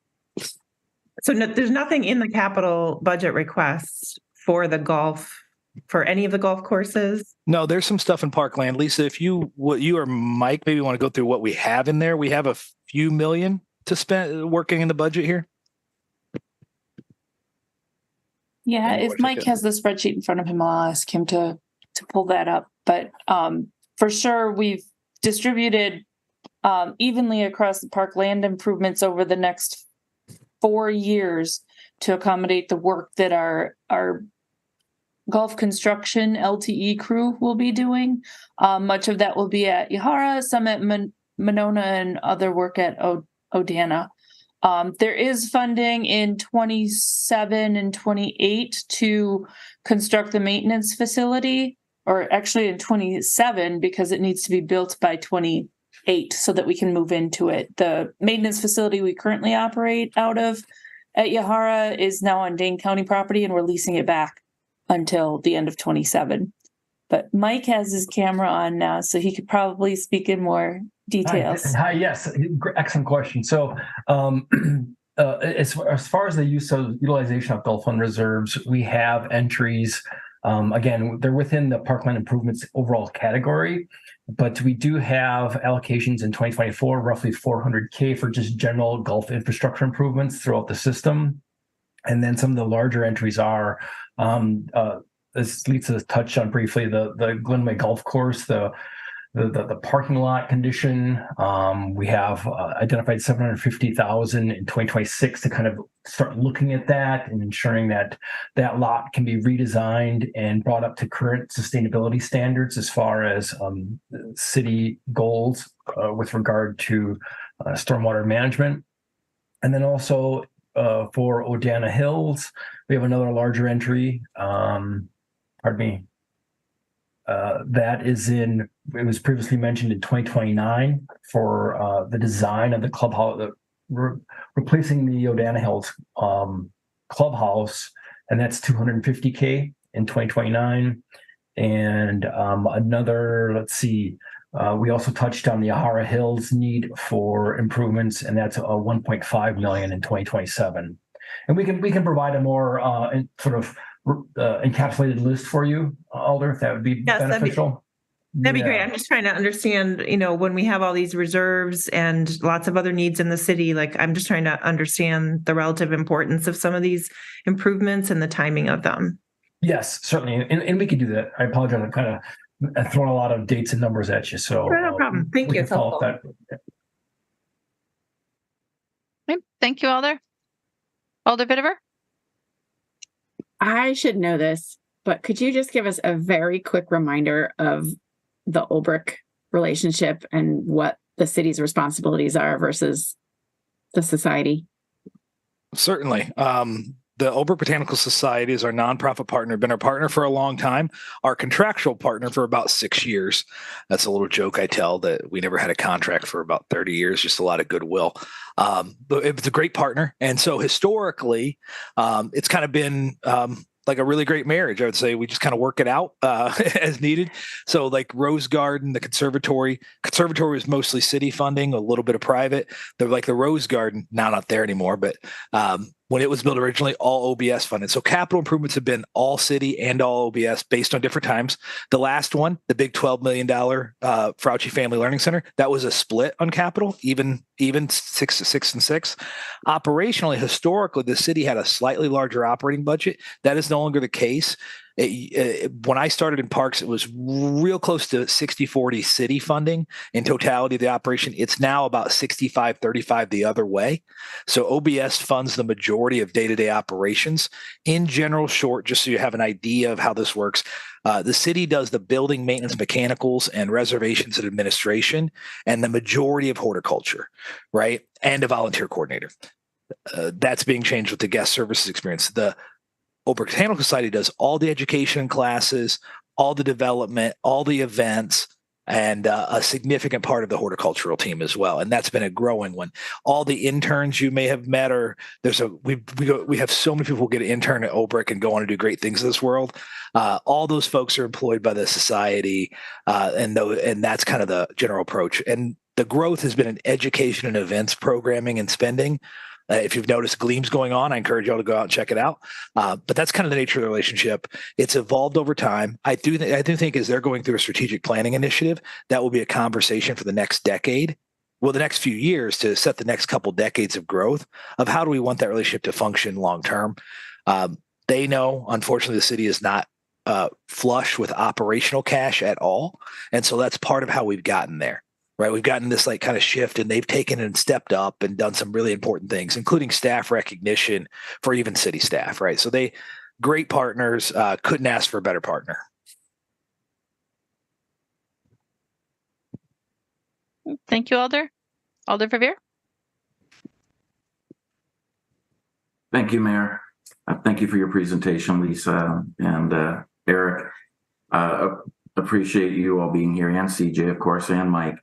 So there's nothing in the capital budget request for the golf for any of the golf courses? No, there's some stuff in Parkland. Lisa, if you or Mike maybe want to go through what we have in there. We have a few million to spend working in the budget here. Yeah, if Mike has the spreadsheet in front of him, I'll ask him to pull that up. But for sure, we've distributed evenly across the park land improvements over the next 4 years to accommodate the work that our golf construction LTE crew will be doing. Much of that will be at Yahara, some at Monona, and other work at Odana. There is funding in 27 and 28 to construct the maintenance facility, or actually in 27 because it needs to be built by 28 so that we can move into it. The maintenance facility we currently operate out of at Yahara is now on Dane County property, and we're leasing it back until the end of 27. But Mike has his camera on now, so he could probably speak in more details. Hi, yes, excellent question. So as far as the utilization of Gulf Fund reserves, we have entries. Again, they're within the Parkland Improvements overall category, but we do have allocations in 2024, roughly $400K for just general golf infrastructure improvements throughout the system. And then some of the larger entries are, as Lisa touched on briefly, the Glenway Golf Course, the parking lot condition. We have identified $750,000 in 2026 to kind of start looking at that and ensuring that that lot can be redesigned and brought up to current sustainability standards as far as city goals with regard to stormwater management. And then also for Odana Hills, we have another larger entry. That is it was previously mentioned in 2029 for the design of the clubhouse, replacing the Odana Hills clubhouse, and that's $250K in 2029. And we also touched on the Yahara Hills need for improvements, and that's $1.5 million in 2027. And we can provide a more encapsulated list for you, Alder, if that would be beneficial. That'd be great. I'm just trying to understand, when we have all these reserves and lots of other needs in the city, I'm just trying to understand the relative importance of some of these improvements and the timing of them. Yes, certainly. And we could do that. I apologize. I'm kind of throwing a lot of dates and numbers at you. So no problem. Thank you. It's helpful. Okay. Thank you, Alder. Alder Bidever? I should know this, but could you just give us a very quick reminder of the OBRC relationship and what the city's responsibilities are versus the society? Certainly. The Oberk Botanical Society is our nonprofit partner, been our partner for a long time, our contractual partner for about 6 years. That's a little joke I tell, that we never had a contract for about 30 years, just a lot of goodwill. But it's a great partner. And so historically, it's kind of been like a really great marriage. I would say we just kind of work it out as needed. So like Rose Garden, the conservatory is mostly city funding, a little bit of private. They're like the Rose Garden, now not there anymore, but when it was built originally, all OBS funded. So capital improvements have been all city and all OBS based on different times. The last one, the big $12 million Fauci Family Learning Center, that was a split on capital, even 6 and 6. Operationally, historically, the city had a slightly larger operating budget. That is no longer the case. When I started in parks, it was real close to 60-40 city funding in totality of the operation. It's now about 65-35 the other way. So OBS funds the majority of day-to-day operations. In general, short, just so you have an idea of how this works, the city does the building maintenance, mechanicals, and reservations and administration, and the majority of horticulture, right? And a volunteer coordinator. That's being changed with the guest services experience. The Oberk Botanical Society does all the education classes, all the development, all the events, and a significant part of the horticultural team as well. And that's been a growing one. All the interns you may have met, or we have so many people who get an intern at Oberk and go on to do great things in this world. All those folks are employed by the society, and that's kind of the general approach. And the growth has been in education and events programming and spending. If you've noticed gleams going on, I encourage y'all to go out and check it out. But that's kind of the nature of the relationship. It's evolved over time. I do think as they're going through a strategic planning initiative, that will be a conversation for the next decade. Well, the next few years to set the next couple decades of growth of how do we want that relationship to function long term. They know, unfortunately, the city is not flush with operational cash at all. And so that's part of how we've gotten there, right? We've gotten this like kind of shift, and they've taken and stepped up and done some really important things, including staff recognition for even city staff, right? So they great partners, couldn't ask for a better partner. Thank you, Alder. Alder Verveer. Thank you, Mayor. Thank you for your presentation, Lisa and Eric. Appreciate you all being here, and CJ, of course, and Mike.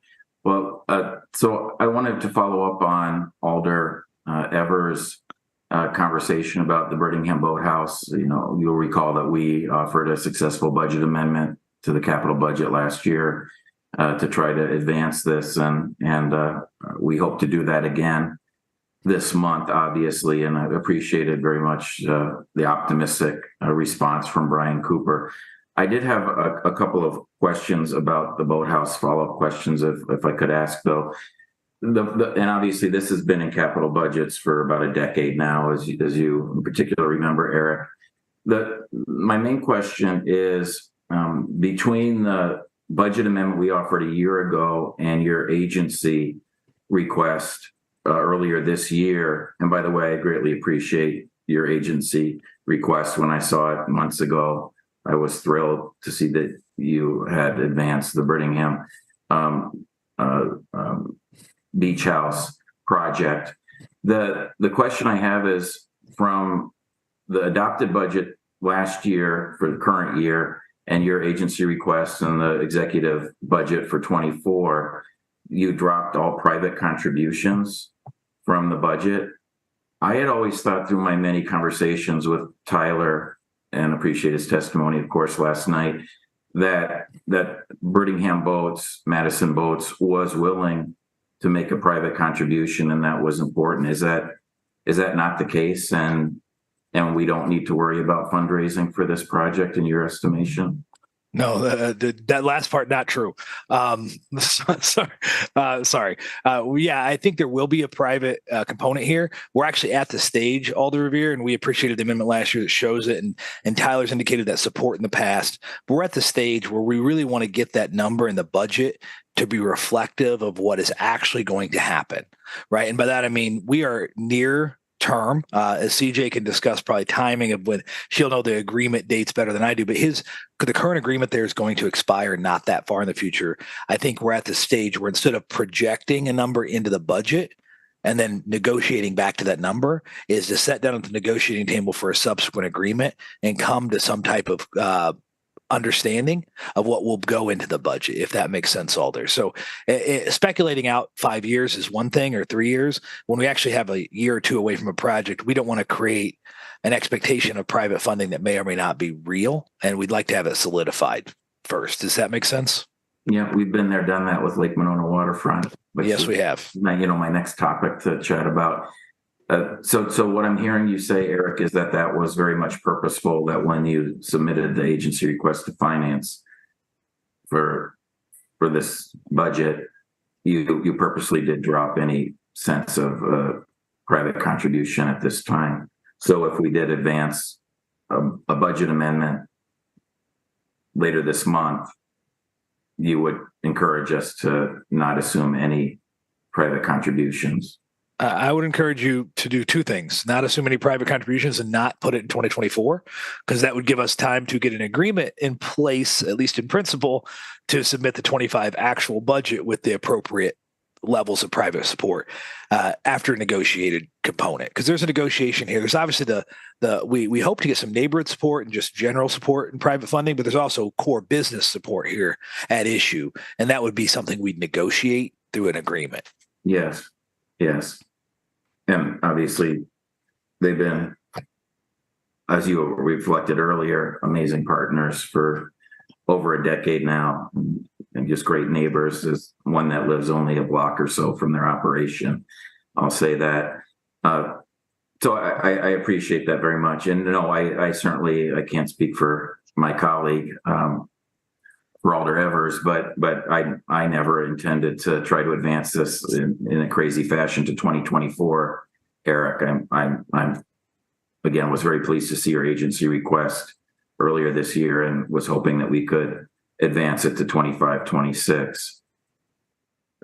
Well, so I wanted to follow up on Alder Evers' conversation about the Brittingham Boathouse. You know, you'll recall that we offered a successful budget amendment to the capital budget last year to try to advance this, and we hope to do that again this month, obviously, and I appreciated very much the optimistic response from Brian Cooper. I did have a couple of questions about the boathouse, follow-up questions, if I could ask, though. And obviously, this has been in capital budgets for about a decade now, as you in particular remember, Eric. My main question is, between the budget amendment we offered a year ago and your agency request earlier this year, and by the way, I greatly appreciate your agency request. When I saw it months ago, I was thrilled to see that you had advanced the Brittingham Beach House project. The question I have is, from the adopted budget last year for the current year and your agency request and the executive budget for 24, you dropped all private contributions from the budget. I had always thought, through my many conversations with Tyler, and appreciate his testimony, of course, last night, that Brittingham Boats, Madison Boats, was willing to make a private contribution, and that was important. Is that not the case? And we don't need to worry about fundraising for this project, in your estimation? No, that last part, not true. Sorry. Yeah, I think there will be a private component here. We're actually at the stage, Alder Verveer, and we appreciated the amendment last year that shows it. And Tyler's indicated that support in the past. But we're at the stage where we really want to get that number in the budget to be reflective of what is actually going to happen, right? And by that, I mean, we are near term, as CJ can discuss probably timing of when she'll know the agreement dates better than I do, but the current agreement there is going to expire not that far in the future. I think we're at the stage where instead of projecting a number into the budget and then negotiating back to that number, is to sit down at the negotiating table for a subsequent agreement and come to some type of understanding of what will go into the budget, if that makes sense, Alder. So speculating out 5 years is one thing, or 3 years. When we actually have a year or two away from a project, we don't want to create an expectation of private funding that may or may not be real, and we'd like to have it solidified first. Does that make sense? Yeah, we've been there, done that with Lake Monona Waterfront. Yes, we have. My next topic to chat about. So what I'm hearing you say, Eric, is that was very much purposeful, that when you submitted the agency request to finance for this budget, you purposely did drop any sense of private contribution at this time. So if we did advance a budget amendment later this month, you would encourage us to not assume any private contributions. I would encourage you to do two things: not assume any private contributions and not put it in 2024, because that would give us time to get an agreement in place, at least in principle, to submit the 25 actual budget with the appropriate levels of private support after a negotiated component. Because there's a negotiation here. There's obviously we hope to get some neighborhood support and just general support and private funding, but there's also core business support here at issue, and that would be something we'd negotiate through an agreement. Yes. And obviously, they've been, as you reflected earlier, amazing partners for over a decade now, and just great neighbors. As one that lives only a block or so from their operation, I'll say that. So I appreciate that very much. And no, I certainly, I can't speak for my colleague, Ralder Evers, but I never intended to try to advance this in a crazy fashion to 2024. Eric, I'm again, was very pleased to see your agency request earlier this year and was hoping that we could advance it to 25, 26.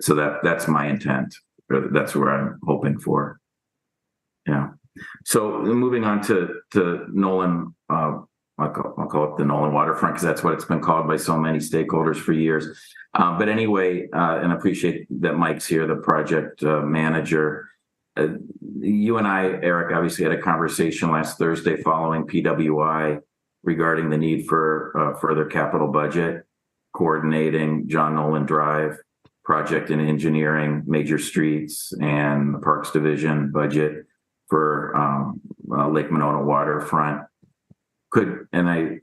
So that's my intent. That's where I'm hoping for. Yeah. So moving on to Nolan, I'll call it the Nolan waterfront because that's what it's been called by so many stakeholders for years. But anyway, and I appreciate that Mike's here, the project manager. You and I, Eric, obviously had a conversation last Thursday following PWI regarding the need for further capital budget, coordinating John Nolan Drive project and engineering, major streets, and the Parks Division budget for Lake Monona waterfront. I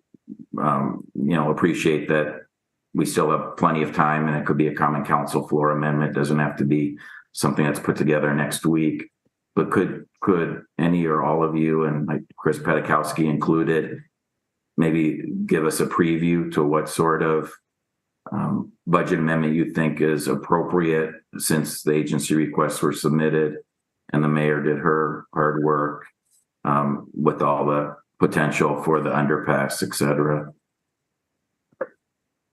appreciate that we still have plenty of time and it could be a common council floor amendment. It doesn't have to be something that's put together next week, but could any or all of you, and like Chris Pedikowski included, maybe give us a preview to what sort of budget amendment you think is appropriate since the agency requests were submitted and the mayor did her hard work with all the potential for the underpass, et cetera.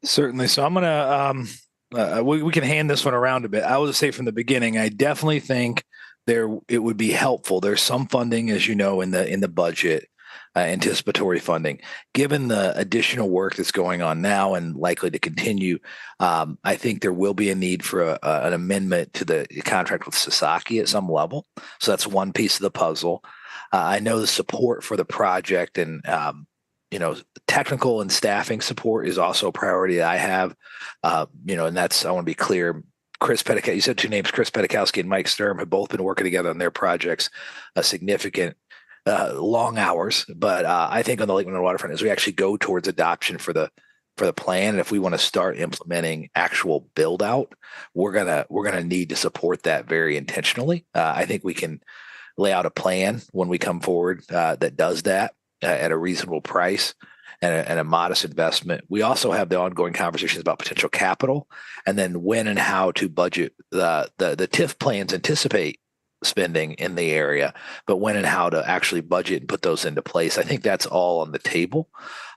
Certainly. So I'm going to, we can hand this one around a bit. I will say from the beginning, I definitely think it would be helpful. There's some funding, as you know, in the budget, anticipatory funding. Given the additional work that's going on now and likely to continue, I think there will be a need for an amendment to the contract with Sasaki at some level. So that's one piece of the puzzle. I know the support for the project and technical and staffing support is also a priority that I have. And that's, I want to be clear. Chris Pedikowski, you said two names, Chris Pedikowski and Mike Sturm, have both been working together on their projects, a significant long hours. But I think on the Lake Monona waterfront, as we actually go towards adoption for the plan, and if we want to start implementing actual build out, we're gonna need to support that very intentionally. I think we can lay out a plan when we come forward that does that at a reasonable price and a modest investment. We also have the ongoing conversations about potential capital and then when and how to budget. The TIF plans anticipate spending in the area, but when and how to actually budget and put those into place. I think that's all on the table.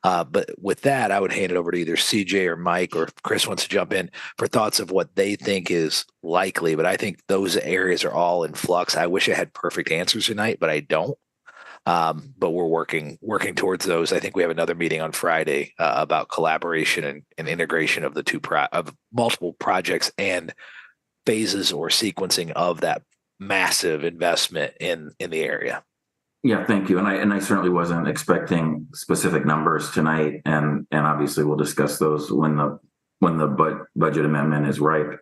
But with that, I would hand it over to either CJ or Mike, or if Chris wants to jump in for thoughts of what they think is likely. But I think those areas are all in flux. I wish I had perfect answers tonight, but I don't. But we're working towards those. I think we have another meeting on Friday about collaboration and integration of the of multiple projects and phases or sequencing of that massive investment in the area. Yeah, thank you. And I certainly wasn't expecting specific numbers tonight, and obviously we'll discuss those when the budget amendment is ripe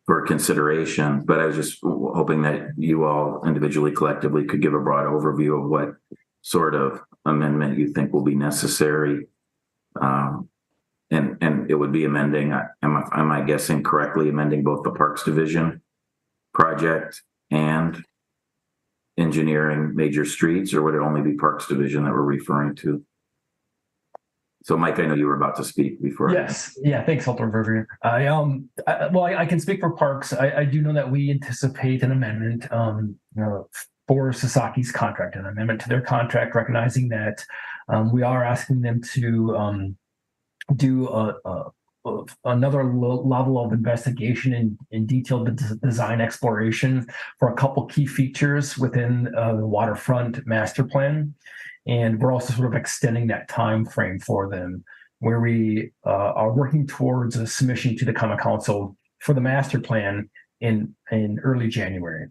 for consideration. But I was just hoping that you all individually, collectively, could give a broad overview of what sort of amendment you think will be necessary, and it would be amending. Am I guessing correctly? Amending both the Parks Division project and engineering major streets, or would it only be Parks Division that we're referring to? So, Mike, I know you were about to speak before. Yes. Yeah. Thanks, Alderman Verveer. I can speak for Parks. I do know that we anticipate an amendment for Sasaki's contract, an amendment to their contract, recognizing that we are asking them to do another level of investigation and detailed design exploration for a couple key features within the waterfront master plan. And we're also sort of extending that time frame for them, where we are working towards a submission to the Common Council for the master plan in early January.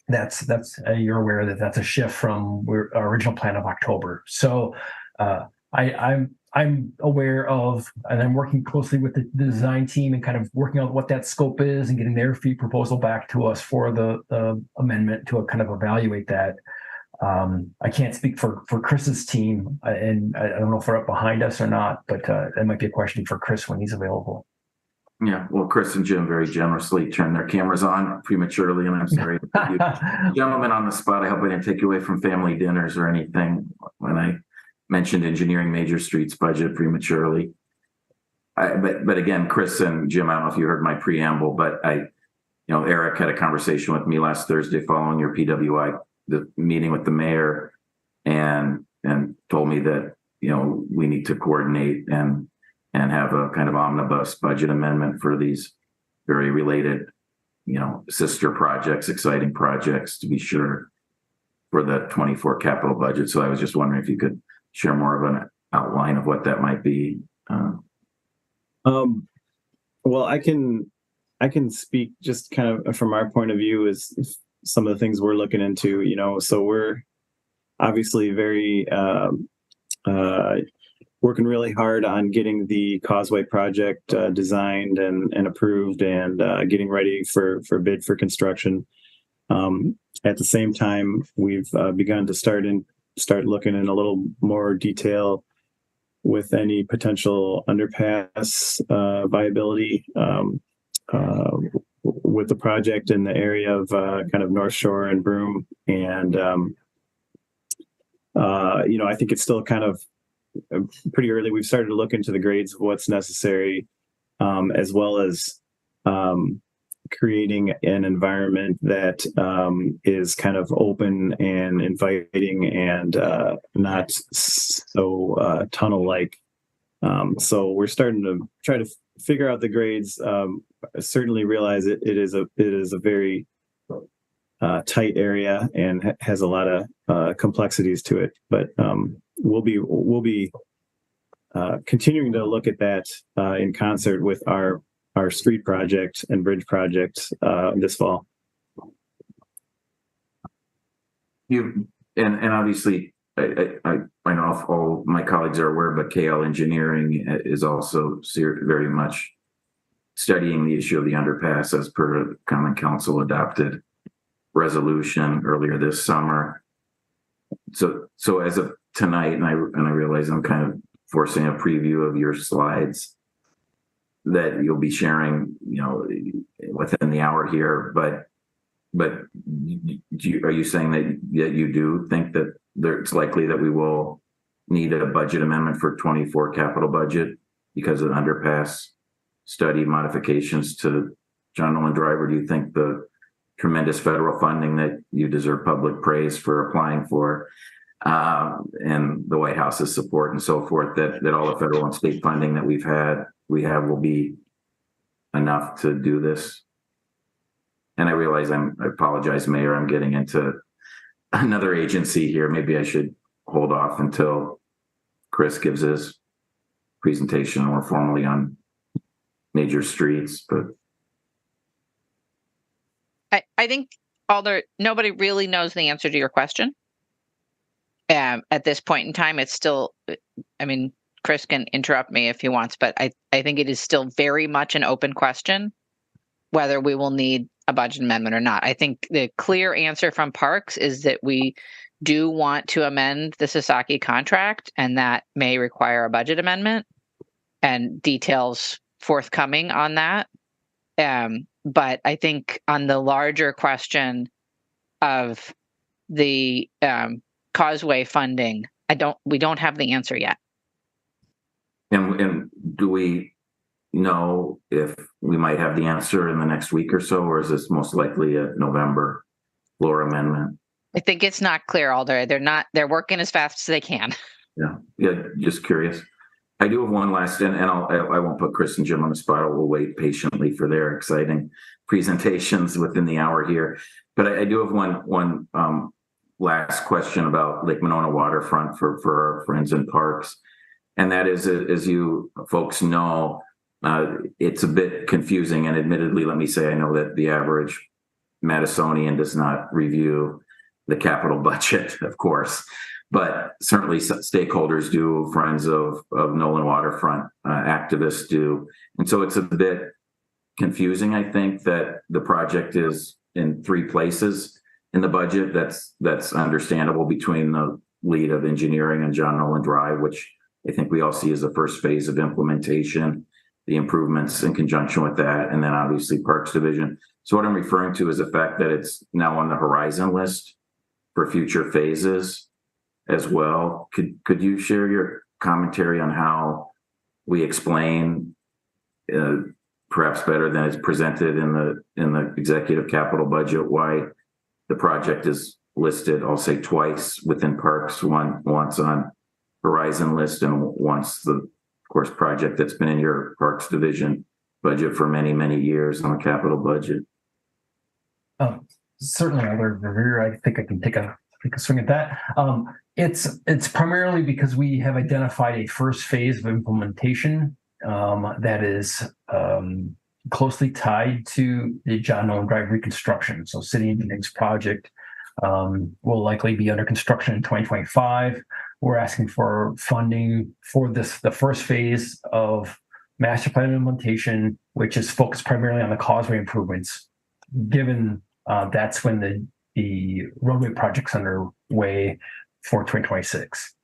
That's you're aware that that's a shift from our original plan of October. So I'm aware of, and I'm working closely with the design team and kind of working out what that scope is and getting their fee proposal back to us for the amendment to kind of evaluate that. I can't speak for Chris's team, and I don't know if they're up behind us or not, but that might be a question for Chris when he's available. Yeah, well, Chris and Jim very generously turned their cameras on prematurely, and I'm sorry to put you gentlemen on the spot. I hope I didn't take you away from family dinners or anything when I mentioned engineering major streets budget prematurely. But again, Chris and Jim, I don't know if you heard my preamble, but Eric had a conversation with me last Thursday following your PWI, the meeting with the mayor, and told me that, we need to coordinate and have a kind of omnibus budget amendment for these very related, sister projects, exciting projects, to be sure, for the 24 capital budget. So I was just wondering if you could share more of an outline of what that might be. Well, I can speak just kind of from our point of view is some of the things we're looking into, so we're obviously very working really hard on getting the Causeway project designed and approved and getting ready for bid for construction. At the same time, we've begun to start looking in a little more detail with any potential underpass viability with the project in the area of kind of North Shore and Broome. And, I think it's still kind of pretty early. We've started to look into the grades of what's necessary, as well as creating an environment that is kind of open and inviting and not so tunnel-like. So we're starting to try to figure out the grades. I certainly realize it is a very tight area and has a lot of complexities to it. But we'll be continuing to look at that in concert with our street project and bridge project this fall. And obviously, I know if all my colleagues are aware, but KL Engineering is also very much studying the issue of the underpass as per a Common Council adopted resolution earlier this summer. So as of tonight, and I realize I'm kind of forcing a preview of your slides that you'll be sharing, within the hour here. But are you saying that you do think that it's likely that we will need a budget amendment for 24 capital budget because of the underpass study modifications to John Nolan Drive? Or do you think the tremendous federal funding that you deserve public praise for applying for, and the White House's support and so forth, that all the federal and state funding that we have will be enough to do this? And I realize I apologize, Mayor, I'm getting into another agency here. Maybe I should hold off until Chris gives his presentation more formally on major streets, but I think nobody really knows the answer to your question. At this point in time, it's still, Chris can interrupt me if he wants, but I think it is still very much an open question whether we will need a budget amendment or not. I think the clear answer from Parks is that we do want to amend the Sasaki contract, and that may require a budget amendment, and details forthcoming on that. But I think on the larger question of the Causeway funding, we don't have the answer yet. And do we know if we might have the answer in the next week or so, or is this most likely a November floor amendment? I think it's not clear, Alder. They're working as fast as they can. Yeah, just curious. I do have one last, and I won't put Chris and Jim on the spot. We'll wait patiently for their exciting presentations within the hour here. But I do have one last question about Lake Monona waterfront for our friends in Parks. And that is, as you folks know, it's a bit confusing. And admittedly, let me say, I know that the average Madisonian does not review the capital budget, of course, but certainly stakeholders do, friends of Nolan Waterfront, activists do. And so it's a bit confusing, I think, that the project is in 3 places in the budget. That's understandable between the lead of engineering and John Nolan Drive, which I think we all see as the first phase of implementation, the improvements in conjunction with that, and then obviously Parks Division. So what I'm referring to is the fact that it's now on the horizon list for future phases as well. Could you share your commentary on how we explain, perhaps better than it's presented in the executive capital budget, why the project is listed, I'll say twice within Parks, once on horizon list and once the, of course, project that's been in your Parks Division budget for many, many years on the capital budget? Certainly, Alder Revere, I think I can take a swing at that. It's primarily because we have identified a first phase of implementation that is closely tied to the John Nolan Drive reconstruction. So City Engineering's project will likely be under construction in 2025. We're asking for funding for the first phase of master plan implementation, which is focused primarily on the causeway improvements, given that's when the roadway project's underway for 2026.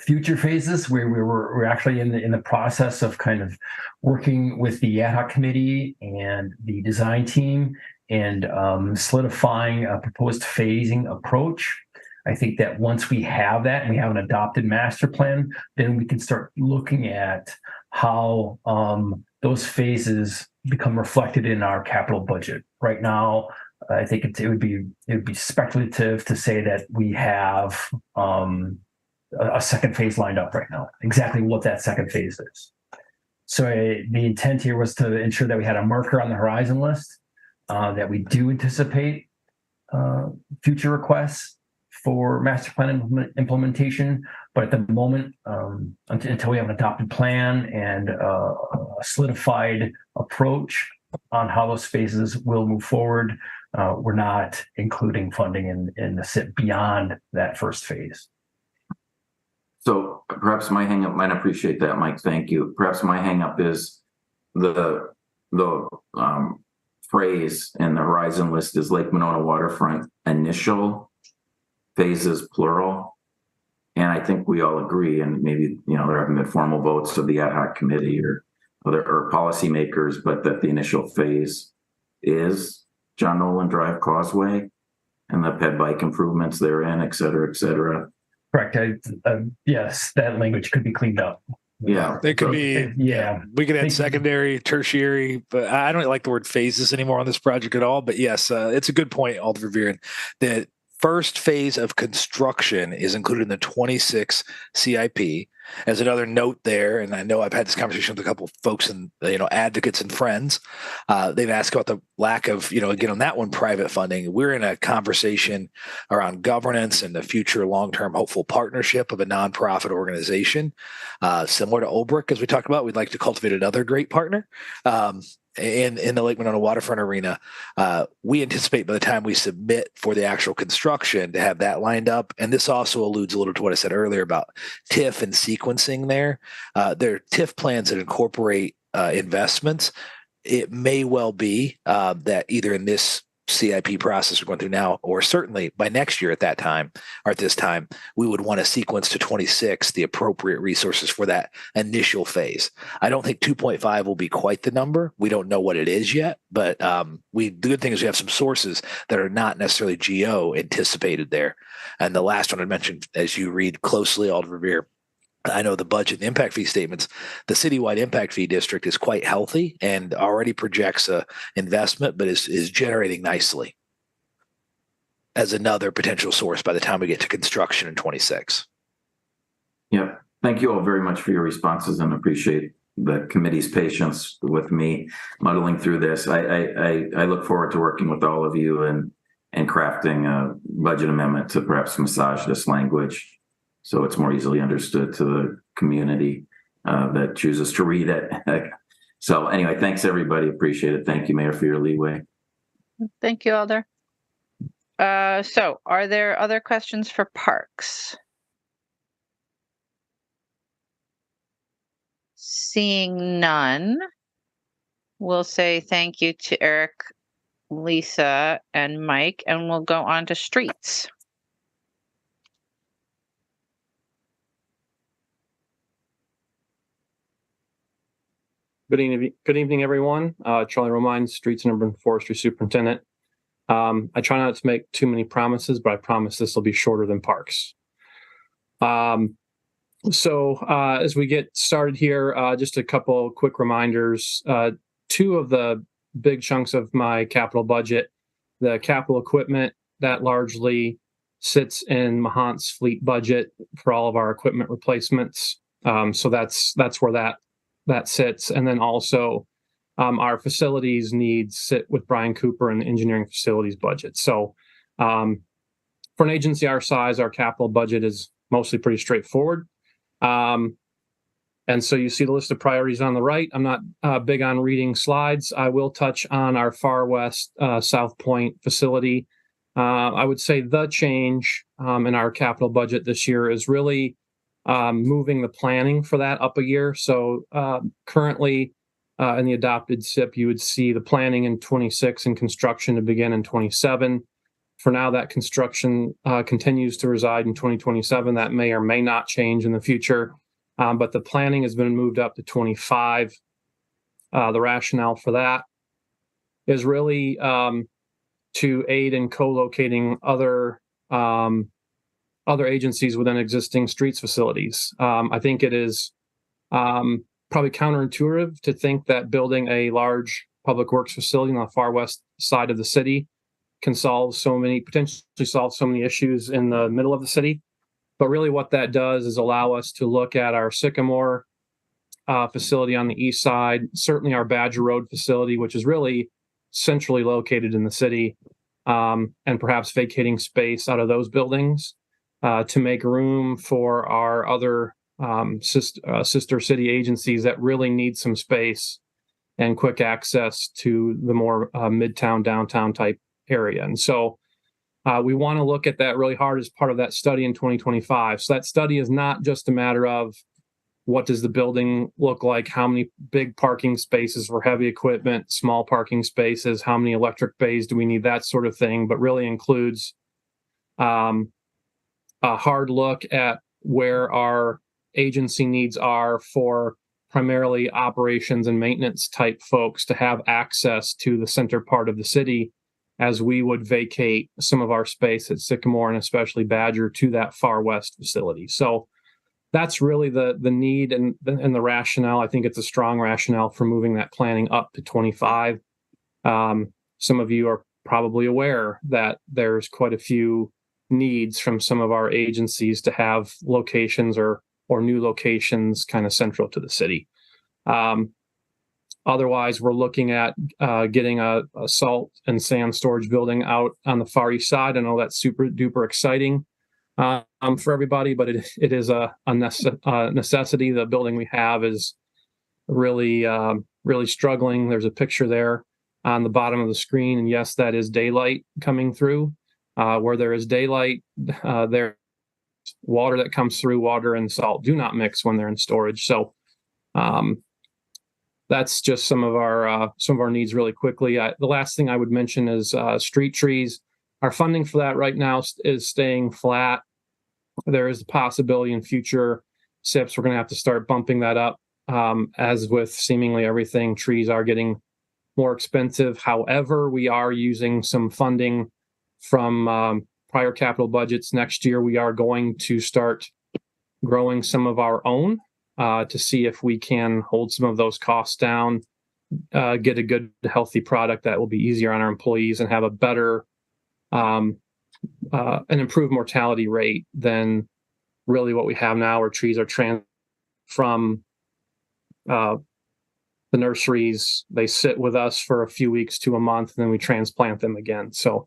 Future phases, we're actually in the process of kind of working with the ad hoc committee and the design team and solidifying a proposed phasing approach. I think that once we have that and we have an adopted master plan, then we can start looking at how those phases become reflected in our capital budget. Right now, I think it would be speculative to say that we have a second phase lined up right now. Exactly what that second phase is. So the intent here was to ensure that we had a marker on the horizon list, that we do anticipate future requests for master plan implementation, but at the moment, until we have an adopted plan and a solidified approach on how those phases will move forward, we're not including funding in the SIP beyond that first phase. So perhaps my hang-up, might appreciate that, Mike, thank you. Perhaps my hang-up is the phrase in the horizon list is Lake Monona waterfront initial phases, plural. And I think we all agree, and maybe, there haven't been formal votes of the ad hoc committee or policymakers, but that the initial phase is John Nolan Drive Causeway and the ped bike improvements therein, et cetera, et cetera. Correct. Yes, that language could be cleaned up. Yeah. It could be, we could add secondary, tertiary, but I don't like the word phases anymore on this project at all. But yes, it's a good point, Alder Revere, that first phase of construction is included in the 26 CIP. As another note there, and I know I've had this conversation with a couple of folks and advocates and friends. They've asked about the lack of, again, on that one, private funding. We're in a conversation around governance and the future long-term hopeful partnership of a nonprofit organization, similar to Olbrich, as we talked about. We'd like to cultivate another great partner. In the Lake Monona waterfront arena, we anticipate by the time we submit for the actual construction to have that lined up. And this also alludes a little to what I said earlier about TIF and sequencing there. There are TIF plans that incorporate investments. It may well be that either in this CIP process we're going through now, or certainly by next year at that time, or at this time, we would want to sequence to 26 the appropriate resources for that initial phase. I don't think 2.5 will be quite the number. We don't know what it is yet, but the good thing is we have some sources that are not necessarily GO anticipated there. And the last one I mentioned, as you read closely, Alder Revere, I know the budget and impact fee statements, the citywide impact fee district is quite healthy and already projects a investment, but is generating nicely as another potential source by the time we get to construction in 26. Yeah. Thank you all very much for your responses and appreciate the committee's patience with me muddling through this. I look forward to working with all of you and crafting a budget amendment to perhaps massage this language so it's more easily understood to the community that chooses to read it. So anyway, thanks everybody. Appreciate it. Thank you, Mayor, for your leeway. Thank you, Alder. So are there other questions for Parks? Seeing none, we'll say thank you to Eric, Lisa, and Mike, and we'll go on to streets. Good evening, everyone. Charlie Romine, Streets and Urban Forestry Superintendent. I try not to make too many promises, but I promise this will be shorter than parks. As we get started here, just a couple quick reminders. Two of the big chunks of my capital budget, the capital equipment, that largely sits in Mahant's fleet budget for all of our equipment replacements. So that's where that sits. And then also our facilities needs sit with Brian Cooper and the engineering facilities budget. So for an agency our size, our capital budget is mostly pretty straightforward. And so you see the list of priorities on the right. I'm not big on reading slides. I will touch on our Far West South Point facility. I would say the change in our capital budget this year is really moving the planning for that up a year. So currently in the adopted SIP, you would see the planning in 26 and construction to begin in 27. For now, that construction continues to reside in 2027. That may or may not change in the future, but the planning has been moved up to 25. The rationale for that is really to aid in co-locating other agencies within existing streets facilities. I think it is probably counterintuitive to think that building a large public works facility on the far west side of the city can potentially solve so many issues in the middle of the city. But really what that does is allow us to look at our Sycamore facility on the east side, certainly our Badger Road facility, which is really centrally located in the city, and perhaps vacating space out of those buildings to make room for our other sister city agencies that really need some space and quick access to the more midtown, downtown type area. And so we want to look at that really hard as part of that study in 2025. So that study is not just a matter of what does the building look like, how many big parking spaces for heavy equipment, small parking spaces, how many electric bays do we need, that sort of thing, but really includes a hard look at where our agency needs are for primarily operations and maintenance type folks to have access to the center part of the city as we would vacate some of our space at Sycamore and especially Badger to that far west facility. So that's really the need and the rationale. I think it's a strong rationale for moving that planning up to 25. Some of you are probably aware that there's quite a few needs from some of our agencies to have locations or new locations kind of central to the city. Otherwise, we're looking at getting a salt and sand storage building out on the far east side. I know that's super duper exciting for everybody, but it is a necessity. The building we have is really struggling. There's a picture there on the bottom of the screen, and yes, that is daylight coming through. Where there is daylight, there's water that comes through. Water and salt do not mix when they're in storage. So that's just some of our needs really quickly. The last thing I would mention is street trees. Our funding for that right now is staying flat. There is a possibility in future SIPs we're going to have to start bumping that up. As with seemingly everything, trees are getting more expensive. However, we are using some funding from prior capital budgets. Next year, we are going to start growing some of our own to see if we can hold some of those costs down, get a good, healthy product that will be easier on our employees and have a better, an improved mortality rate than really what we have now, where trees are from the nurseries. They sit with us for a few weeks to a month, and then we transplant them again. So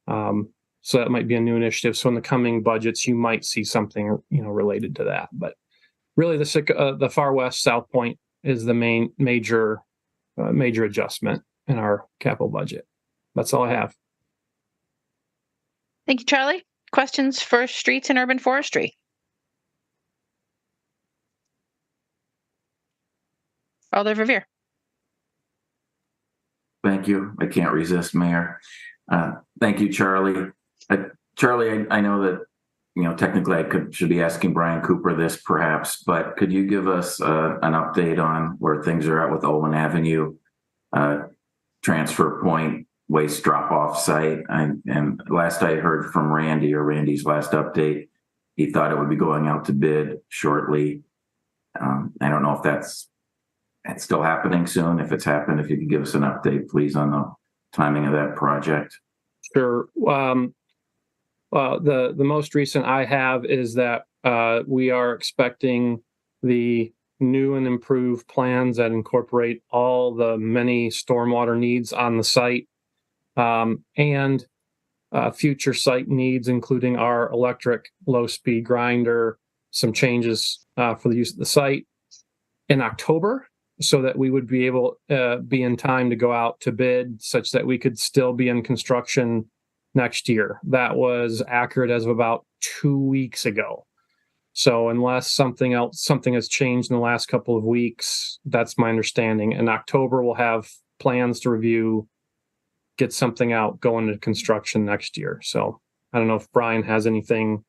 that might be a new initiative. So in the coming budgets, you might see something, related to that. But really, the Far West South Point is the major adjustment in our capital budget. That's all I have. Thank you, Charlie. Questions for streets and urban forestry? Alder Verveer. Thank you. I can't resist, Mayor. Thank you, Charlie. Charlie, I know that technically should be asking Brian Cooper this perhaps, but could you give us an update on where things are at with Olin Avenue transfer point waste drop-off site? And last I heard from Randy's last update, he thought it would be going out to bid shortly. I don't know if that's still happening soon. If it's happened, if you could give us an update, please, on the timing of that project. Sure. The most recent I have is that we are expecting the new and improved plans that incorporate all the many stormwater needs on the site and future site needs, including our electric low-speed grinder, some changes for the use of the site in October, so that we would be able be in time to go out to bid, such that we could still be in construction next year. That was accurate as of about 2 weeks ago. So unless something has changed in the last couple of weeks, that's my understanding. In October, we'll have plans to review, get something out, go into construction next year. So I don't know if Brian has anything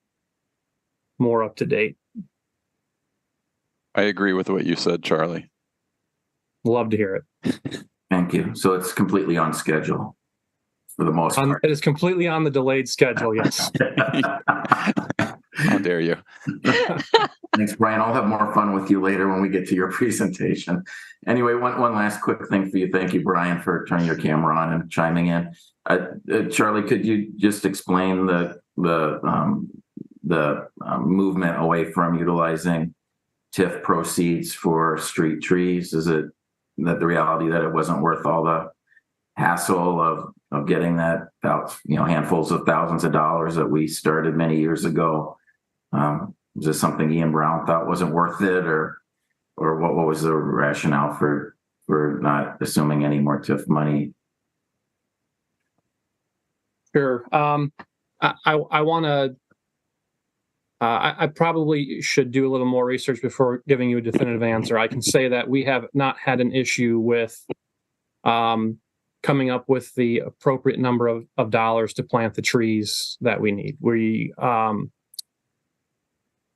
more up to date. I agree with what you said, Charlie. Love to hear it. Thank you. So it's completely on schedule for the most part. It is completely on the delayed schedule, yes. How dare you? Thanks, Brian. I'll have more fun with you later when we get to your presentation. Anyway, one last quick thing for you. Thank you, Brian, for turning your camera on and chiming in. Charlie, could you just explain the movement away from utilizing TIF proceeds for street trees? Is it that the reality that it wasn't worth all the hassle of getting that out, handfuls of thousands of dollars that we started many years ago? Was this something Ian Brown thought wasn't worth it, or what was the rationale for not assuming any more TIF money? Sure. I want to. I probably should do a little more research before giving you a definitive answer. I can say that we have not had an issue with coming up with the appropriate number of dollars to plant the trees that we need.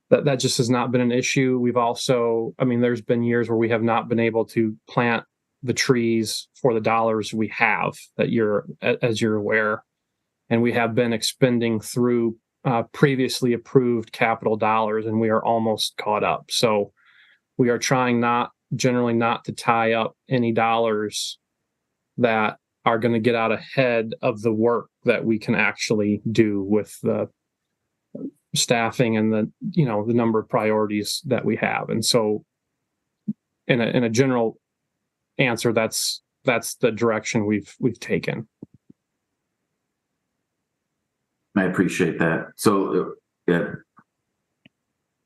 That just has not been an issue. We've also, there's been years where we have not been able to plant the trees for the dollars we have, as you're aware, and we have been expending through previously approved capital dollars, and we are almost caught up. So we are trying generally not to tie up any dollars that are going to get out ahead of the work that we can actually do with the staffing and the number of priorities that we have. And so in a general answer, that's the direction we've taken. I appreciate that. So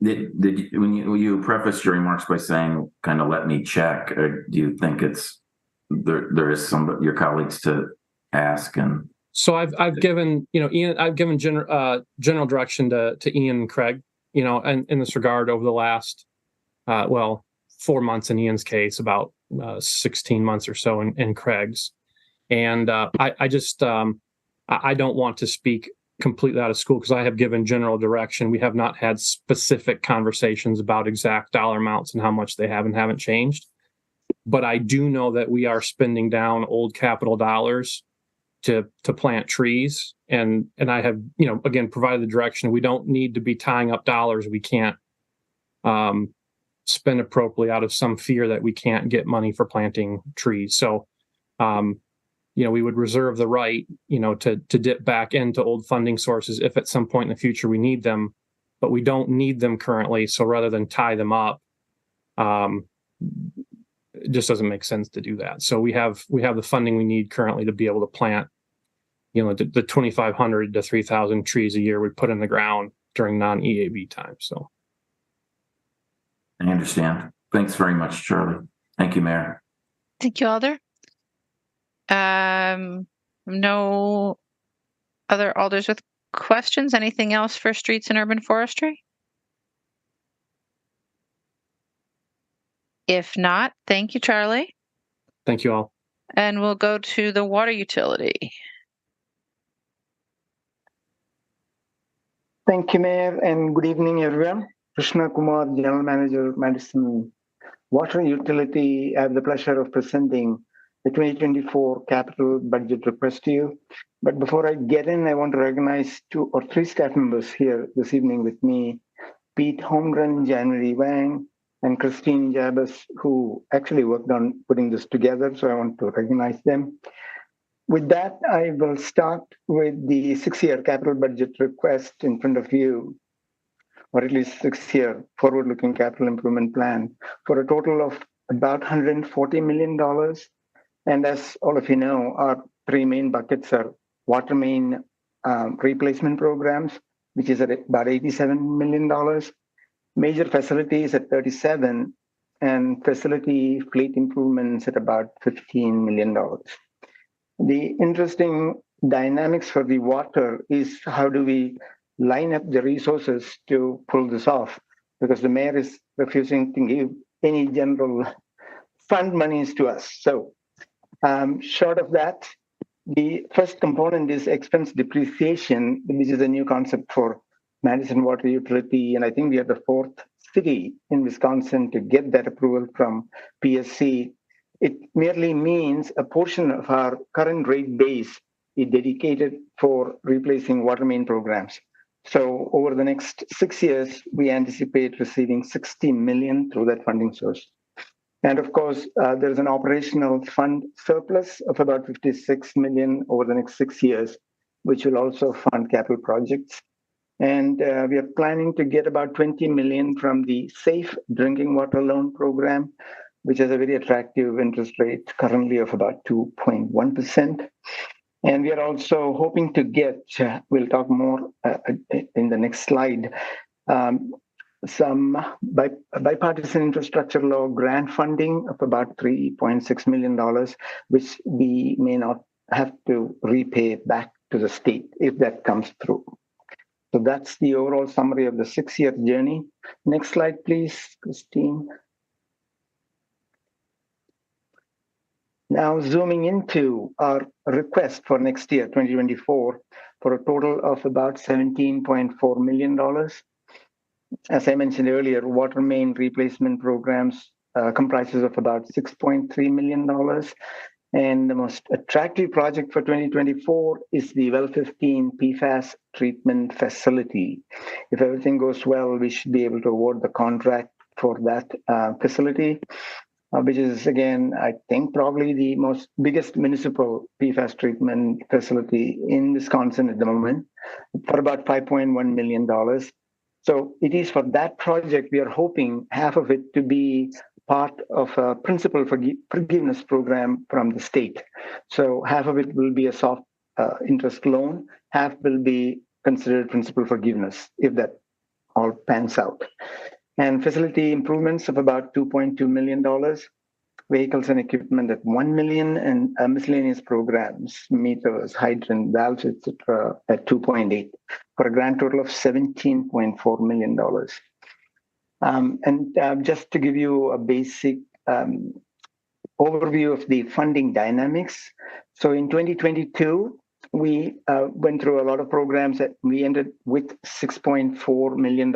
when you prefaced your remarks by saying kind of let me check, or do you think there is some your colleagues to ask? And so I've given Ian, I've given general direction to Ian and Craig, and in this regard over the last 4 months in Ian's case, about 16 months or so in Craig's, and I don't want to speak completely out of school because I have given general direction. We have not had specific conversations about exact dollar amounts and how much they have and haven't changed. But I do know that we are spending down old capital dollars to plant trees. And I have, again, provided the direction. We don't need to be tying up dollars we can't spend appropriately out of some fear that we can't get money for planting trees. So, we would reserve the right, to dip back into old funding sources if at some point in the future we need them, but we don't need them currently. So rather than tie them up, it just doesn't make sense to do that. So we have the funding we need currently to be able to plant, the 2,500 to 3,000 trees a year we put in the ground during non-EAB time. So I understand. Thanks very much, Charlie. Thank you, Mayor. Thank you, Alder. No other alders with questions. Anything else for streets and urban forestry? If not, thank you, Charlie. Thank you all. And we'll go to the water utility. Thank you, Mayor, and good evening, everyone. Krishna Kumar, General Manager, Madison Water Utility. I have the pleasure of presenting the 2024 capital budget request to you. But before I get in, I want to recognize 2 or 3 staff members here this evening with me, Pete Holmgren, January Wang, and Christine Jabez, who actually worked on putting this together. So I want to recognize them. With that, I will start with the 6-year capital budget request in front of you, or at least 6-year forward-looking capital improvement plan for a total of about $140 million. And as all of you know, our 3 main buckets are water main replacement programs, which is at about $87 million, major facilities at $37, and facility fleet improvements at about $15 million. The interesting dynamics for the water is how do we line up the resources to pull this off? Because the mayor is refusing to give any general fund monies to us. So short of that, the first component is expense depreciation, which is a new concept for Madison Water Utility. And I think we are the 4th city in Wisconsin to get that approval from PSC. It merely means a portion of our current rate base is dedicated for replacing water main programs. So over the next 6 years, we anticipate receiving $60 million through that funding source. And of course, there's an operational fund surplus of about $56 million over the next 6 years, which will also fund capital projects. And we are planning to get about $20 million from the Safe Drinking Water Loan Program, which has a very attractive interest rate currently of about 2.1%. And we are also hoping to get, we'll talk more in the next slide, some bipartisan infrastructure law grant funding of about $3.6 million, which we may not have to repay back to the state if that comes through. So that's the overall summary of the 6-year journey. Next slide, please, Christine. Now zooming into our request for next year, 2024, for a total of about $17.4 million. As I mentioned earlier, water main replacement programs comprises of about $6.3 million. And the most attractive project for 2024 is the Well 15 PFAS treatment facility. If everything goes well, we should be able to award the contract for that facility, which is, again, I think probably the biggest municipal PFAS treatment facility in Wisconsin at the moment, for about $5.1 million. So it is for that project, we are hoping half of it to be part of a principal forgiveness program from the state. So half of it will be a soft interest loan, half will be considered principal forgiveness, if that all pans out. And facility improvements of about $2.2 million, vehicles and equipment at $1 million, and miscellaneous programs, meters, hydrant, valves, etc., at $2.8, for a grand total of $17.4 million. And just to give you a basic overview of the funding dynamics. So in 2022, we went through a lot of programs that we ended with $6.4 million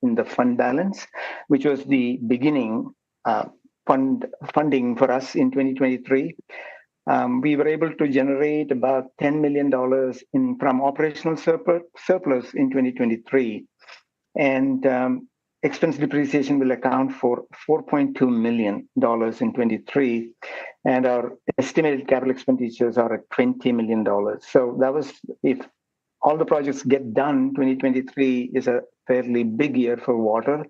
in the fund balance, which was the beginning funding for us in 2023. We were able to generate about $10 million from operational surplus in 2023. And expense depreciation will account for $4.2 million in 23, and our estimated capital expenditures are at $20 million. So that was, if all the projects get done, 2023 is a fairly big year for water.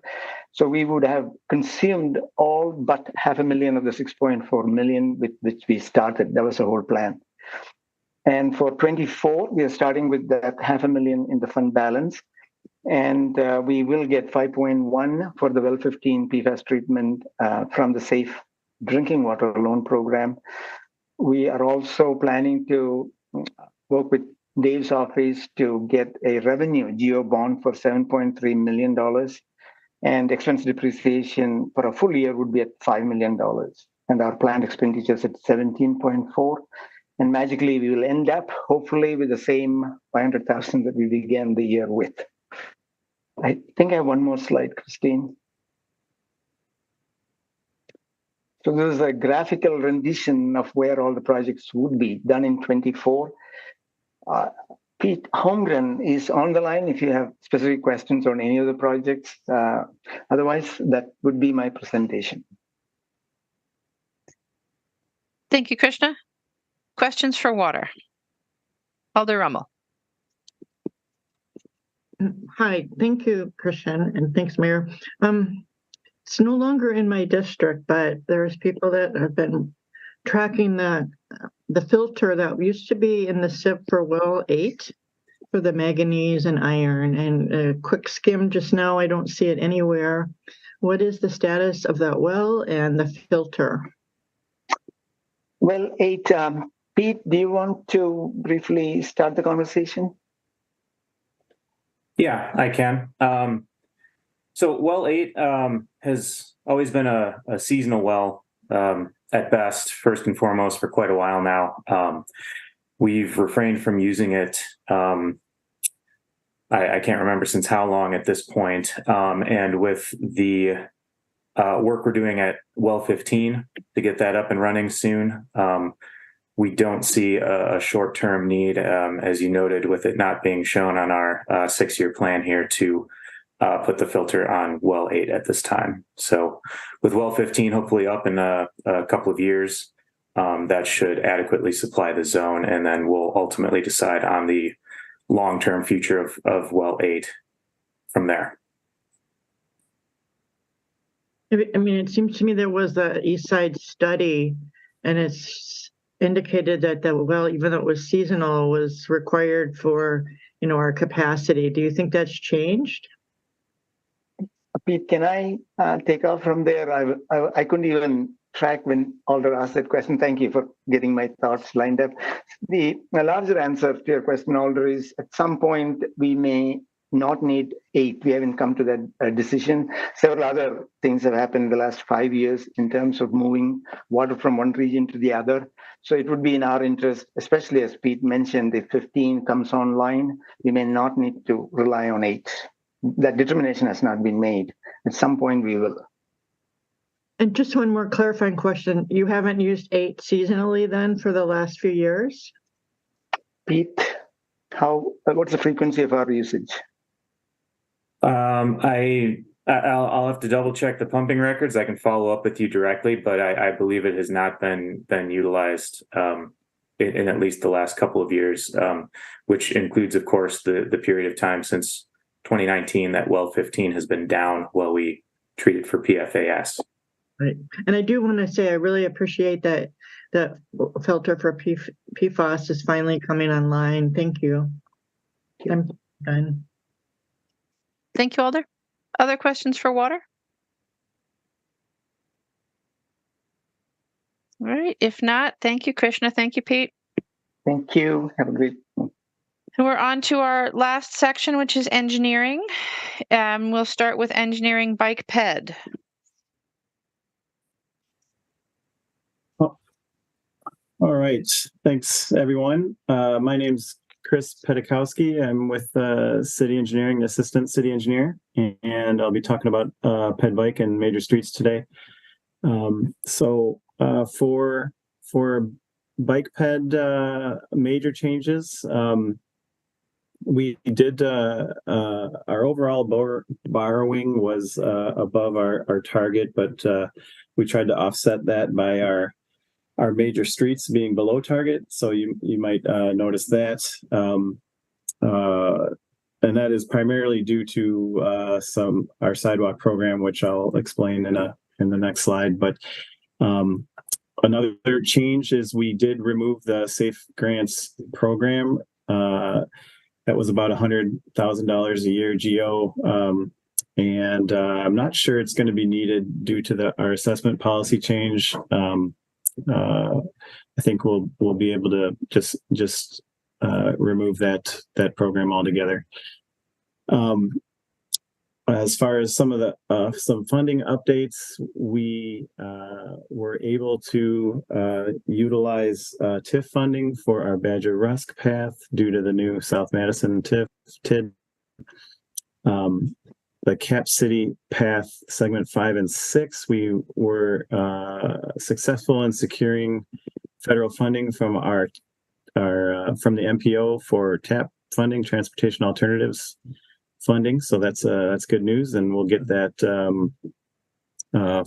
So we would have consumed all but $500,000 of the $6.4 million with which we started. That was the whole plan. And for 24, we are starting with that $500,000 in the fund balance. And we will get 5.1 for the Well 15 PFAS treatment from the Safe Drinking Water Loan Program. We are also planning to work with Dave's office to get a revenue GO bond for $7.3 million. And expense depreciation for a full year would be at $5 million. And our planned expenditures at 17.4. And magically, we will end up, hopefully, with the same $500,000 that we began the year with. I think I have one more slide, Christine. So this is a graphical rendition of where all the projects would be done in 24. Pete Holmgren is on the line if you have specific questions on any of the projects. Otherwise, that would be my presentation. Thank you, Krishna. Questions for water? Alder Rummel. Hi, thank you, Christian, and thanks, Mayor. It's no longer in my district, but there's people that have been tracking the filter that used to be in the SIP for well 8 for the manganese and iron, and a quick skim just now, I don't see it anywhere. What is the status of that well and the filter? Well, 8, Pete, do you want to briefly start the conversation? Yeah, I can. So well 8 has always been a seasonal well at best, first and foremost, for quite a while now. We've refrained from using it. I can't remember since how long at this point. And with the work we're doing at well 15 to get that up and running soon, we don't see a short-term need, as you noted, with it not being shown on our 6-year plan here to put the filter on well 8 at this time. So with well 15 hopefully up in a couple of years, that should adequately supply the zone, and then we'll ultimately decide on the long-term future of well 8 from there. I mean, it seems to me there was the East Side study, and it's indicated that the well, even though it was seasonal, was required for, our capacity. Do you think that's changed? Pete, can I take off from there? I couldn't even track when Alder asked that question. Thank you for getting my thoughts lined up. The larger answer to your question, Alder, is at some point we may not need 8. We haven't come to that decision. Several other things have happened in the last 5 years in terms of moving water from one region to the other. So it would be in our interest, especially as Pete mentioned, if 15 comes online, we may not need to rely on 8. That determination has not been made. At some point we will. And just one more clarifying question. You haven't used 8 seasonally then for the last few years? Pete, what's the frequency of our usage? I'll have to double check the pumping records. I can follow up with you directly, but I believe it has not been utilized in at least the last couple of years, which includes, of course, the period of time since 2019 that well 15 has been down while we treat it for PFAS. Right. And I do want to say I really appreciate that filter for PFAS is finally coming online. Thank you. I'm done. Thank you, Alder. Other questions for water? All right. If not, thank you, Krishna. Thank you, Pete. Thank you. Have a great one. So we're on to our last section, which is engineering. We'll start with engineering bike ped. All right. Thanks, everyone. My name's Chris Pedikowski. I'm with City Engineering, Assistant City Engineer, and I'll be talking about ped bike and major streets today. So for bike ped major changes, we did our overall borrowing was above our target, but we tried to offset that by our major streets being below target. So you might notice that. And that is primarily due to our sidewalk program, which I'll explain in the next slide. But another change is we did remove the Safe Grants program. That was about $100,000 a year GO. And I'm not sure it's going to be needed due to our assessment policy change. I think we'll be able to just remove that program altogether. As far as some funding updates, we were able to utilize TIF funding for our Badger Rusk path due to the new South Madison TID. the Cap City Path segment 5 and 6, we were successful in securing federal funding from from the MPO for TAP funding, Transportation Alternatives funding. So that's good news, and we'll get that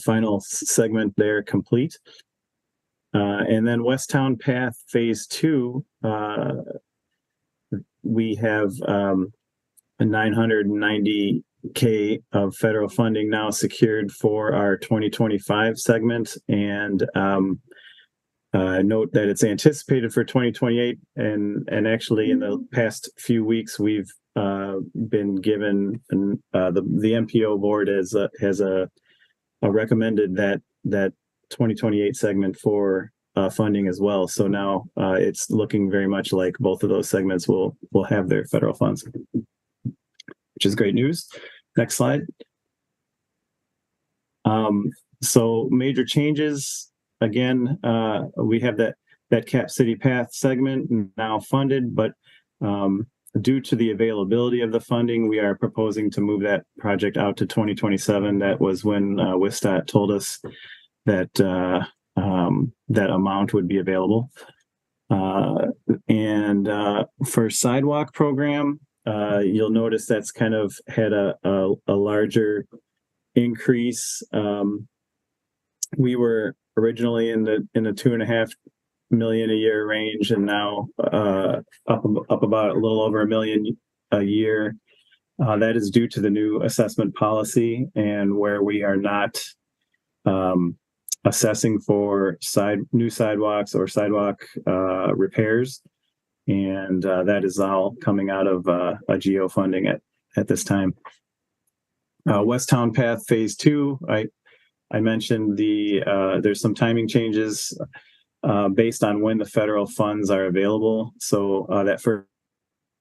final segment there complete. And then Westtown Path Phase 2, we have $990K of federal funding now secured for our 2025 segment, and note that it's anticipated for 2028. And actually, in the past few weeks, we've been given the MPO board has recommended that 2028, segment for funding as well. So now it's looking very much like both of those segments will have their federal funds, which is great news. Next slide. So major changes. Again, we have that Cap City Path segment now funded, but due to the availability of the funding, we are proposing to move that project out to 2027. That was when WISTAT told us that that amount would be available. And for sidewalk program, you'll notice that's kind of had a larger increase. We were originally in the $2.5 million a year range, and now up about a little over $1 million a year. That is due to the new assessment policy, and where we are not assessing for new sidewalks or sidewalk repairs, and that is all coming out of a GEO funding at this time. Westtown Path Phase 2, I mentioned there's some timing changes based on when the federal funds are available. So that first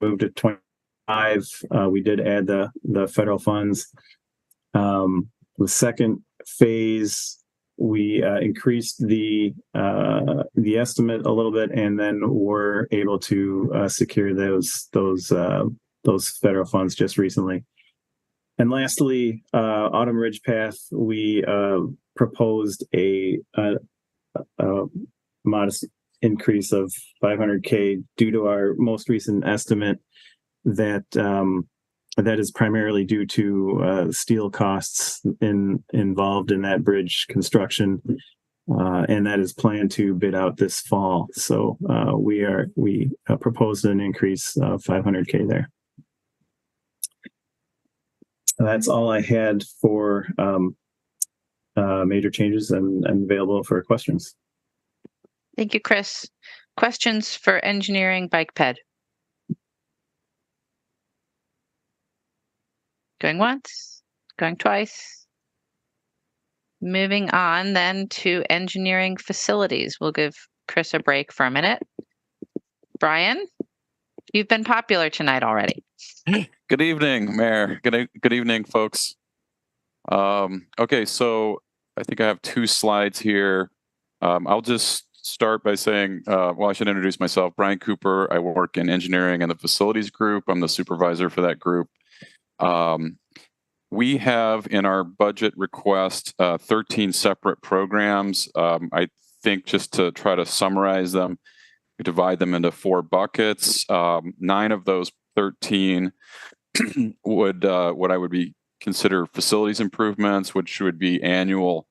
moved to 25. We did add the federal funds. The second phase, we increased the estimate a little bit, and then were able to secure those federal funds just recently. And lastly, Autumn Ridge Path, we proposed a modest increase of $500K due to our most recent estimate that is primarily due to steel costs involved in that bridge construction, and that is planned to bid out this fall. So we proposed an increase of $500K there. That's all I had for major changes, and available for questions. Thank you, Chris. Questions for engineering bike ped? Going once, going twice. Moving on then to engineering facilities. We'll give Chris a break for a minute. Brian, you've been popular tonight already. Good evening, Mayor. Good evening, folks. Okay, so I think I have 2 slides here. I'll just start by saying, well, I should introduce myself. Brian Cooper. I work in engineering and the facilities group. I'm the supervisor for that group. We have in our budget request 13 separate programs. I think just to try to summarize them, we divide them into 4 buckets. 9 of those 13 would what I would consider facilities improvements, which would be annual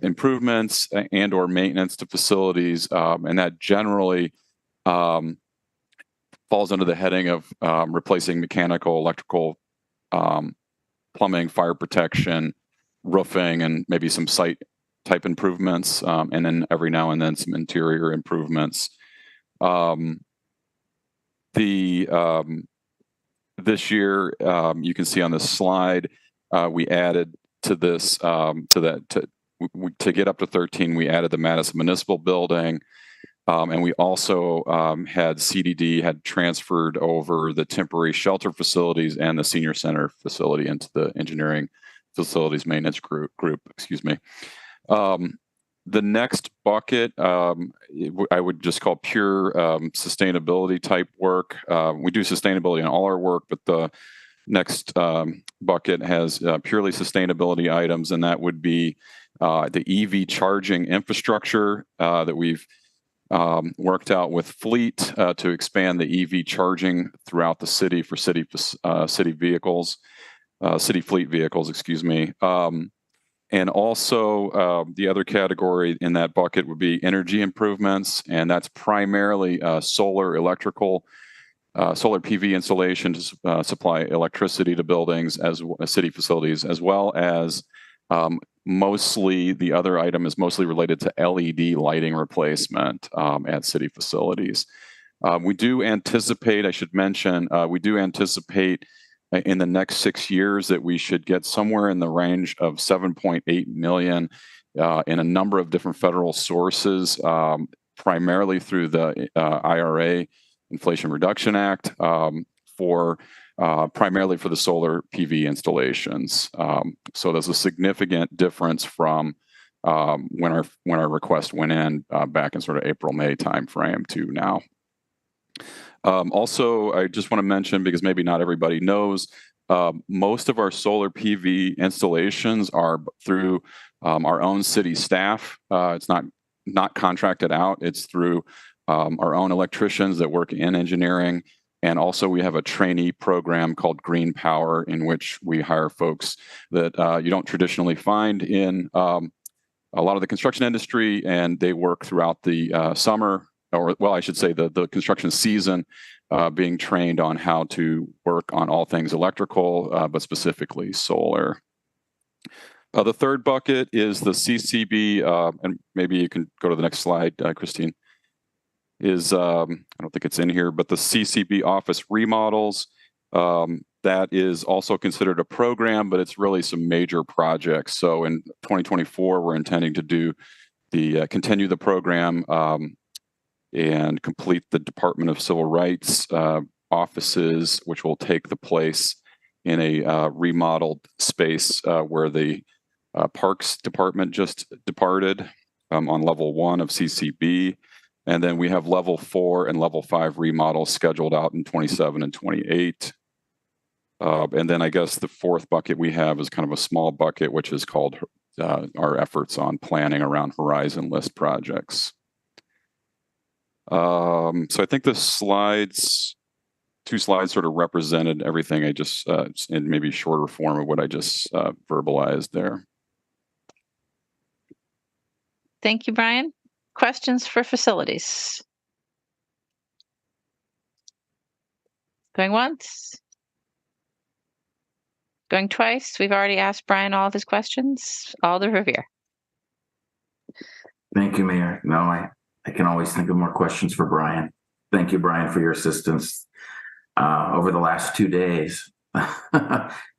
improvements and or maintenance to facilities, and that generally falls under the heading of replacing mechanical, electrical, plumbing, fire protection, roofing, and maybe some site type improvements, and then every now and then some interior improvements. This year, you can see on this slide, we added to this to get up to 13. We added the Madison Municipal Building, and we also had CDD had transferred over the temporary shelter facilities and the senior center facility into the engineering facilities maintenance group. Excuse me. The next bucket, I would just call pure sustainability type work. We do sustainability in all our work, but next bucket has purely sustainability items, and that would be the EV charging infrastructure that we've worked out with Fleet to expand the EV charging throughout the city for city vehicles, city fleet vehicles, excuse me. And also the other category in that bucket would be energy improvements, and that's primarily solar PV installation to supply electricity to buildings as city facilities, as well as mostly the other item is mostly related to LED lighting replacement at city facilities. We do anticipate, I should mention, in the next 6 years that we should get somewhere in the range of 7.8 million in a number of different federal sources, primarily through the IRA, Inflation Reduction Act, primarily for the solar PV installations. So there's a significant difference from when our request went in back in sort of April, May timeframe to now. Also, I just want to mention, because maybe not everybody knows, most of our solar PV installations are through our own city staff. It's not contracted out. It's through our own electricians that work in engineering. And also we have a trainee program called Green Power, in which we hire folks that you don't traditionally find in a lot of the construction industry, and they work throughout the summer, or well, I should say the construction season, being trained on how to work on all things electrical, but specifically solar. The third bucket is the CCB, and maybe you can go to the next slide, Christine, is, I don't think it's in here, but the CCB office remodels. That is also considered a program, but it's really some major projects. So in 2024, we're intending to do continue the program and complete the Department of Civil Rights offices, which will take the place in a remodeled space where the Parks Department just departed on level 1 of CCB. And then we have level 4 and level 5 remodels scheduled out in 27 and 28. And then I guess the fourth bucket we have is kind of a small bucket, which is called our efforts on planning around Horizon List projects. So I think the two slides sort of represented everything I just, in maybe shorter form of what I just verbalized there. Thank you, Brian. Questions for facilities? Going once? Going twice? We've already asked Brian all of his questions. Alder Revere. Thank you, Mayor. No, I can always think of more questions for Brian. Thank you, Brian, for your assistance over the last 2 days,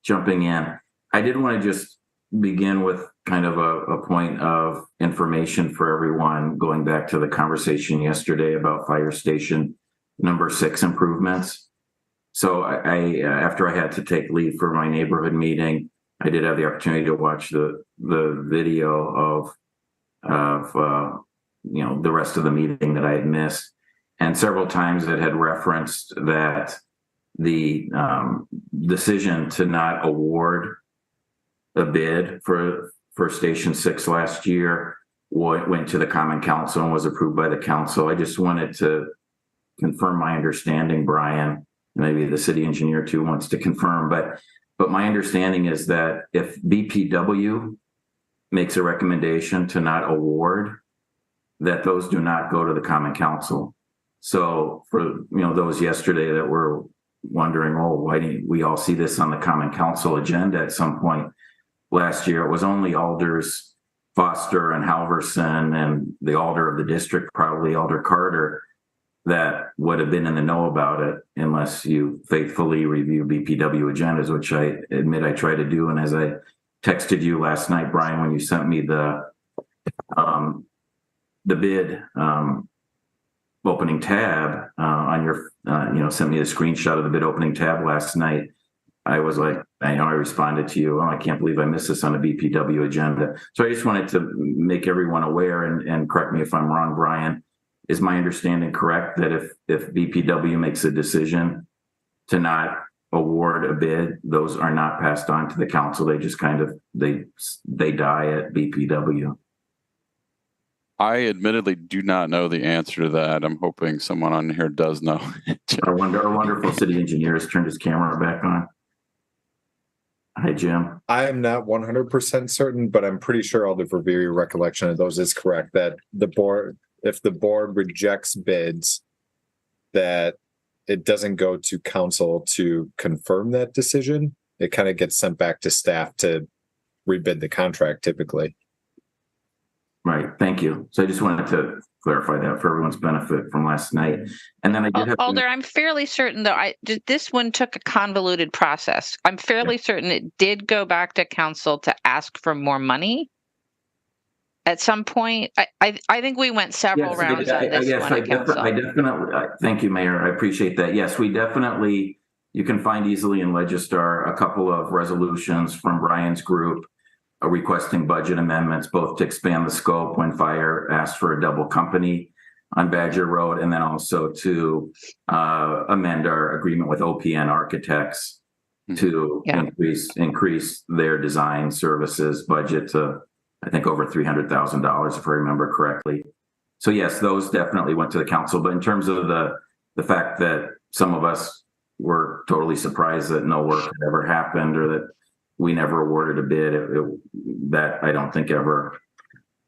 jumping in. I did want to just begin with kind of a point of information for everyone, going back to the conversation yesterday about Fire Station number 6 improvements. So I after I had to take leave for my neighborhood meeting, I did have the opportunity to watch the video of the rest of the meeting that I had missed. And several times it had referenced that the decision to not award a bid for Station 6 last year went to the Common Council and was approved by the council. I just wanted to confirm my understanding, Brian. Maybe the city engineer too wants to confirm, but my understanding is that if BPW makes a recommendation to not award, that those do not go to the Common Council. So for those yesterday that were wondering, why didn't we all see this on the Common Council agenda at some point last year? It was only Alders Foster and Halverson and the alder of the district, probably Alder Carter, that would have been in the know about it, unless you faithfully review BPW agendas, which I admit I try to do. And as I texted you last night, Brian, when you sent me the bid opening tab on your, sent me a screenshot of the bid opening tab last night, I was like, I responded to you, I can't believe I missed this on the BPW agenda. So I just wanted to make everyone aware, and correct me if I'm wrong, Brian. Is my understanding correct that if BPW makes a decision to not award a bid, those are not passed on to the council. They just kind of, they die at BPW. I admittedly do not know the answer to that. I'm hoping someone on here does know. Our wonderful city engineer has turned his camera back on. Hi, Jim. I am not 100% certain, but I'm pretty sure all the Verveer recollection of those is correct, that the board, if the board rejects bids, that it doesn't go to council to confirm that decision. It kind of gets sent back to staff to rebid the contract typically. Right. Thank you. So I just wanted to clarify that for everyone's benefit from last night. And then I did have Alder, I'm fairly certain though, this one took a convoluted process. I'm fairly certain it did go back to council to ask for more money. At some point, I think we went several rounds on this one at council. I definitely, thank you, Mayor. I appreciate that. Yes, we definitely, you can find easily in Legistar a couple of resolutions from Brian's group requesting budget amendments, both to expand the scope when fire asked for a double company on Badger Road, and then also to amend our agreement with OPN Architects to increase their design services budget to, I think, over $300,000, if I remember correctly. So yes, those definitely went to the council. But in terms of the fact that some of us were totally surprised that no work had ever happened, or that we never awarded a bid, that I don't think ever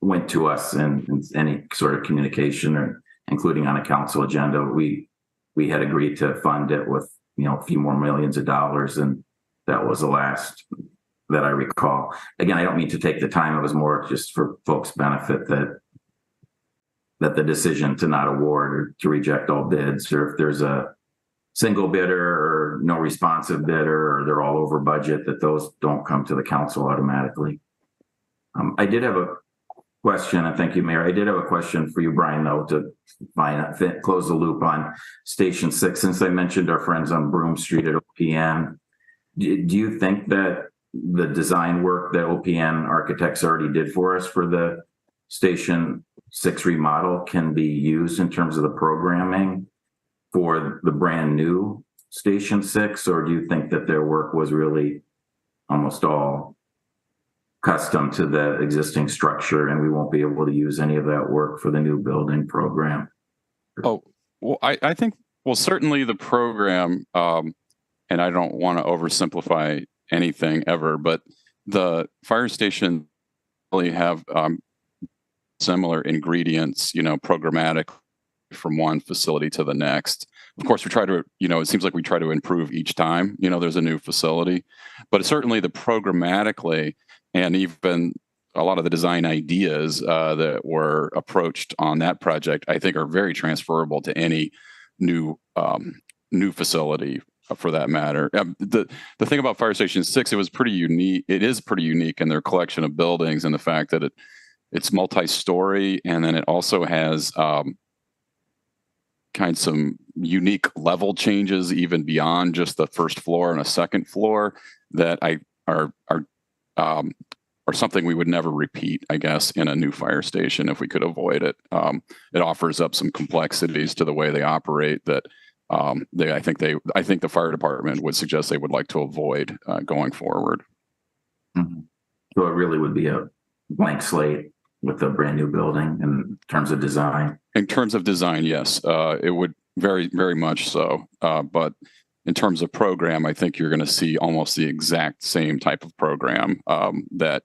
went to us in any sort of communication, or including on a council agenda. We had agreed to fund it with, you know, a few more millions of dollars, and that was the last that I recall. Again, I don't mean to take the time. It was more just for folks' benefit that the decision to not award or to reject all bids, or if there's a single bidder or no responsive bidder, or they're all over budget, that those don't come to the council automatically. I did have a question, and thank you, Mayor. I did have a question for you, Brian, though, to close the loop on Station 6. Since I mentioned our friends on Broome Street at OPN, do you think that the design work that OPN Architects already did for us for the Station 6 remodel can be used in terms of the programming for the brand new Station 6? Or do you think that their work was really almost all custom to the existing structure, and we won't be able to use any of that work for the new building program? Oh, well, I think, well, certainly the program, and I don't want to oversimplify anything ever, but the fire station really have similar ingredients, you know, programmatic from one facility to the next. Of course, we try to, you know, it seems like we try to improve each time, you know, there's a new facility, but certainly the programmatically, and even a lot of the design ideas that were approached on that project, I think are very transferable to any new facility, for that matter. The thing about Fire Station 6, it was pretty unique. It is pretty unique in their collection of buildings, and the fact that it's multi-story, and then it also has kind of some unique level changes even beyond just the first floor and a second floor that are something we would never repeat, I guess, in a new fire station if we could avoid it. It offers up some complexities to the way they operate that I think the fire department would suggest they would like to avoid going forward. Mm-hmm. So it really would be a blank slate with a brand new building in terms of design. In terms of design, yes, it would very, very much so. But in terms of program, I think you're going to see almost the exact same type of program that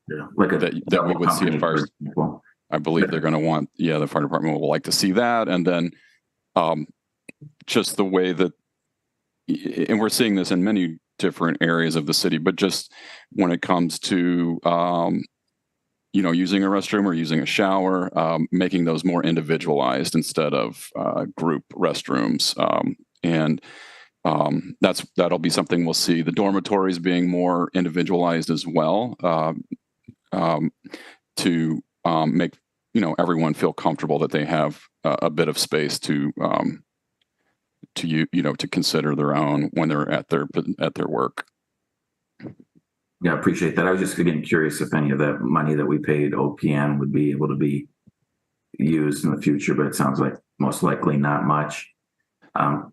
we would see at fire. I believe they're going to want, the fire department will like to see that, and then just the way that, and we're seeing this in many different areas of the city, but just when it comes to using a restroom or using a shower, making those more individualized instead of group restrooms. That'll be something we'll see. The dormitories being more individualized as well, to make everyone feel comfortable that they have a bit of space to consider their own when they're at their work. Yeah, I appreciate that. I was just getting curious if any of that money that we paid OPN would be able to be used in the future, but it sounds like most likely not much.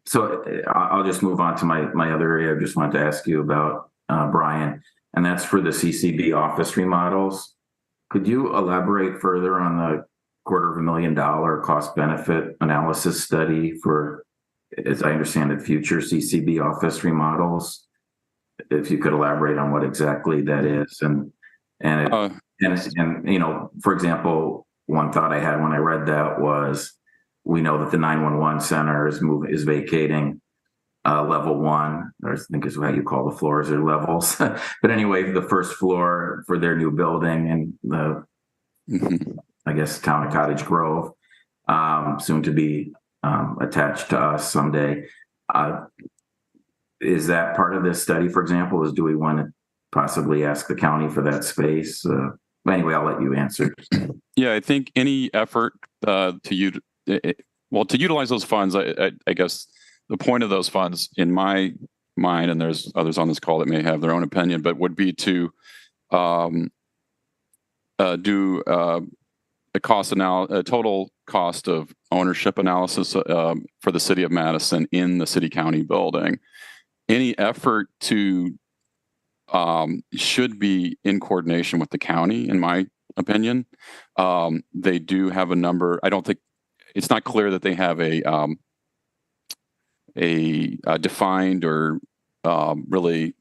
So I'll just move on to my other area. I just wanted to ask you about, Brian, and that's for the CCB office remodels. Could you elaborate further on the $250,000 cost benefit analysis study for, as I understand it, future CCB office remodels? If you could elaborate on what exactly that is, and you know, for example, one thought I had when I read that was, we know that the 911 center is vacating level 1, or I think is what you call the floors or levels. But anyway, the first floor for their new building in the, I guess, town of Cottage Grove, soon to be attached to us someday. Is that part of this study, for example? Do we want to possibly ask the county for that space? Anyway, I'll let you answer. Yeah, I think any effort to utilize those funds, I guess the point of those funds in my mind, and there's others on this call that may have their own opinion, but would be to do a total cost of ownership analysis for the city of Madison in the city county building. Any effort to should be in coordination with the county, in my opinion. They do have a number. I don't think it's not clear that they have a defined or really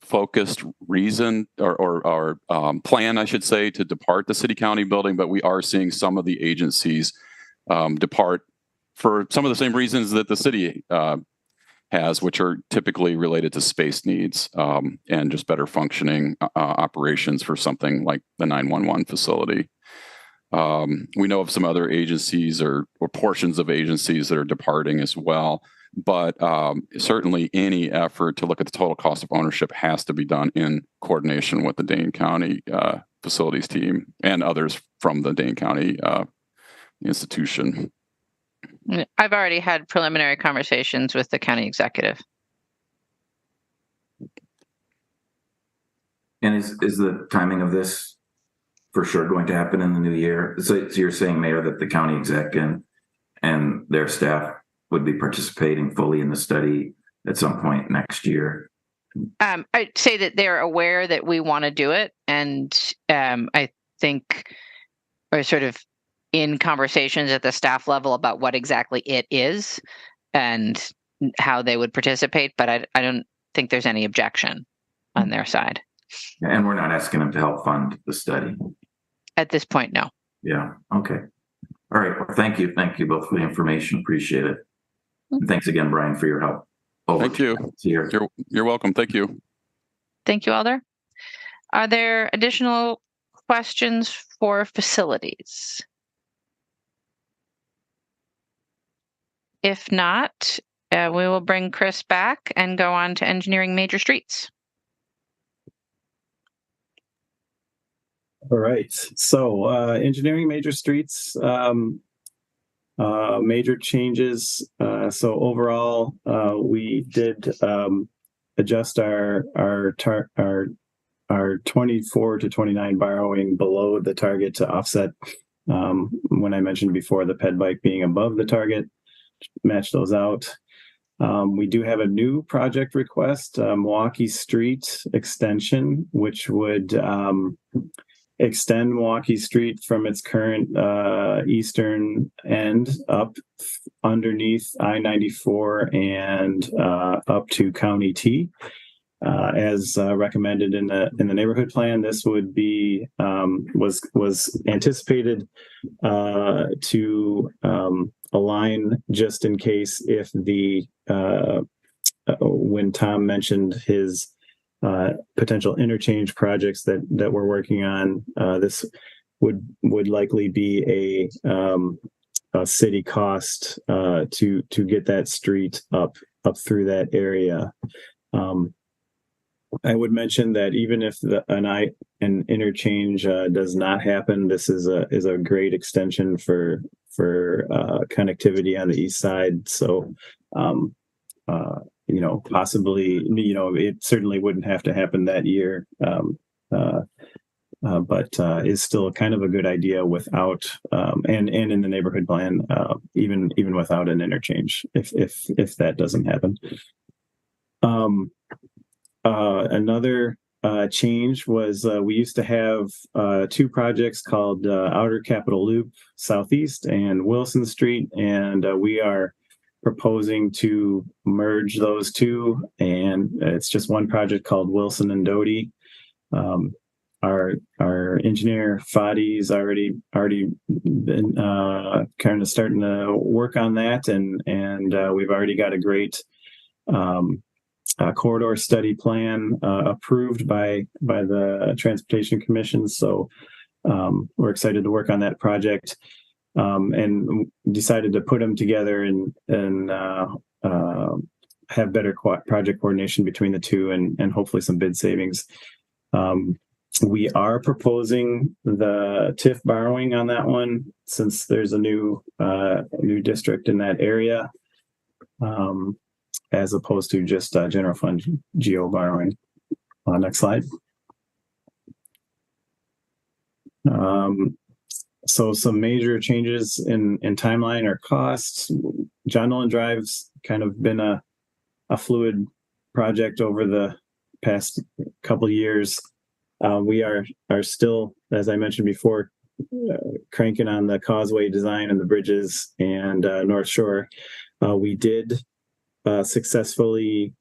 focused reason or plan, I should say, to depart the city county building, but we are seeing some of the agencies depart for some of the same reasons that the city has, which are typically related to space needs and just better functioning operations for something like the 911 facility. We know of some other agencies or portions of agencies that are departing as well, but certainly any effort to look at the total cost of ownership has to be done in coordination with the Dane County facilities team and others from the Dane County institution. I've already had preliminary conversations with the county executive. And is the timing of this for sure going to happen in the new year? So you're saying, Mayor, that the county exec and their staff would be participating fully in the study at some point next year? I'd say that they're aware that we want to do it, and I think we're sort of in conversations at the staff level about what exactly it is and how they would participate, but I don't think there's any objection on their side. And we're not asking them to help fund the study. At this point, no. Yeah. Okay. All right. Well, thank you. Thank you both for the information. Appreciate it. And thanks again, Brian, for your help. Thank you. You're welcome. Thank you. Thank you, Alder. Are there additional questions for facilities? If not, we will bring Chris back and go on to engineering major streets. All right. So engineering major streets, major changes. So overall, we did adjust our 24 to 29 borrowing below the target to offset when I mentioned before the ped bike being above the target, match those out. We do have a new project request, Milwaukee Street extension, which would extend Milwaukee Street from its current eastern end up underneath I-94 and up to County T. As recommended in the neighborhood plan, this would be was anticipated to align just in case if the when Tom mentioned his potential interchange projects that we're working on, this would likely be a city cost to get that street up through that area. I would mention that even if an interchange does not happen, this is a great extension for connectivity on the east side. So, possibly, it certainly wouldn't have to happen that year. but is still kind of a good idea without and in the neighborhood plan, even without an interchange, if that doesn't happen. Another change was we used to have two projects called Outer Capitol Loop Southeast and Wilson Street, and we are proposing to merge those two, and it's just one project called Wilson and Doty. Our engineer Fadi's already been kind of starting to work on that, and we've already got a great corridor study plan approved by the Transportation Commission. So we're excited to work on that project, and decided to put them together and have better project coordination between the two, and hopefully some bid savings. We are proposing the TIF borrowing on that one, since there's a new district in that area, as opposed to just general fund GO borrowing. Next slide. So some major changes in timeline or costs. John Nolan Drive's kind of been a fluid project over the past couple of years. We are still, as I mentioned before, cranking on the causeway design and the bridges and North Shore. We did successfully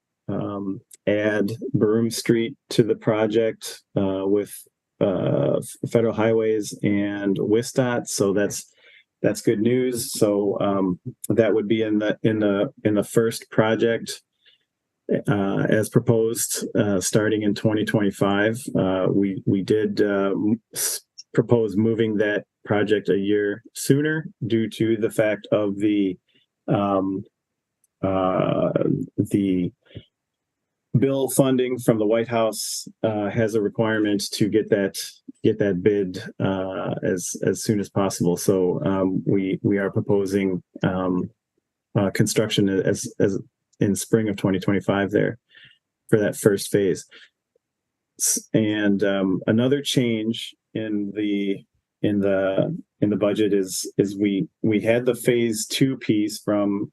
add Broome Street to the project with Federal Highways and WISDOT, so that's good news. So that would be in the first project as proposed, starting in 2025. We did propose moving that project a year sooner due to the fact of the bill funding from the White House has a requirement to get that bid as soon as possible. So we are proposing construction as in spring of 2025 there for that first phase. And another change in the budget is we had the phase 2 piece from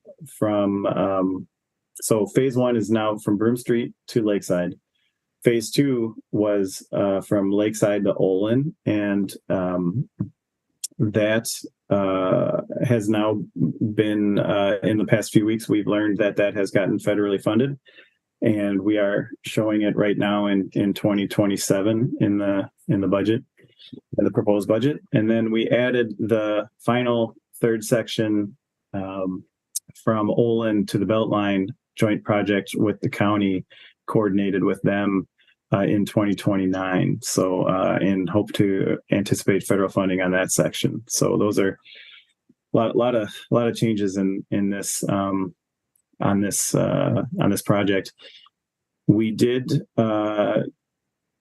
so phase 1 is now from Broome Street to Lakeside. Phase 2 was from Lakeside to Olin, and that has now been in the past few weeks, we've learned that has gotten federally funded, and we are showing it right now in 2027 in the budget, in the proposed budget. And then we added the final third section from Olin to the Beltline joint project with the county, coordinated with them in 2029. So and hope to anticipate federal funding on that section. So those are a lot of changes in this on this project. We did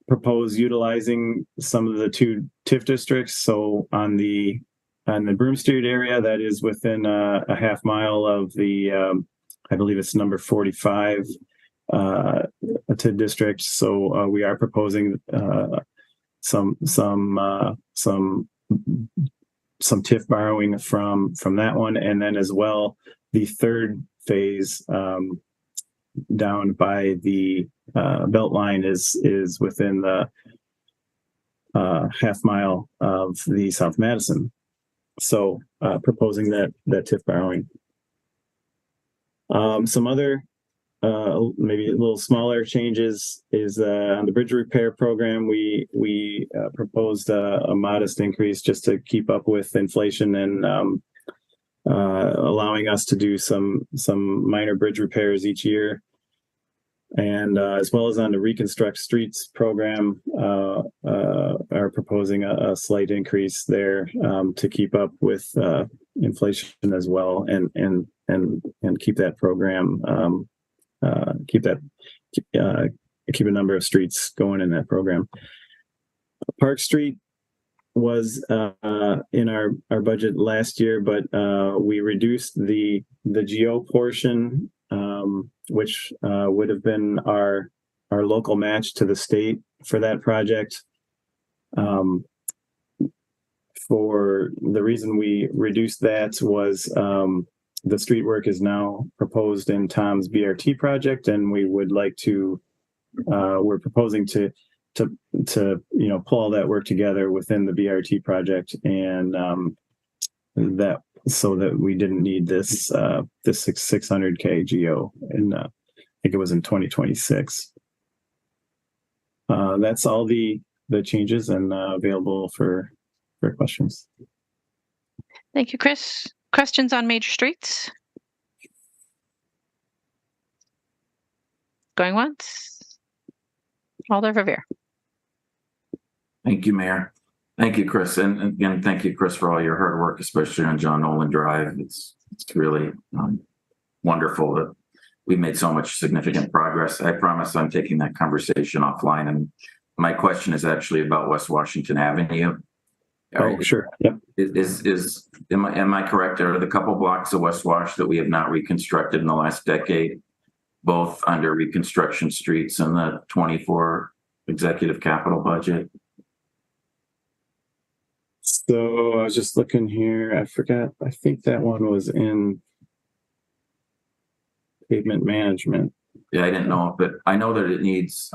propose utilizing some of the two TIF districts. So on the Broome Street area, that is within a half mile of the I believe it's number 45 TIF district. So we are proposing some TIF borrowing from that one, and then as well the third phase down by the Beltline is within the half mile of the South Madison. So proposing that TIF borrowing. Some other maybe a little smaller changes is on the bridge repair program. We proposed a modest increase just to keep up with inflation and allowing us to do some minor bridge repairs each year. And as well as on the Reconstruct Streets program, are proposing a slight increase there to keep up with inflation as well, and keep that program keep a number of streets going in that program. Park Street was in our budget last year, but we reduced the GO portion, which would have been our local match to the state for that project. For the reason we reduced that was the street work is now proposed in Tom's BRT project, and we would like to we're proposing to pull all that work together within the BRT project, and that so that we didn't need this 600K GO, and I think it was in 2026. That's all the changes, and available for questions. Thank you, Chris. Questions on major streets? Going once. Alder Verveer. Thank you, Mayor. Thank you, Chris. And again, thank you, Chris, for all your hard work, especially on John Nolan Drive. It's really wonderful that we made so much significant progress. I promise I'm taking that conversation offline. And my question is actually about West Washington Avenue. Oh, sure. Yep. Am I correct? Are the couple blocks of West Wash that we have not reconstructed in the last decade, both under reconstruction streets and the 24 executive capital budget? So I was just looking here. I forgot. I think that one was in pavement management. Yeah, I didn't know, but I know that it needs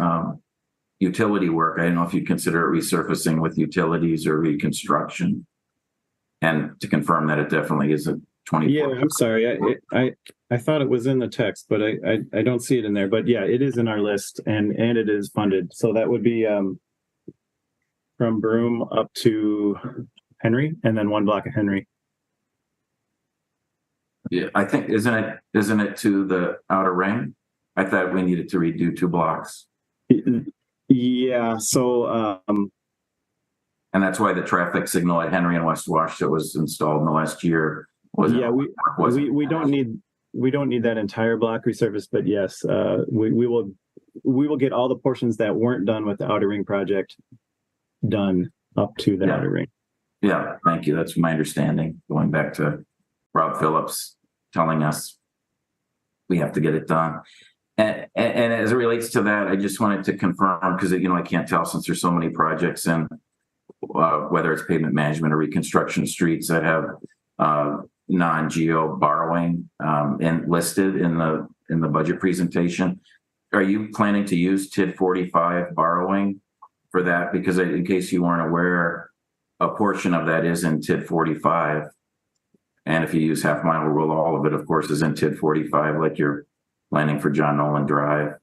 utility work. I don't know if you consider it resurfacing with utilities or reconstruction. And to confirm that it definitely is a 24. Yeah, I'm sorry. I thought it was in the text, but I don't see it in there. But yeah, it is in our list, and it is funded. So that would be from Broome up to Henry, and then one block of Henry. Yeah, I think isn't it to the outer ring? I thought we needed to redo 2 blocks. Yeah, so and that's why the traffic signal at Henry and West Wash that was installed in the last year was we don't need that entire block resurfaced, but yes, we will get all the portions that weren't done with the outer ring project done up to the outer ring. Yeah, thank you. That's my understanding. Going back to Rob Phillips telling us we have to get it done. And as it relates to that, I just wanted to confirm, because I can't tell since there's so many projects, and whether it's pavement management or reconstruction streets that have non-geo borrowing and listed in the budget presentation. Are you planning to use TID 45 borrowing for that? Because in case you weren't aware, a portion of that is in TID 45. And if you use half mile rule, all of it, of course, is in TID 45, like you're planning for John Nolan Drive.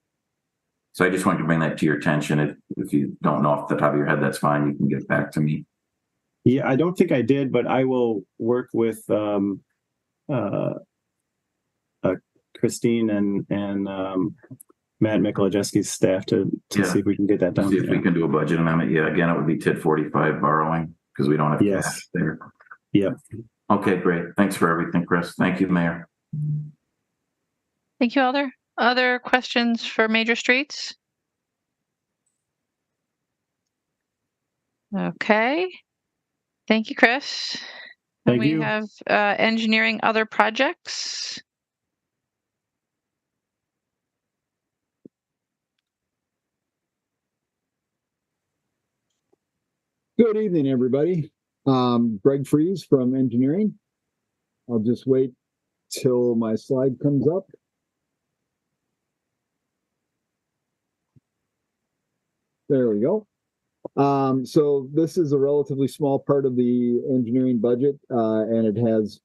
So I just wanted to bring that to your attention. If you don't know off the top of your head, that's fine. You can get back to me. Yeah, I don't think I did, but I will work with Christine and Matt Mikolajewski's staff to see if we can get that done. See if we can do a budget amendment. Yeah, again, it would be TID 45 borrowing because we don't have cash there. Yep. Okay, great. Thanks for everything, Chris. Thank you, Mayor. Thank you, Alder. Other questions for major streets? Okay. Thank you, Chris. Thank you. you. We have engineering other projects. Good evening, everybody. Greg Fries from engineering. I'll just wait till my slide comes up. There we go. So this is a relatively small part of the engineering budget, and it has,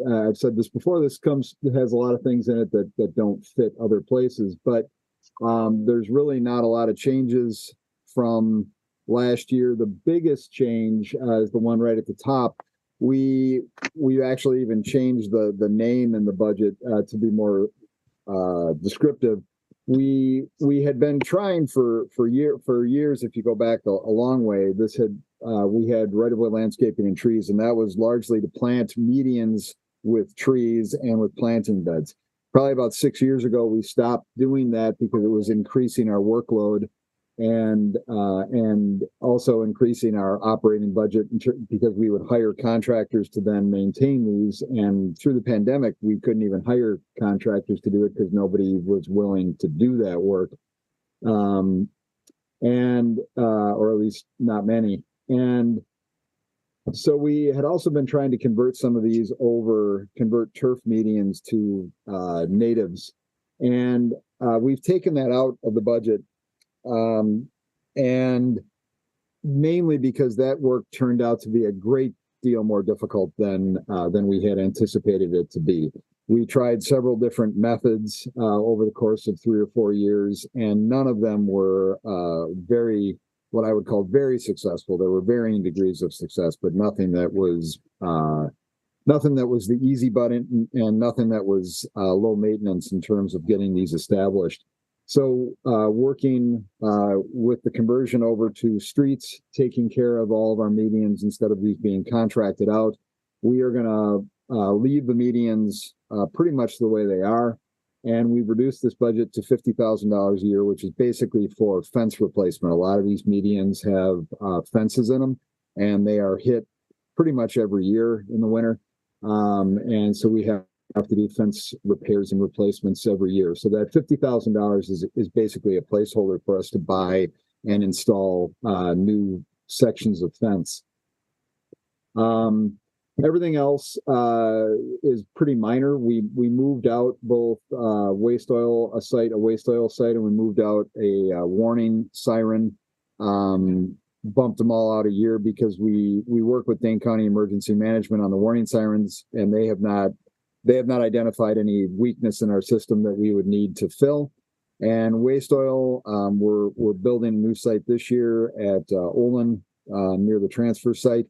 I've said this before, it has a lot of things in it that don't fit other places, but there's really not a lot of changes from last year. The biggest change is the one right at the top. We actually even changed the name in the budget to be more descriptive. We had been trying for years. If you go back a long way, we had right-of-way landscaping and trees, and that was largely to plant medians with trees and with planting beds. Probably about 6 years ago, we stopped doing that because it was increasing our workload and also increasing our operating budget because we would hire contractors to then maintain these. And through the pandemic, we couldn't even hire contractors to do it because nobody was willing to do that work. and or at least not many. And so we had also been trying to convert some of these convert turf medians to natives, and we've taken that out of the budget, and mainly because that work turned out to be a great deal more difficult than we had anticipated it to be. We tried several different methods over the course of 3 or 4 years, and none of them were what I would call very successful. There were varying degrees of success, but nothing that was the easy button, and nothing that was low maintenance in terms of getting these established. So working with the conversion over to streets, taking care of all of our medians instead of these being contracted out, we are going to leave the medians pretty much the way they are. And we've reduced this budget to $50,000 a year, which is basically for fence replacement. A lot of these medians have fences in them, and they are hit pretty much every year in the winter. And so we have to do fence repairs and replacements every year. So that $50,000 is basically a placeholder for us to buy and install new sections of fence. Everything else is pretty minor. We moved out both a waste oil site, and we moved out a warning siren. Bumped them all out a year because we work with Dane County Emergency Management on the warning sirens, and they have not identified any weakness in our system that we would need to fill. And waste oil, we're building a new site this year at Olin near the transfer site.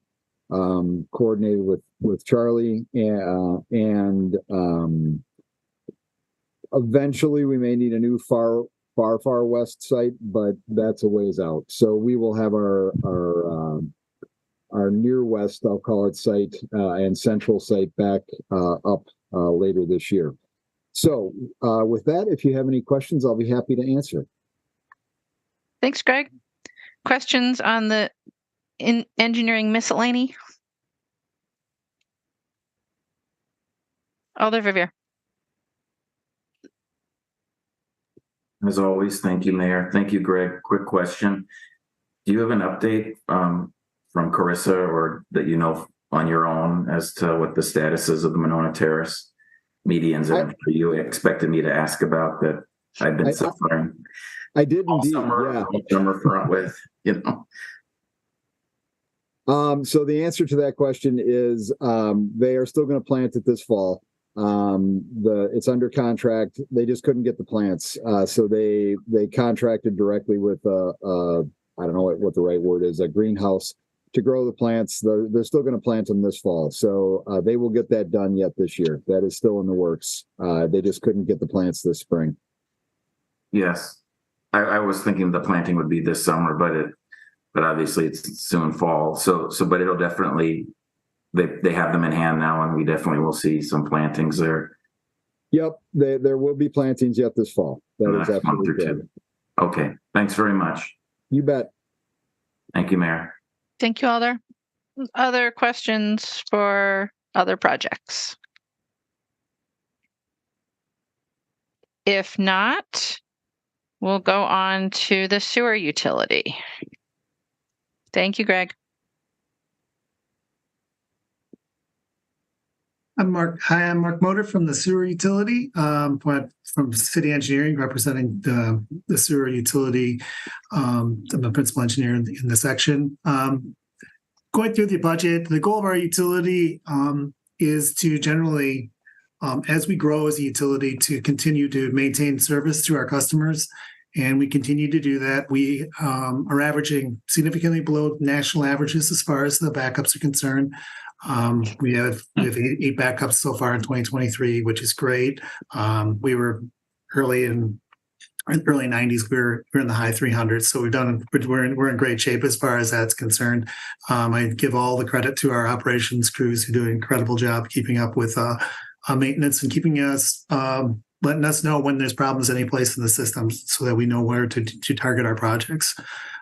Coordinated with Charlie, and eventually we may need a new far west site, but that's a ways out. So we will have our near west, I'll call it, site and central site back up later this year. So with that, if you have any questions, I'll be happy to answer. Thanks, Greg. Questions on the engineering miscellany? Alder Verveer. As always, thank you, Mayor. Thank you, Greg. Quick question. Do you have an update from Carissa, or that you know on your own, as to what the status is of the Monona Terrace medians that you expected me to ask about, that I've been suffering? I did indeed, summer front with, you know. So the answer to that question is they are still going to plant it this fall. It's under contract. They just couldn't get the plants. So they contracted directly with I don't know what the right word is, a greenhouse, to grow the plants. They're still going to plant them this fall. So they will get that done yet this year. That is still in the works. They just couldn't get the plants this spring. Yes. I was thinking the planting would be this summer, but obviously it's soon fall. So but it'll definitely, they have them in hand now, and we definitely will see some plantings there. Yep, there will be plantings yet this fall. That is absolutely correct. Okay, thanks very much. You bet. Thank you, Mayor. Thank you, Alder. Other questions for other projects? If not, we'll go on to the sewer utility. Thank you, Greg. I'm Mark Motor from the sewer utility, from city engineering, representing the sewer utility. I'm a principal engineer in this section. Going through the budget, the goal of our utility is to generally, as we grow as a utility, to continue to maintain service to our customers. And we continue to do that. We are averaging significantly below national averages as far as the backups are concerned. We have 8 backups so far in 2023, which is great. We were early 90s. We're in the high 300s, so we're in great shape as far as that's concerned. I give all the credit to our operations crews, who do an incredible job keeping up with maintenance and keeping us, letting us know when there's problems any place in the system, so that we know where to target our projects.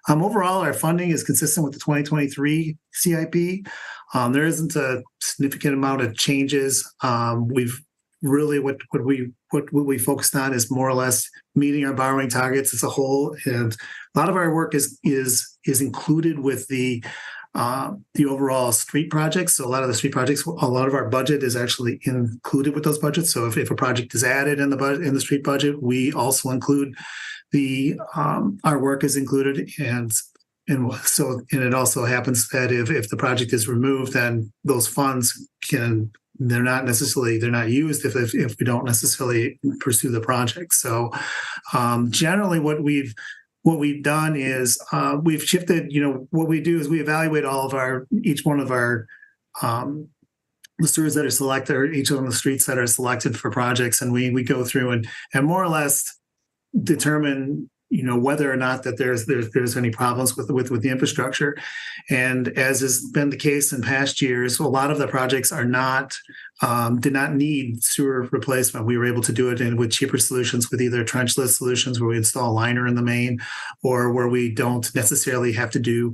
Overall, our funding is consistent with the 2023 CIP. There isn't a significant amount of changes. We've really what we focused on is more or less meeting our borrowing targets as a whole, and a lot of our work is included with the overall street projects. So a lot of the street projects, a lot of our budget is actually included with those budgets. So if a project is added in the street budget, we also include our work is included, and it also happens that if the project is removed, then those funds they're not used if we don't necessarily pursue the project. So generally what we've done is we've shifted, what we do is we evaluate each one of our the sewers that are selected, or each of the streets that are selected for projects, and we go through and more or less determine whether or not that there's any problems with the infrastructure. And as has been the case in past years, a lot of the projects did not need sewer replacement. We were able to do it with cheaper solutions, with either trenchless solutions where we install a liner in the main, or where we don't necessarily have to do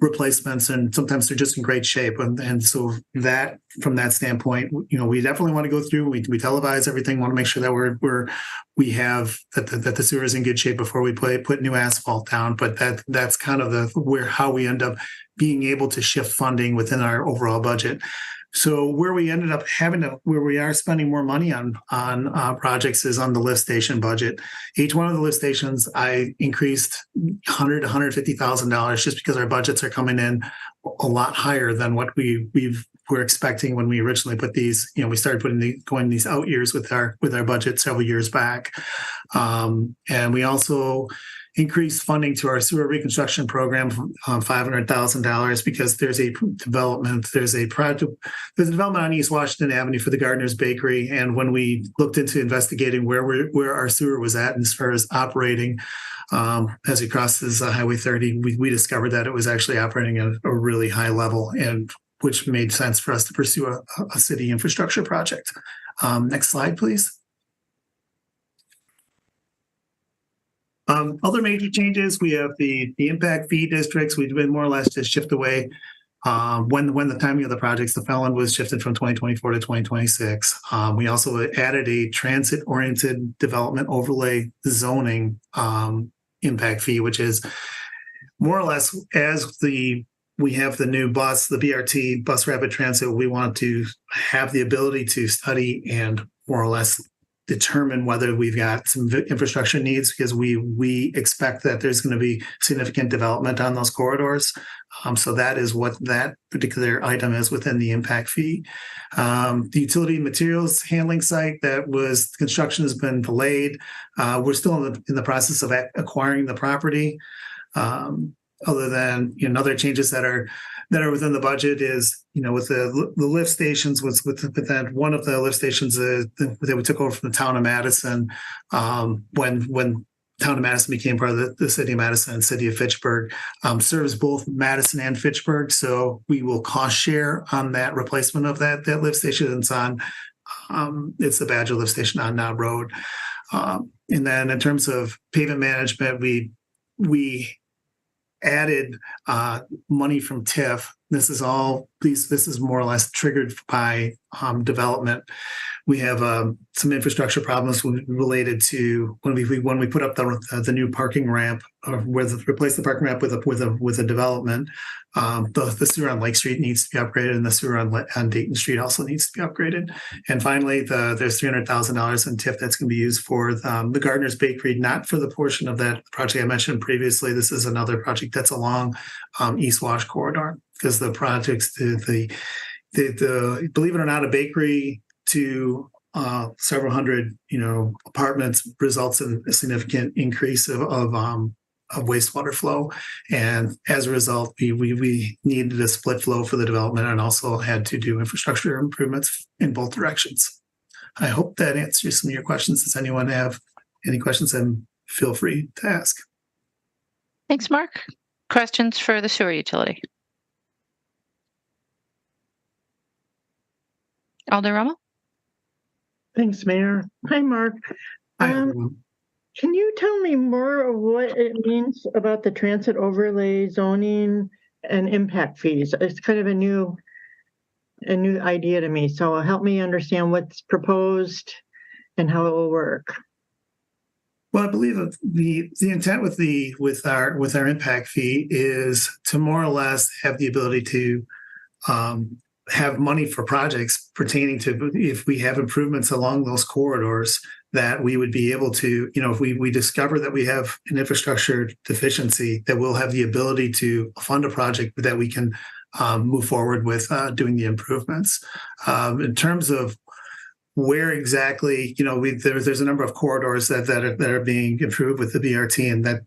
replacements, and sometimes they're just in great shape. And so that, from that standpoint, we definitely want to go through. We televise everything. Want to make sure that we have that the sewer is in good shape before we put new asphalt down. But that's kind of how we end up being able to shift funding within our overall budget. So where we ended up where we are spending more money on projects is on the lift station budget. Each one of the lift stations, I increased $100,000 to $150,000 just because our budgets are coming in a lot higher than what we were expecting when we originally put these. We started going these out years with our budget several years back, and we also increased funding to our sewer reconstruction program from $500,000 because there's a development on East Washington Avenue for the Gardner's Bakery. And when we looked into investigating where our sewer was at as far as operating, as it crosses Highway 30, we discovered that it was actually operating at a really high level, and which made sense for us to pursue a city infrastructure project. Next slide, please. Other major changes, we have the impact fee districts. We've been more or less just shift away when the timing of the projects. The Fallon was shifted from 2024 to 2026. We also added a transit-oriented development overlay zoning impact fee, which is more or less we have the new bus, the BRT, Bus Rapid Transit. We want to have the ability to study and more or less determine whether we've got some infrastructure needs, because we expect that there's going to be significant development on those corridors. So that is what that particular item is within the impact fee. The utility materials handling site, construction has been delayed. We're still in the process of acquiring the property. Other than other changes that are within the budget is with the lift stations, with that one of the lift stations that we took over from the town of Madison, when town of Madison became part of the city of Madison and city of Fitchburg, serves both Madison and Fitchburg. So we will cost share on that replacement of that lift station. It's the Badger lift station on Knob Road. And then in terms of pavement management, we added money from TIF. This is more or less triggered by development. We have some infrastructure problems related to when we put up the new parking ramp, or replace the parking ramp with a development. The sewer on Lake Street needs to be upgraded, and the sewer on Dayton Street also needs to be upgraded. And finally, there's $300,000 in TIF that's going to be used for the Gardner's Bakery, not for the portion of that project I mentioned previously. This is another project that's along East Wash corridor, because the projects, the believe it or not, a bakery to several hundred apartments results in a significant increase of wastewater flow, and as a result we needed a split flow for the development, and also had to do infrastructure improvements in both directions. I hope that answers some of your questions. Does anyone have any questions? Then feel free to ask. Thanks, Mark. Questions for the sewer utility? Alder Rommel? Thanks, Mayor. Hi, Mark. Can you tell me more of what it means about the transit overlay zoning and impact fees? It's kind of a new a new idea to me. So help me understand what's proposed and how it will work. Well, I believe that the intent with our impact fee is to more or less have the ability to have money for projects pertaining to if we have improvements along those corridors, that we would be able to, if we discover that we have an infrastructure deficiency, that we'll have the ability to fund a project that we can move forward with doing the improvements. In terms of where exactly, there's a number of corridors that are being improved with the BRT, and that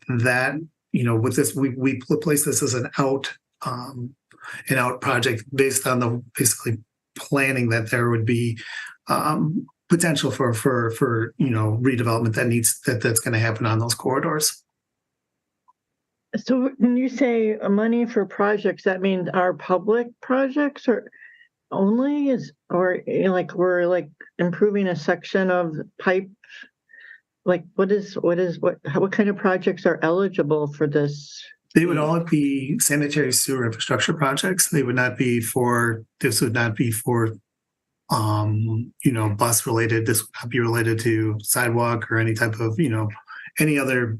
with this we place this as an out project based on the basically planning that there would be potential for redevelopment that's going to happen on those corridors. So when you say money for projects, that means our public projects or only we're like improving a section of pipe? Like what kind of projects are eligible for this? They would all be sanitary sewer infrastructure projects. This would not be for bus related. This would not be related to sidewalk or any type of, any other,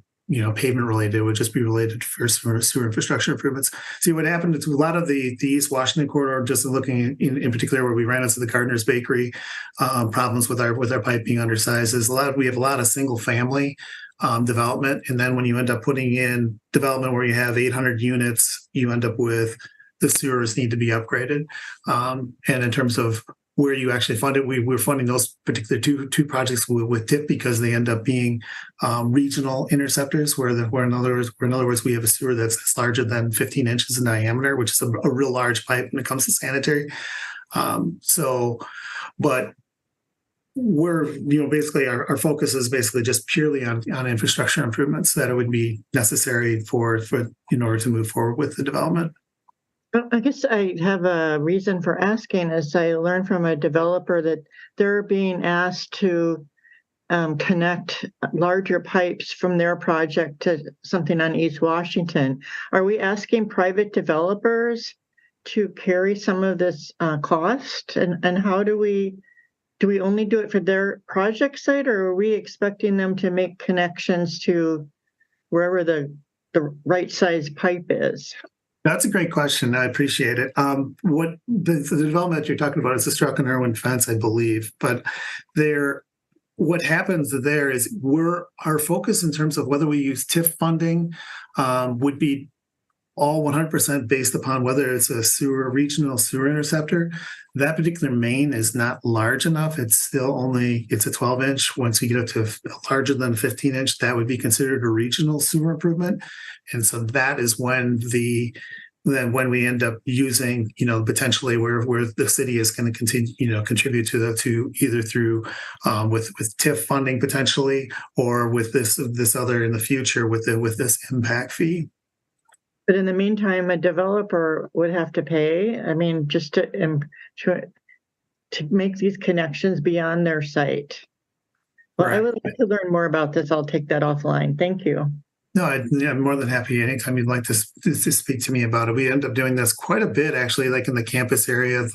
pavement related. It would just be related for sewer infrastructure improvements. See, what happened to a lot of the East Washington corridor, just looking in particular where we ran into the Gardner's Bakery problems with our pipe being undersized, is we have a lot of single family development. And then when you end up putting in development where you have 800 units, you end up with the sewers need to be upgraded. And in terms of where you actually fund it, we're funding those particular two projects with TIP because they end up being regional interceptors where in other words, we have a sewer that's larger than 15 inches in diameter, which is a real large pipe when it comes to sanitary. But we're, basically our focus is basically just purely on infrastructure improvements that it would be necessary for in order to move forward with the development. I guess I have a reason for asking, as I learned from a developer that they're being asked to connect larger pipes from their project to something on East Washington. Are we asking private developers to carry some of this cost? And how do we only do it for their project site, or are we expecting them to make connections to wherever the right size pipe is? That's a great question. I appreciate it. What the development you're talking about is the Strauch and Irwin fence, I believe. But what happens there is our focus in terms of whether we use TIF funding would be all 100% based upon whether it's a regional sewer interceptor. That particular main is not large enough. It's still it's a 12-inch. Once you get up to larger than 15-inch, that would be considered a regional sewer improvement. And so that is when when we end up using, potentially where the city is going to continue, contribute to either through with TIF funding potentially, or with this other in the future with this impact fee. But in the meantime, a developer would have to pay. I mean, just to make these connections beyond their site. Well, right. I would like to learn more about this. I'll take that offline. Thank you. No, I'm more than happy. Anytime you'd like to speak to me about it. We end up doing this quite a bit, actually, like in the campus area,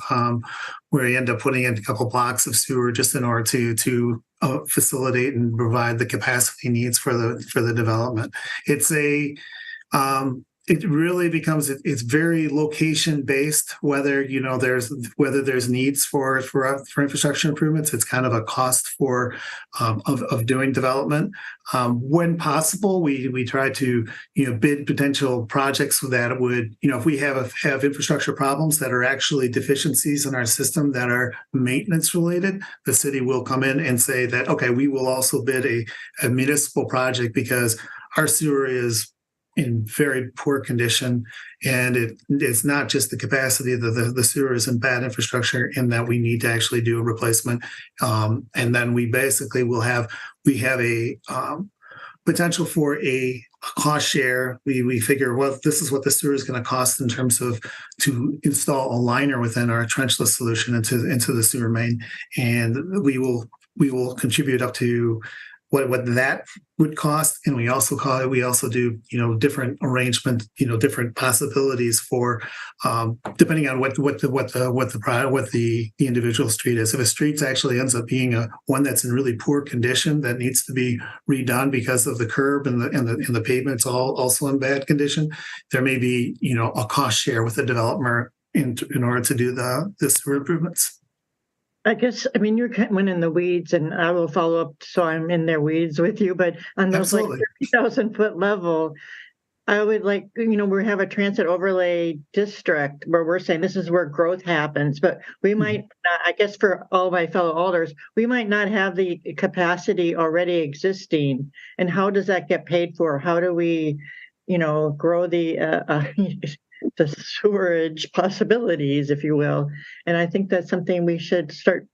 where you end up putting in a couple blocks of sewer just in order to facilitate and provide the capacity needs for the development. It really becomes, it's very location based, whether there's needs for infrastructure improvements. It's kind of a cost of doing development. When possible, we try to bid potential projects that would, if we have infrastructure problems that are actually deficiencies in our system that are maintenance related, the city will come in and say that, okay, we will also bid a municipal project because our sewer is in very poor condition, and it's not just the capacity of the sewer is in bad infrastructure, in that we need to actually do a replacement, and then we basically have a potential for a cost share. We figure, well, this is what the sewer is going to cost in terms of to install a liner within our trenchless solution into the sewer main, and we will contribute up to what that would cost, and we also do different arrangement, different possibilities for depending on what the individual street is. If a street actually ends up being one that's in really poor condition that needs to be redone because of the curb and the pavement's also in bad condition, there may be a cost share with the developer in order to do the sewer improvements. I guess, I mean, you're kind of in the weeds, and I will follow up so I'm in their weeds with you, but on those Absolutely. like 30,000 foot level, I would like, we have a transit overlay district where we're saying this is where growth happens, but we might not, I guess for all my fellow alders, we might not have the capacity already existing. And how does that get paid for? How do we, grow the sewerage possibilities, if you will? And I think that's something we should start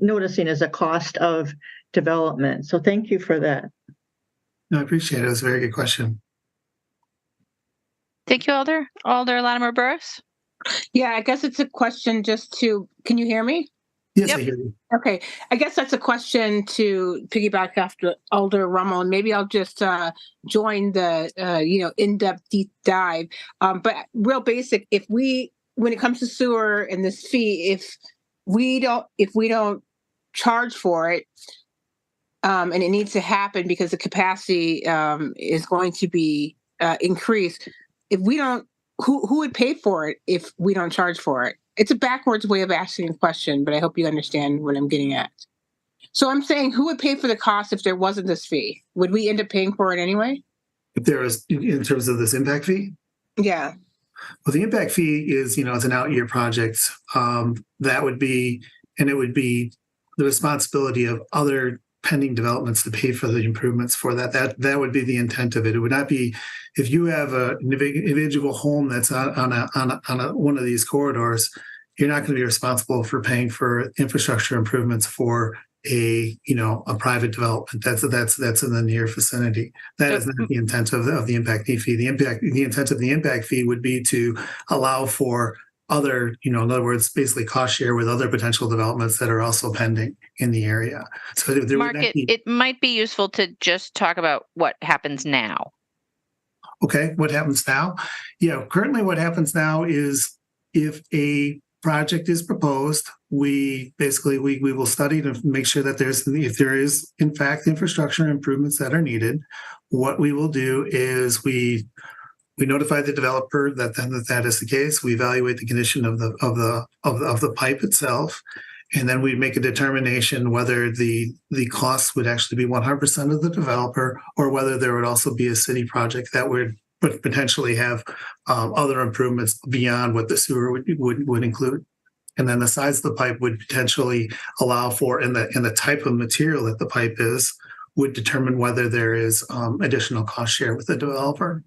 noticing as a cost of development. So thank you for that. No, I appreciate it. It was a very good question. Thank you, Alder. Alder Latimer Burris. Yeah, I guess it's a question can you hear me? Yes, I hear you. Okay, I guess that's a question to piggyback after Alder Rummel, and maybe I'll just join the in-depth deep dive. But real basic, when it comes to sewer and this fee, if we don't charge for it, and it needs to happen because the capacity is going to be increased. If we don't, who would pay for it if we don't charge for it? It's a backwards way of asking a question, but I hope you understand what I'm getting at. So I'm saying, who would pay for the cost if there wasn't this fee? Would we end up paying for it anyway? If there is, in terms of this impact fee? Yeah. Well, the impact fee is, it's an out-year project. That would be, and it would be the responsibility of other pending developments to pay for the improvements for that. That would be the intent of it. It would not be, if you have an individual home that's on one of these corridors, you're not going to be responsible for paying for infrastructure improvements for a private development that's in the near vicinity. That is not the intent of the impact fee. The intent of the impact fee would be to allow for other, in other words, basically cost share with other potential developments that are also pending in the area. So there Mark, it might be useful to just talk about what happens now. Okay, what happens now? Yeah, currently what happens now is if a project is proposed, we will study to make sure that if there is in fact infrastructure improvements that are needed. What we will do is we notify the developer that is the case. We evaluate the condition of the pipe itself, and then we make a determination whether the costs would actually be 100% of the developer, or whether there would also be a city project that would potentially have other improvements beyond what the sewer would include. And then the size of the pipe would potentially allow for, and the type of material that the pipe is would determine whether there is additional cost share with the developer.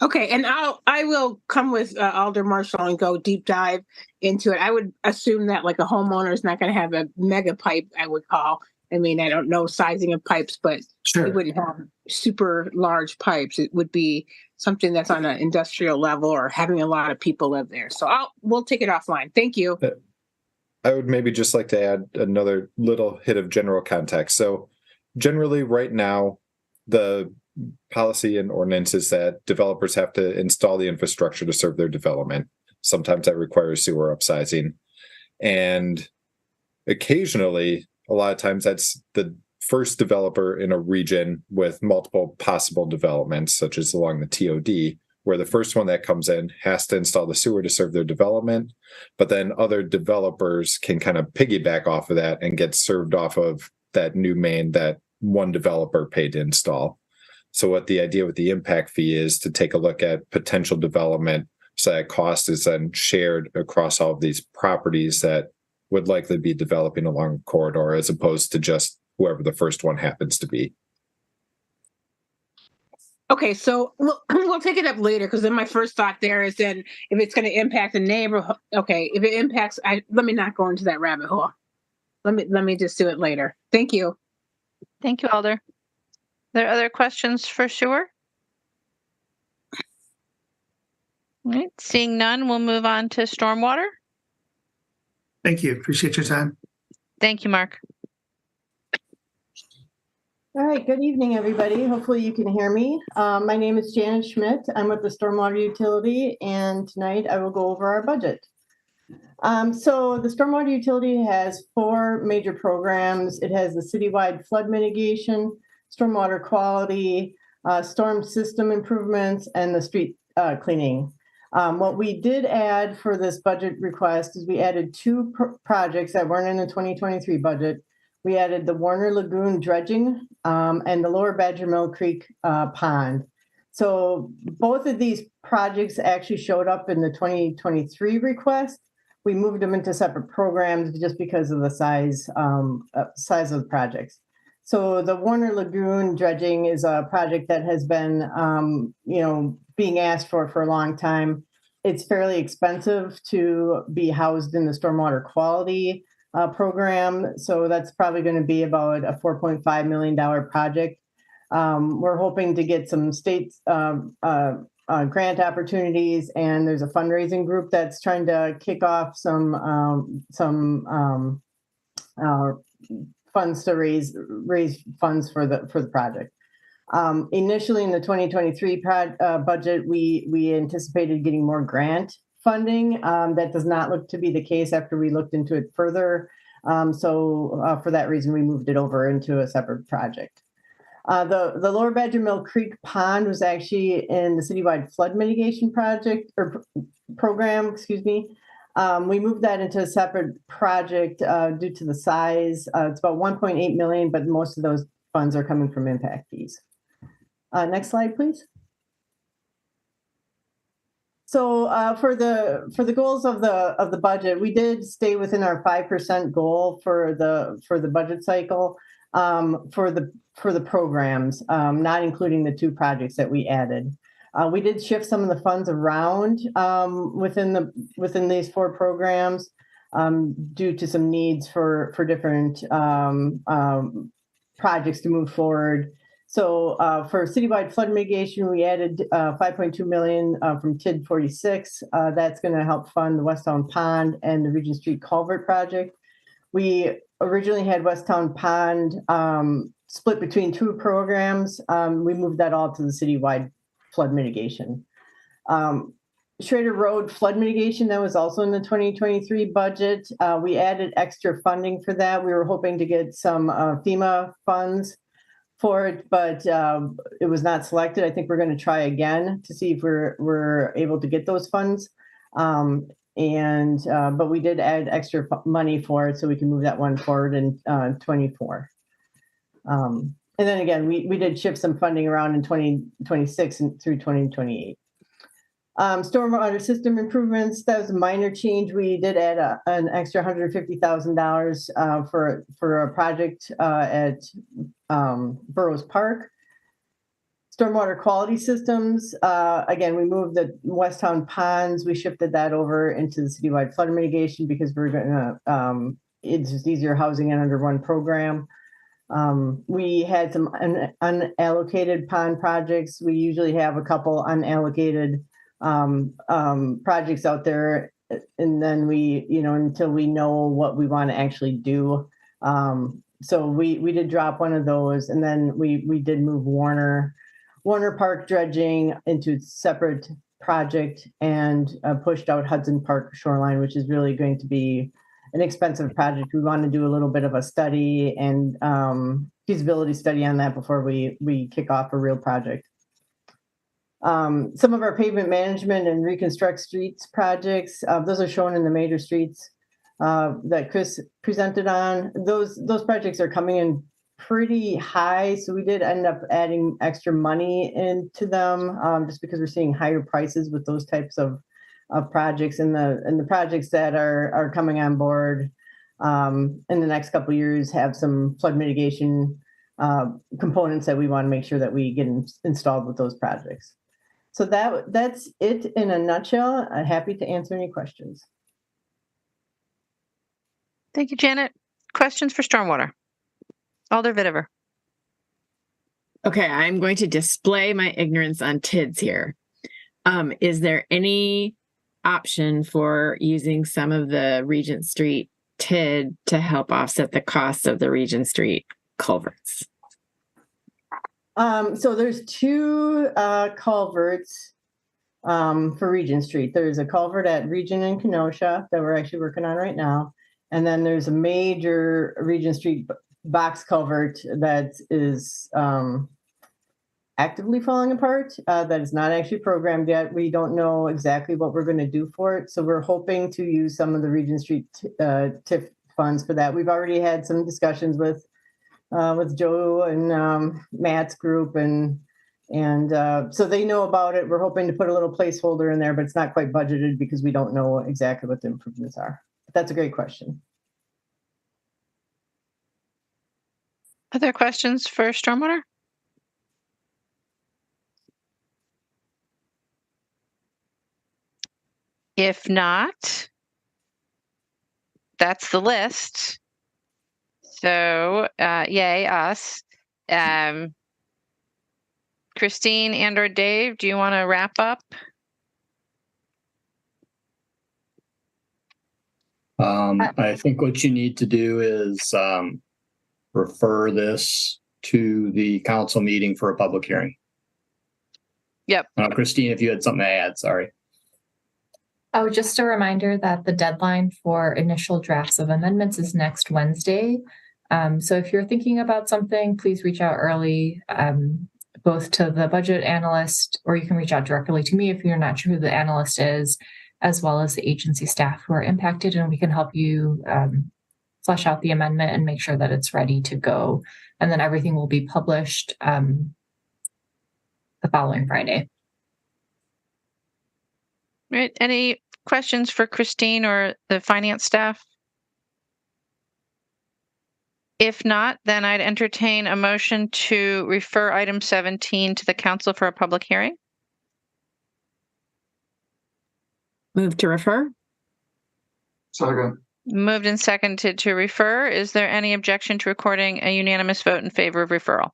Okay, and I will come with Alder Marshall and go deep dive into it. I would assume that like a homeowner is not going to have a mega pipe, I would call. I mean, I don't know sizing of pipes, but sure, we wouldn't have super large pipes. It would be something that's on an industrial level or having a lot of people live there. So we'll take it offline. Thank you. I would maybe just like to add another little hit of general context. So generally right now, the policy and ordinance is that developers have to install the infrastructure to serve their development. Sometimes that requires sewer upsizing. And occasionally, a lot of times that's the first developer in a region with multiple possible developments, such as along the TOD, where the first one that comes in has to install the sewer to serve their development, but then other developers can kind of piggyback off of that and get served off of that new main that one developer paid to install. So what the idea with the impact fee is to take a look at potential development, so that cost is then shared across all of these properties that would likely be developing along the corridor, as opposed to just whoever the first one happens to be. Okay, so we'll take it up later, because then my first thought there is then if it's going to impact the neighborhood. Okay, if it impacts, let me not go into that rabbit hole. Let me just do it later. Thank you. Thank you, Alder. Are there other questions for sewer? All right, seeing none, we'll move on to stormwater. Thank you. Appreciate your time. Thank you, Mark. All right, good evening, everybody. Hopefully you can hear me. My name is Janet Schmidt. I'm with the Stormwater Utility, and tonight I will go over our budget. So the Stormwater Utility has 4 major programs. It has the citywide flood mitigation, stormwater quality, storm system improvements, and the street cleaning. What we did add for this budget request is we added 2 projects that weren't in the 2023 budget. We added the Warner Lagoon dredging and the Lower Badger Mill Creek pond. So both of these projects actually showed up in the 2023 request. We moved them into separate programs just because of the size of the projects. So the Warner Lagoon dredging is a project that has been, being asked for a long time. It's fairly expensive to be housed in the stormwater quality program. So that's probably going to be about a $4.5 million project. We're hoping to get some state grant opportunities, and there's a fundraising group that's trying to kick off some funds to raise funds for the project. Initially in the 2023 budget, we anticipated getting more grant funding. That does not look to be the case after we looked into it further. So for that reason, we moved it over into a separate project. The Lower Badger Mill Creek Pond was actually in the citywide flood mitigation program, excuse me. We moved that into a separate project due to the size. It's about 1.8 million, but most of those funds are coming from impact fees. Next slide, please. So for the goals of the budget, we did stay within our 5% goal for the budget cycle for the programs, not including the 2 projects that we added. We did shift some of the funds around within these 4 programs due to some needs for different projects to move forward. So for citywide flood mitigation, we added 5.2 million from TID 46. That's going to help fund the Westtown Pond and the Regent Street Culvert project. We originally had Westtown Pond split between 2 programs. We moved that all to the citywide flood mitigation. Schrader Road flood mitigation, that was also in the 2023 budget. We added extra funding for that. We were hoping to get some FEMA funds for it, but it was not selected. I think we're going to try again to see if we're able to get those funds. But we did add extra money for it so we can move that one forward in 24. And then again, we did shift some funding around in 2026 and through 2028. Stormwater system improvements, that was a minor change. We did add an extra $150,000 for a project at Burroughs Park. Stormwater quality systems, again, we moved the Westtown Ponds. We shifted that over into the citywide flood mitigation because we're going to, it's just easier housing it under one program. We had some unallocated pond projects. We usually have a couple unallocated projects out there, and then we, until we know what we want to actually do. So we did drop one of those, and then we did move Warner Park dredging into a separate project and pushed out Hudson Park shoreline, which is really going to be an expensive project. We want to do a little bit of a study and feasibility study on that before we kick off a real project. Some of our pavement management and reconstruct streets projects, those are shown in the major streets that Chris presented on. Those projects are coming in pretty high, so we did end up adding extra money into them just because we're seeing higher prices with those types of projects, and the projects that are coming on board in the next couple of years have some flood mitigation components that we want to make sure that we get installed with those projects. So that's it in a nutshell. I'm happy to answer any questions. Thank you, Janet. Questions for stormwater? Alder Vitever. Okay, I'm going to display my ignorance on TIDs here. Is there any option for using some of the Regent Street TID to help offset the cost of the Regent Street culverts? So there's two culverts for Regent Street. There's a culvert at Regent and Kenosha that we're actually working on right now. And then there's a major Regent Street box culvert that is actively falling apart, that is not actually programmed yet. We don't know exactly what we're going to do for it. So we're hoping to use some of the Regent Street TIF funds for that. We've already had some discussions with Joe and Matt's group, and so they know about it. We're hoping to put a little placeholder in there, but it's not quite budgeted because we don't know exactly what the improvements are. But that's a great question. Other questions for stormwater? If not, that's the list. So, yay, us. Christine and or Dave, do you want to wrap up? I think what you need to do is refer this to the council meeting for a public hearing. Yep. Christine, if you had something to add, sorry. Oh, just a reminder that the deadline for initial drafts of amendments is next Wednesday. So if you're thinking about something, please reach out early, both to the budget analyst, or you can reach out directly to me if you're not sure who the analyst is, as well as the agency staff who are impacted, and we can help you flesh out the amendment and make sure that it's ready to go. And then everything will be published the following Friday. Right. Any questions for Christine or the finance staff? If not, then I'd entertain a motion to refer item 17 to the council for a public hearing. Move to refer. Second. Moved and seconded to refer. Is there any objection to recording a unanimous vote in favor of referral?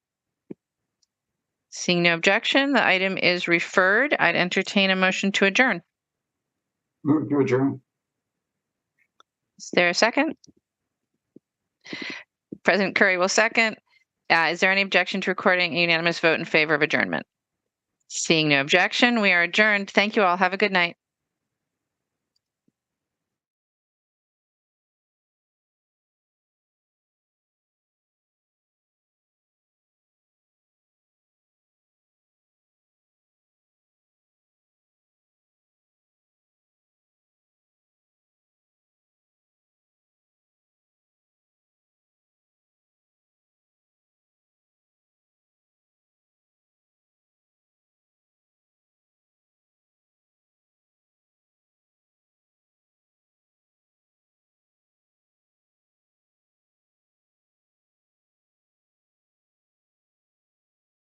Seeing no objection, the item is referred. I'd entertain a motion to adjourn. Move to adjourn. Is there a second? President Curry will second. Is there any objection to recording a unanimous vote in favor of adjournment? Seeing no objection, we are adjourned. Thank you all. Have a good night.